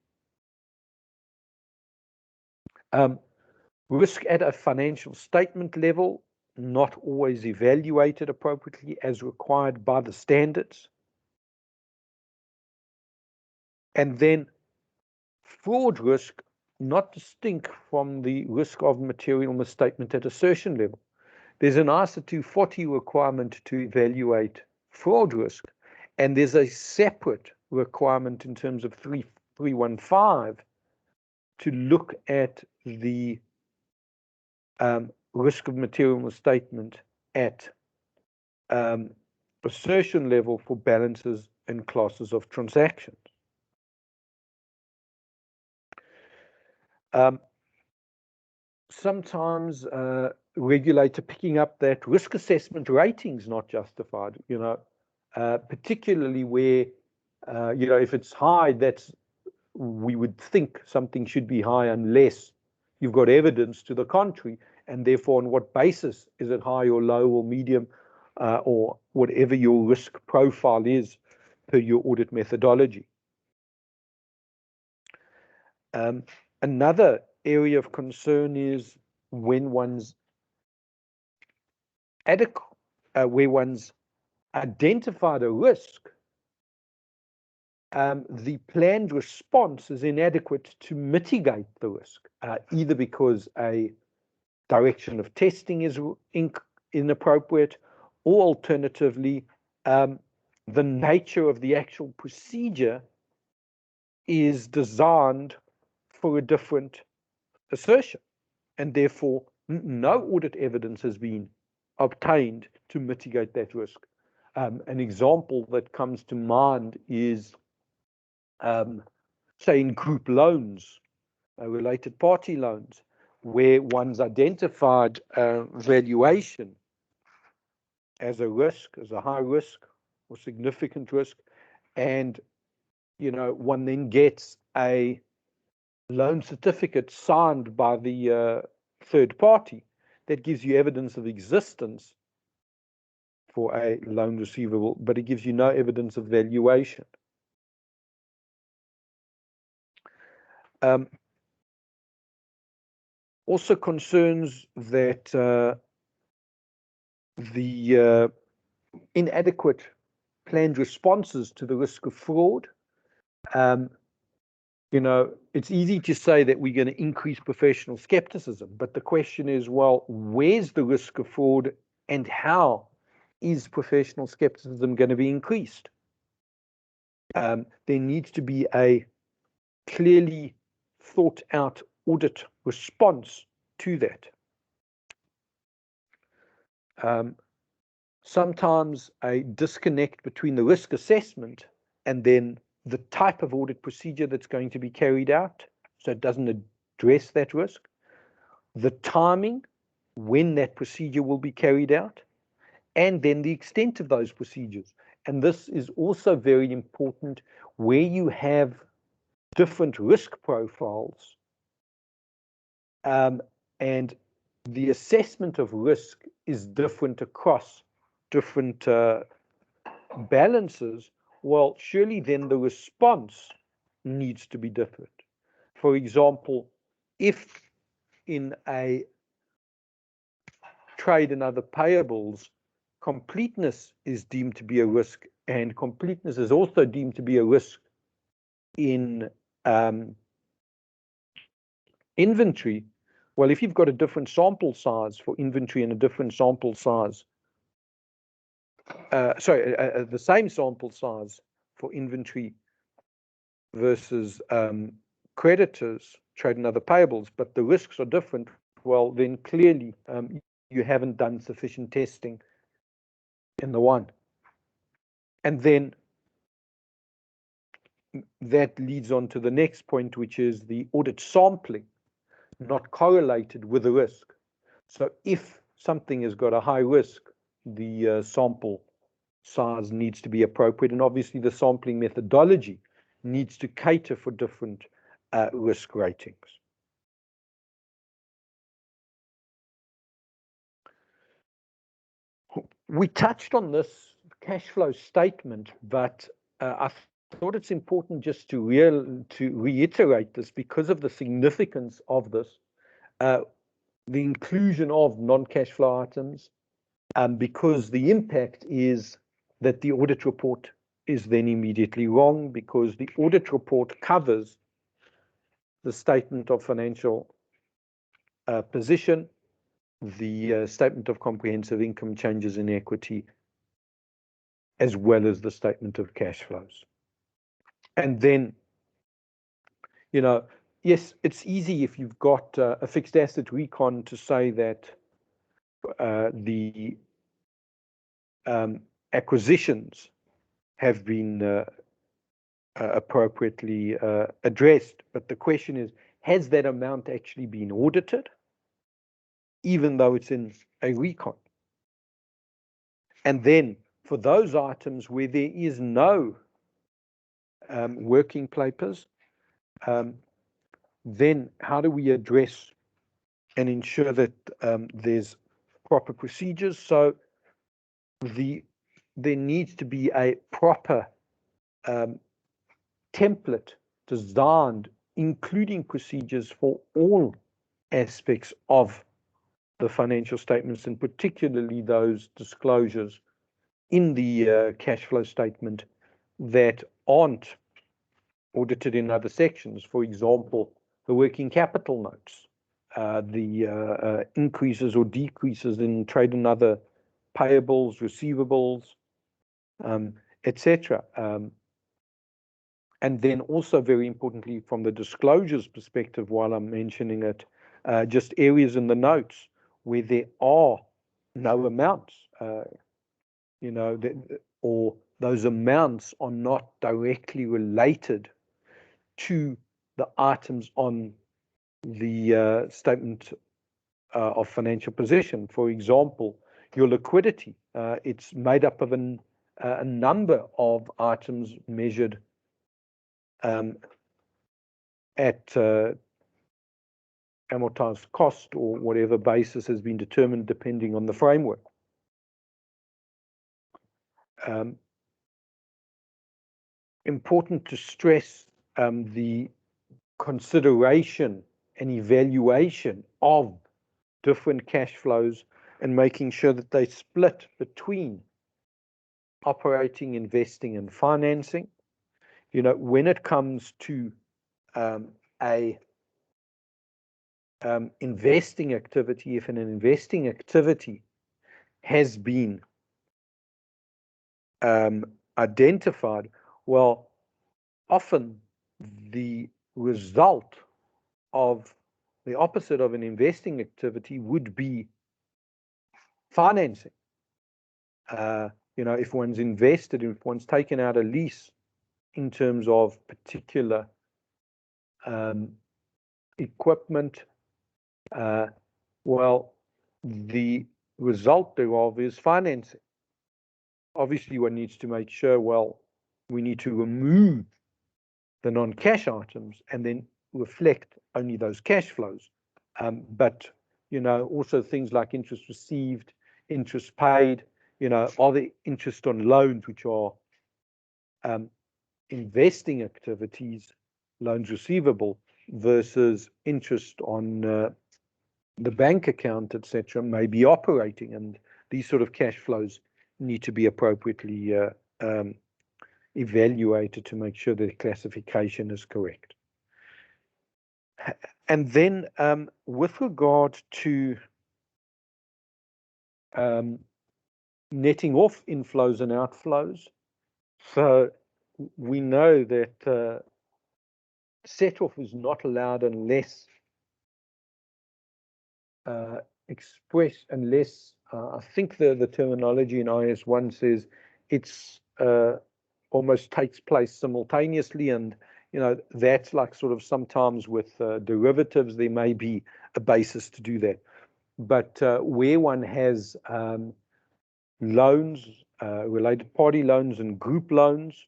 Risk at a financial statement level, not always evaluated appropriately as required by the standards. And then fraud risk, not distinct from the risk of material misstatement at assertion level. There's an ISA 240 requirement to evaluate fraud risk, and there's a separate requirement in terms of 315 to look at the risk of material misstatement at assertion level for balances and classes of transactions. Sometimes regulator picking up that risk assessment ratings not justified, you know, particularly where, you know, if it's high, we would think something should be high unless you've got evidence to the contrary, and therefore on what basis is it high or low or medium or whatever your risk profile is per your audit methodology. Another area of concern is when one's where one's identified a risk, the planned response is inadequate to mitigate the risk, either because a direction of testing is inappropriate, or alternatively, the nature of the actual procedure is designed for a different assertion, and therefore no audit evidence has been obtained to mitigate that risk. An example that comes to mind is, say, in group loans, related party loans, where one's identified valuation as a risk, as a high risk or significant risk, and you know, one then gets a loan certificate signed by the third party that gives you evidence of existence for a loan receivable, but it gives you no evidence of valuation. Also concerns that the inadequate planned responses to the risk of fraud. it's easy to say that we're going to increase professional skepticism, but the question is, well, where's the risk of fraud and how is professional skepticism going to be increased? There needs to be a clearly thought out audit response to that. Sometimes a disconnect between the risk assessment and then the type of audit procedure that's going to be carried out, so it doesn't address that risk, the timing when that procedure will be carried out, and then the extent of those procedures. And this is also very important where you have different risk profiles, and the assessment of risk is different across different balances. Well, surely then the response needs to be different. For example, if in a trade and other payables, completeness is deemed to be a risk, and completeness is also deemed to be a risk in inventory. Well, if you've got a different sample size for inventory and a different sample size, the same sample size for inventory versus creditors, trade and other payables, but the risks are different, well, then clearly you haven't done sufficient testing in the one. And then that leads on to the next point, which is the audit sampling, not correlated with the risk. So if something has got a high risk, the sample size needs to be appropriate, and obviously the sampling methodology needs to cater for different risk ratings. We touched on this cash flow statement, but I thought it's important just to reiterate this because of the significance of this, the inclusion of non-cash flow items, because the impact is that the audit report is then immediately wrong, because the audit report covers the statement of financial position, the statement of comprehensive income, changes in equity, as well as the statement of cash flows. And then, yes, it's easy if you've got a fixed asset recon to say that the acquisitions have been appropriately addressed. But the question is, has that amount actually been audited, even though it's in a recon? And then for those items where there is no working papers, then how do we address and ensure that there's proper procedures? So there needs to be a proper template designed, including procedures for all aspects of the financial statements, and particularly those disclosures in the cash flow statement that aren't audited in other sections. For example, the working capital notes, the increases or decreases in trade and other payables, receivables, etc. And then also, very importantly, from the disclosures perspective, while I'm mentioning it, just areas in the notes where there are no amounts, or those amounts are not directly related to the items on the statement of financial position. For example, your liquidity, it's made up of a number of items measured at amortized cost or whatever basis has been determined depending on the framework. Important to stress the consideration and evaluation of different cash flows and making sure that they split between operating, investing, and financing. When it comes to a investing activity, if an investing activity has been identified, well, often the result of the opposite of an investing activity would be financing. If one's invested, if one's taken out a lease in terms of particular equipment, well, the result thereof is financing. Obviously, one needs to make sure, well, we need to remove the non-cash items and then reflect only those cash flows. But, also things like interest received, interest paid, are the interest on loans, which are investing activities, loans receivable, versus interest on the bank account, etc., may be operating, and these sort of cash flows need to be appropriately evaluated to make sure the classification is correct. And then with regard to netting off inflows and outflows, so we know that set-off is not allowed unless I think the terminology in IS1 says it's almost takes place simultaneously, and that's like sort of sometimes with derivatives there may be a basis to do that, but where one has loans, related party loans and group loans,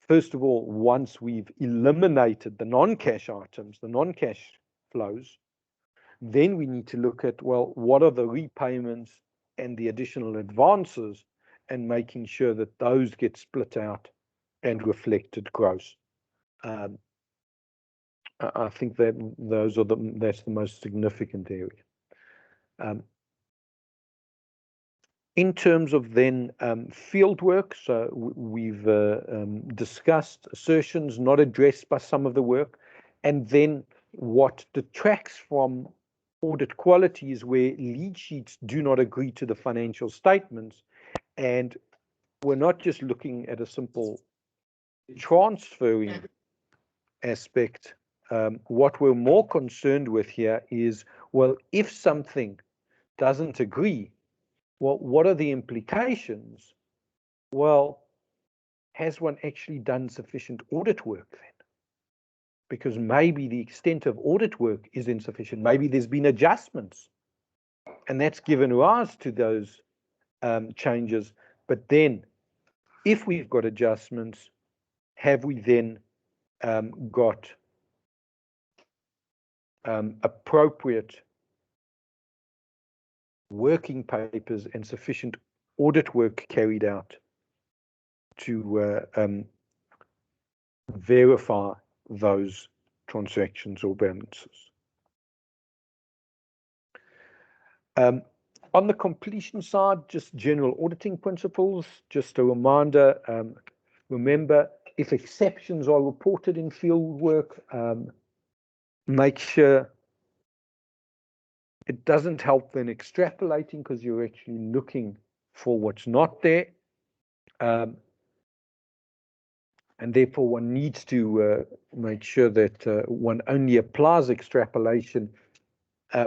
first of all, once we've eliminated the non-cash items, the non-cash flows, then we need to look at, well, what are the repayments and the additional advances, and making sure that those get split out and reflected gross. I think that that's the most significant area. In terms of then field work, so we've discussed assertions not addressed by some of the work, and then what detracts from audit quality is where lead sheets do not agree to the financial statements, and we're not just looking at a simple transferring aspect. What we're more concerned with here is, well, if something doesn't agree, well, what are the implications? Well, has one actually done sufficient audit work then? Because maybe the extent of audit work is insufficient. Maybe there's been adjustments, and that's given rise to those changes. But then, if we've got adjustments, have we then got appropriate working papers and sufficient audit work carried out to verify those transactions or balances? On the completion side, just general auditing principles, just a reminder, remember, if exceptions are reported in field work, make sure it doesn't help then extrapolating, because you're actually looking for what's not there. And therefore one needs to make sure that one only applies extrapolation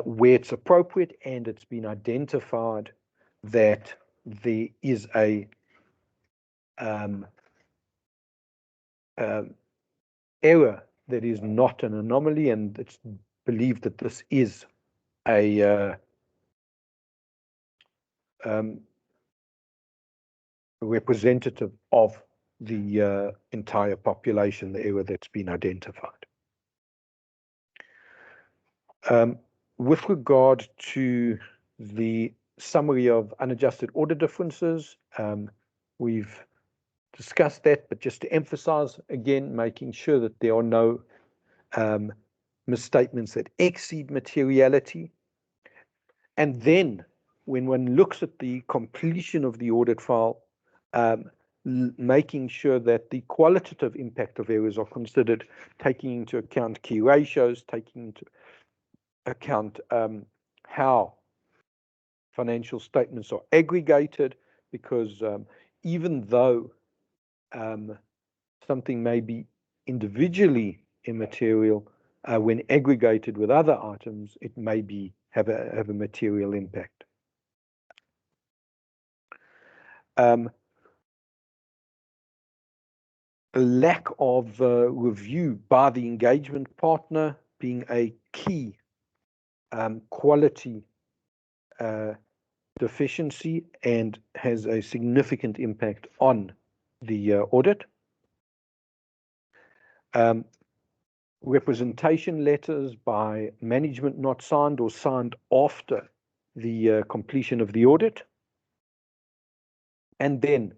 where it's appropriate and it's been identified that there is a error that is not an anomaly, and it's believed that this is a representative of the entire population, the error that's been identified. With regard to the summary of unadjusted order differences, we've discussed that, but just to emphasize again, making sure that there are no misstatements that exceed materiality. And then when one looks at the completion of the audit file, making sure that the qualitative impact of errors are considered, taking into account key ratios, taking into account how financial statements are aggregated, because even though something may be individually immaterial, when aggregated with other items, it may have a material impact. A lack of review by the engagement partner being a key quality deficiency and has a significant impact on the audit. Representation letters by management not signed or signed after the completion of the audit. And then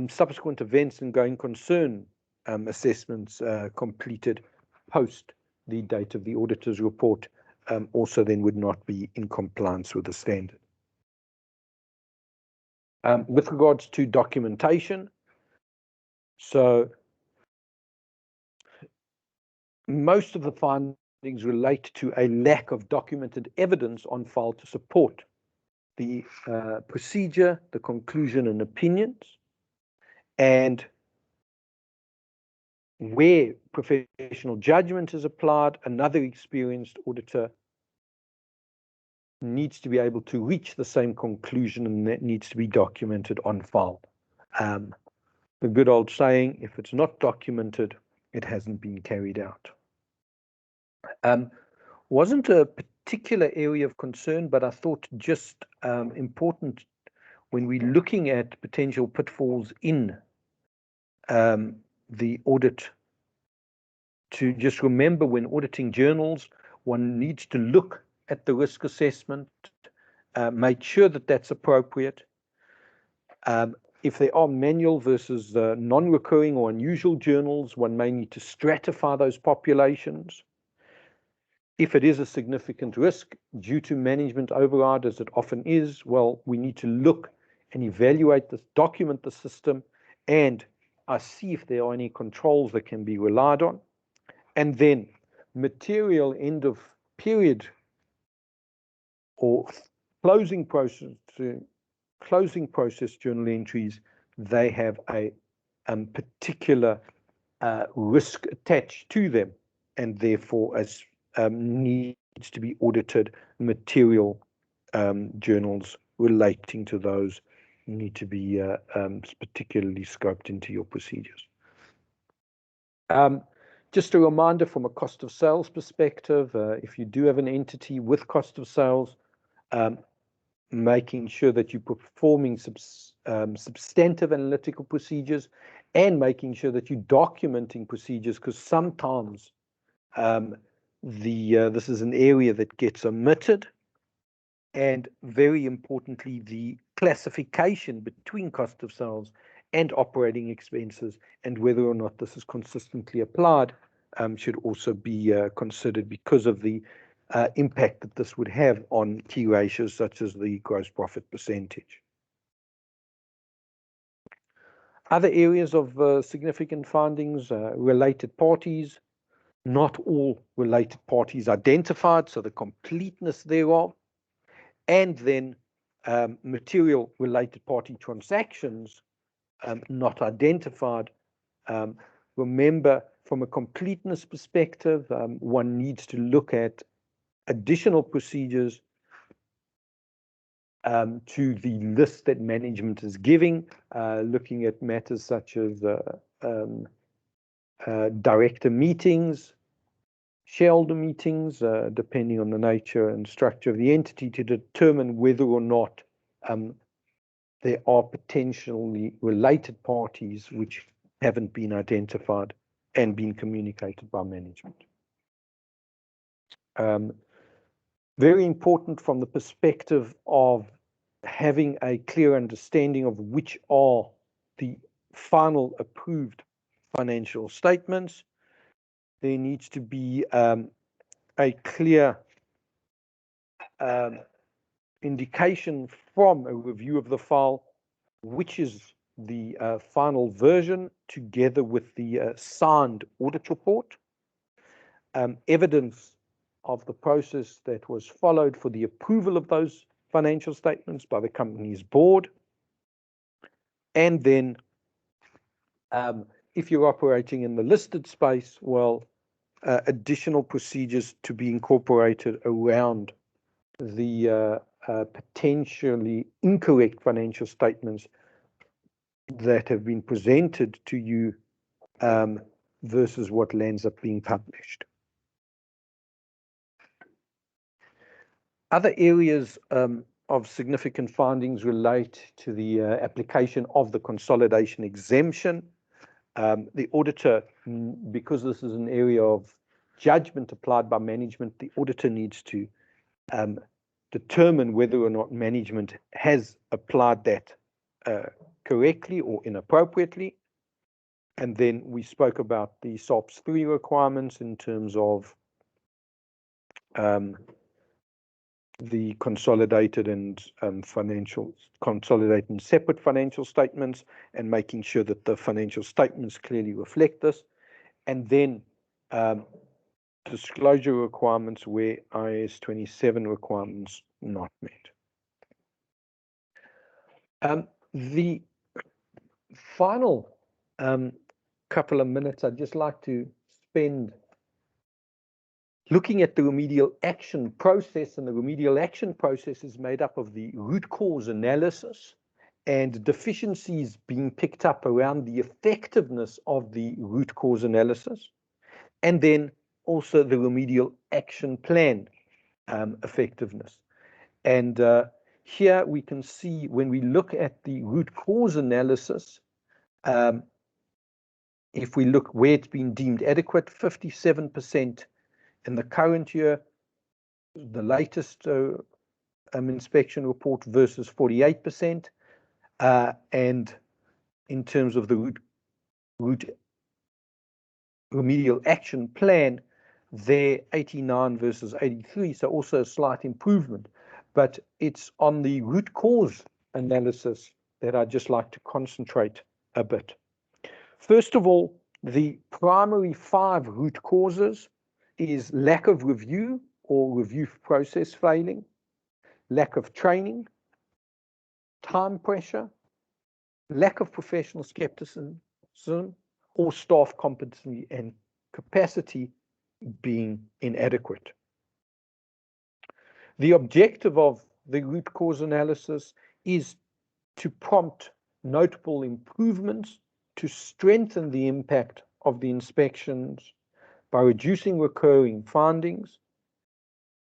subsequent events and going concern assessments completed post the date of the auditor's report also then would not be in compliance with the standard. With regards to documentation, so most of the findings relate to a lack of documented evidence on file to support the procedure, the conclusion and opinions, and where professional judgment is applied, another experienced auditor needs to be able to reach the same conclusion, and that needs to be documented on file. The good old saying, if it's not documented, it hasn't been carried out. Wasn't a particular area of concern, but I thought just important when we're looking at potential pitfalls in the audit, to just remember when auditing journals, one needs to look at the risk assessment, make sure that that's appropriate. If there are manual versus non-recurring or unusual journals, one may need to stratify those populations. If it is a significant risk due to management override, as it often is, well, we need to look and evaluate this, document the system, and see if there are any controls that can be relied on. And then material end of period or closing process journal entries, they have a particular risk attached to them, and therefore as needs to be audited. Material journals relating to those need to be particularly scoped into your procedures. Just a reminder from a cost of sales perspective, if you do have an entity with cost of sales, making sure that you're performing substantive analytical procedures and making sure that you're documenting procedures, because sometimes this is an area that gets omitted. And very importantly, the classification between cost of sales and operating expenses and whether or not this is consistently applied should also be considered, because of the impact that this would have on key ratios such as the gross profit percentage. Other areas of significant findings, related parties, not all related parties identified, so the completeness thereof, and then material related party transactions not identified. Remember, from a completeness perspective, one needs to look at additional procedures to the list that management is giving, looking at matters such as director meetings, shareholder meetings, depending on the nature and structure of the entity, to determine whether or not there are potentially related parties which haven't been identified and been communicated by management. Very important from the perspective of having a clear understanding of which are the final approved financial statements. There needs to be a clear indication from a review of the file which is the final version together with the signed audit report, evidence of the process that was followed for the approval of those financial statements by the company's board, and then if you're operating in the listed space, well, additional procedures to be incorporated around the potentially incorrect financial statements that have been presented to you versus what lands up being published. Other areas of significant findings relate to the application of the consolidation exemption. The auditor, because this is an area of judgment applied by management, the auditor needs to determine whether or not management has applied that correctly or inappropriately. And then we spoke about the SOPS 3 requirements in terms of the consolidated and consolidated and separate financial statements, and making sure that the financial statements clearly reflect this. And then disclosure requirements where IAS 27 requirements not met. The final couple of minutes I'd just like to spend looking at the remedial action process, and the remedial action process is made up of the root cause analysis and deficiencies being picked up around the effectiveness of the root cause analysis, and then also the remedial action plan effectiveness. And here we can see when we look at the root cause analysis, if we look where it's been deemed adequate, 57% in the current year, the latest inspection report versus 48%. And in terms of the root remedial action plan, they're 89 versus 83, so also a slight improvement. But it's on the root cause analysis that I'd just like to concentrate a bit. First of all, the primary 5 root causes is lack of review or review process failing, lack of training, time pressure, lack of professional skepticism, or staff competency and capacity being inadequate. The objective of the root cause analysis is to prompt notable improvements to strengthen the impact of the inspections by reducing recurring findings,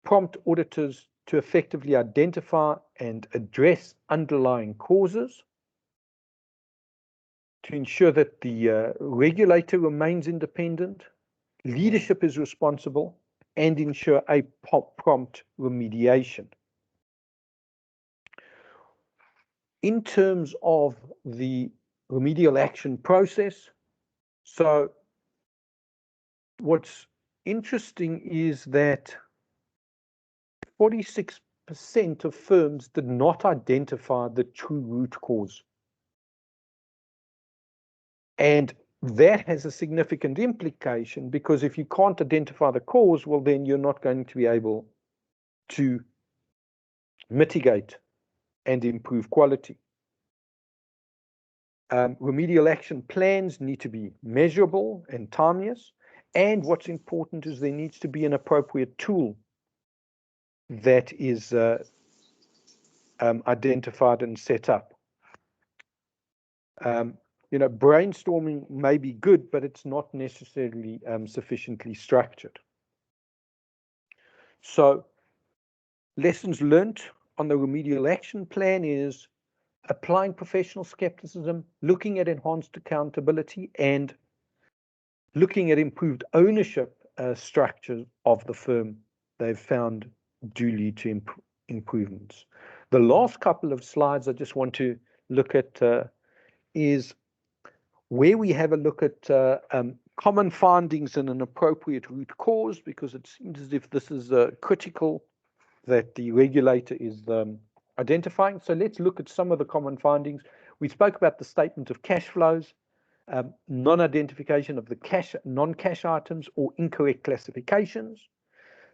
prompt auditors to effectively identify and address underlying causes, to ensure that the regulator remains independent, leadership is responsible, and ensure a prompt remediation. In terms of the remedial action process, so what's interesting is that 46% of firms did not identify the true root cause. And that has a significant implication, because if you can't identify the cause, well, then you're not going to be able to mitigate and improve quality. Remedial action plans need to be measurable and timeless. And what's important is there needs to be an appropriate tool that is identified and set up. You know, brainstorming may be good, but it's not necessarily sufficiently structured. So lessons learned on the remedial action plan is applying professional skepticism, looking at enhanced accountability, and looking at improved ownership structures of the firm they've found do lead to improvements. The last couple of slides I just want to look at is where we have a look at common findings and an appropriate root cause, because it seems as if this is critical that the regulator is identifying. So let's look at some of the common findings. We spoke about the statement of cash flows, non-identification of the non-cash items or incorrect classifications.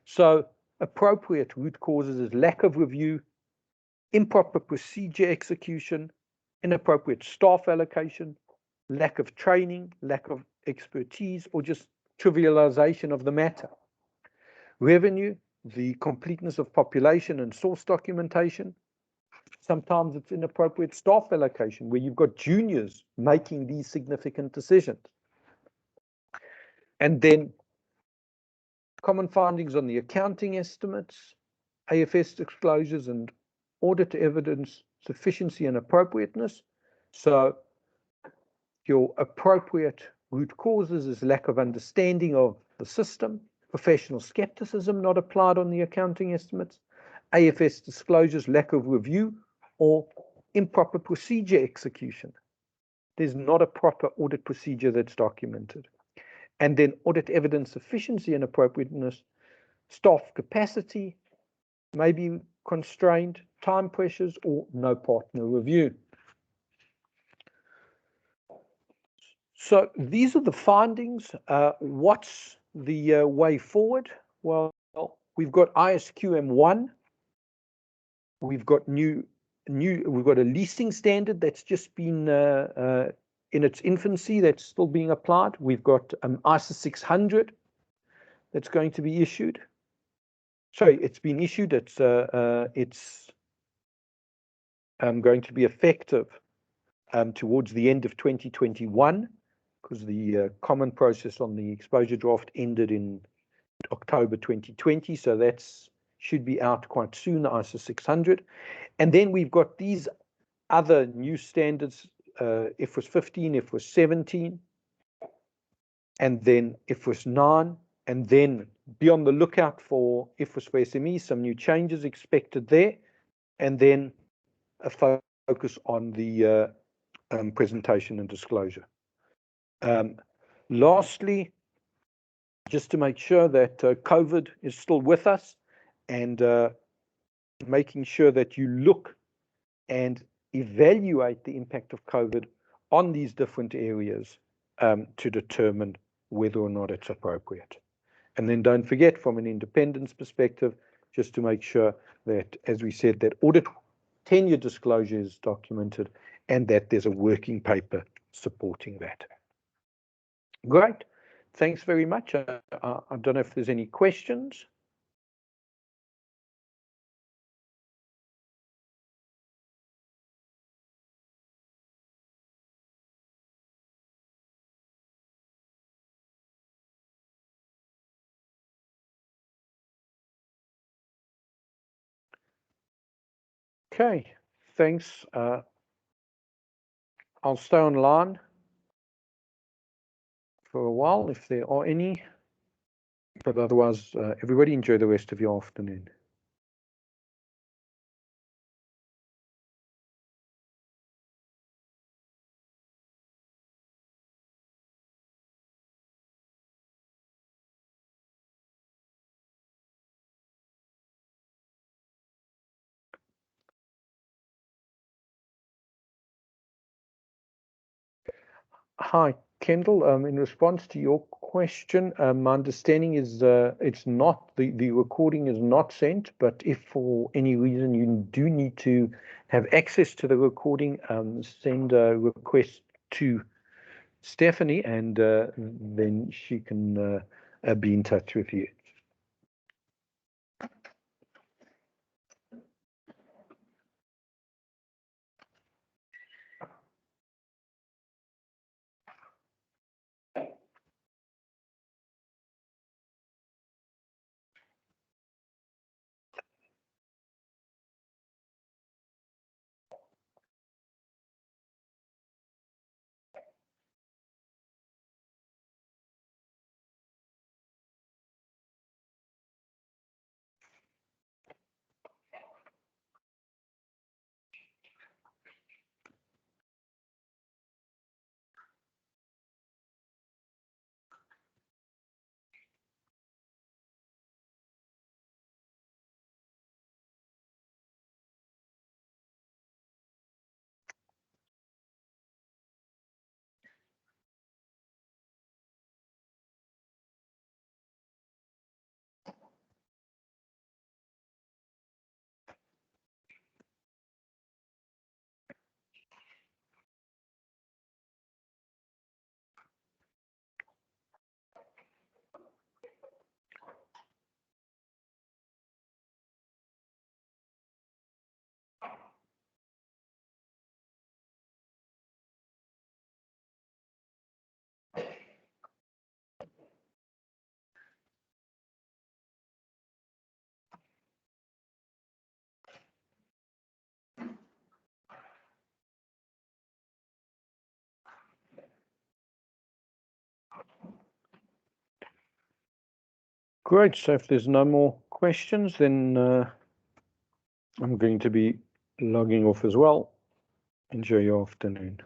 So appropriate root causes is lack of review, improper procedure execution, inappropriate staff allocation, lack of training, lack of expertise, or just trivialization of the matter. Revenue, the completeness of population and source documentation. Sometimes it's inappropriate staff allocation where you've got juniors making these significant decisions. And then common findings on the accounting estimates, AFS disclosures and audit evidence sufficiency and appropriateness. So your appropriate root causes is lack of understanding of the system, professional skepticism not applied on the accounting estimates, AFS disclosures, lack of review, or improper procedure execution. There's not a proper audit procedure that's documented. And then audit evidence sufficiency and appropriateness, staff capacity may be constrained, time pressures, or no partner review. So these are the findings. What's the way forward? Well, we've got ISQM1. We've got we've got a leasing standard that's just been in its infancy, that's still being applied. We've got ISO 600 that's going to be issued. Sorry, it's been issued. It's going to be effective towards the end of 2021, because the common process on the exposure draft ended in October 2020. So that's should be out quite soon, ISO 600. And then we've got these other new standards, IFRS 15, IFRS 17, and then IFRS 9, and then be on the lookout for IFRS for SME, some new changes expected there, and then a focus on the presentation and disclosure. Lastly, just to make sure that COVID is still with us, and making sure that you look and evaluate the impact of COVID on these different areas to determine whether or not it's appropriate. And then don't forget, from an independence perspective, just to make sure that, as we said, that audit tenure disclosure is documented and that there's a working paper supporting that. Great. Thanks very much. I don't know if there's any questions. Okay, thanks. I'll stay online for a while if there are any, but otherwise, everybody enjoy the rest of your afternoon. Hi, Kendall. In response to your question, my understanding is it's not, the recording is not sent, but if for any reason you do need to have access to the recording, send a request to Stephanie, and then she can be in touch with you. Great. So if there's no more questions, then I'm going to be logging off as well. Enjoy your afternoon.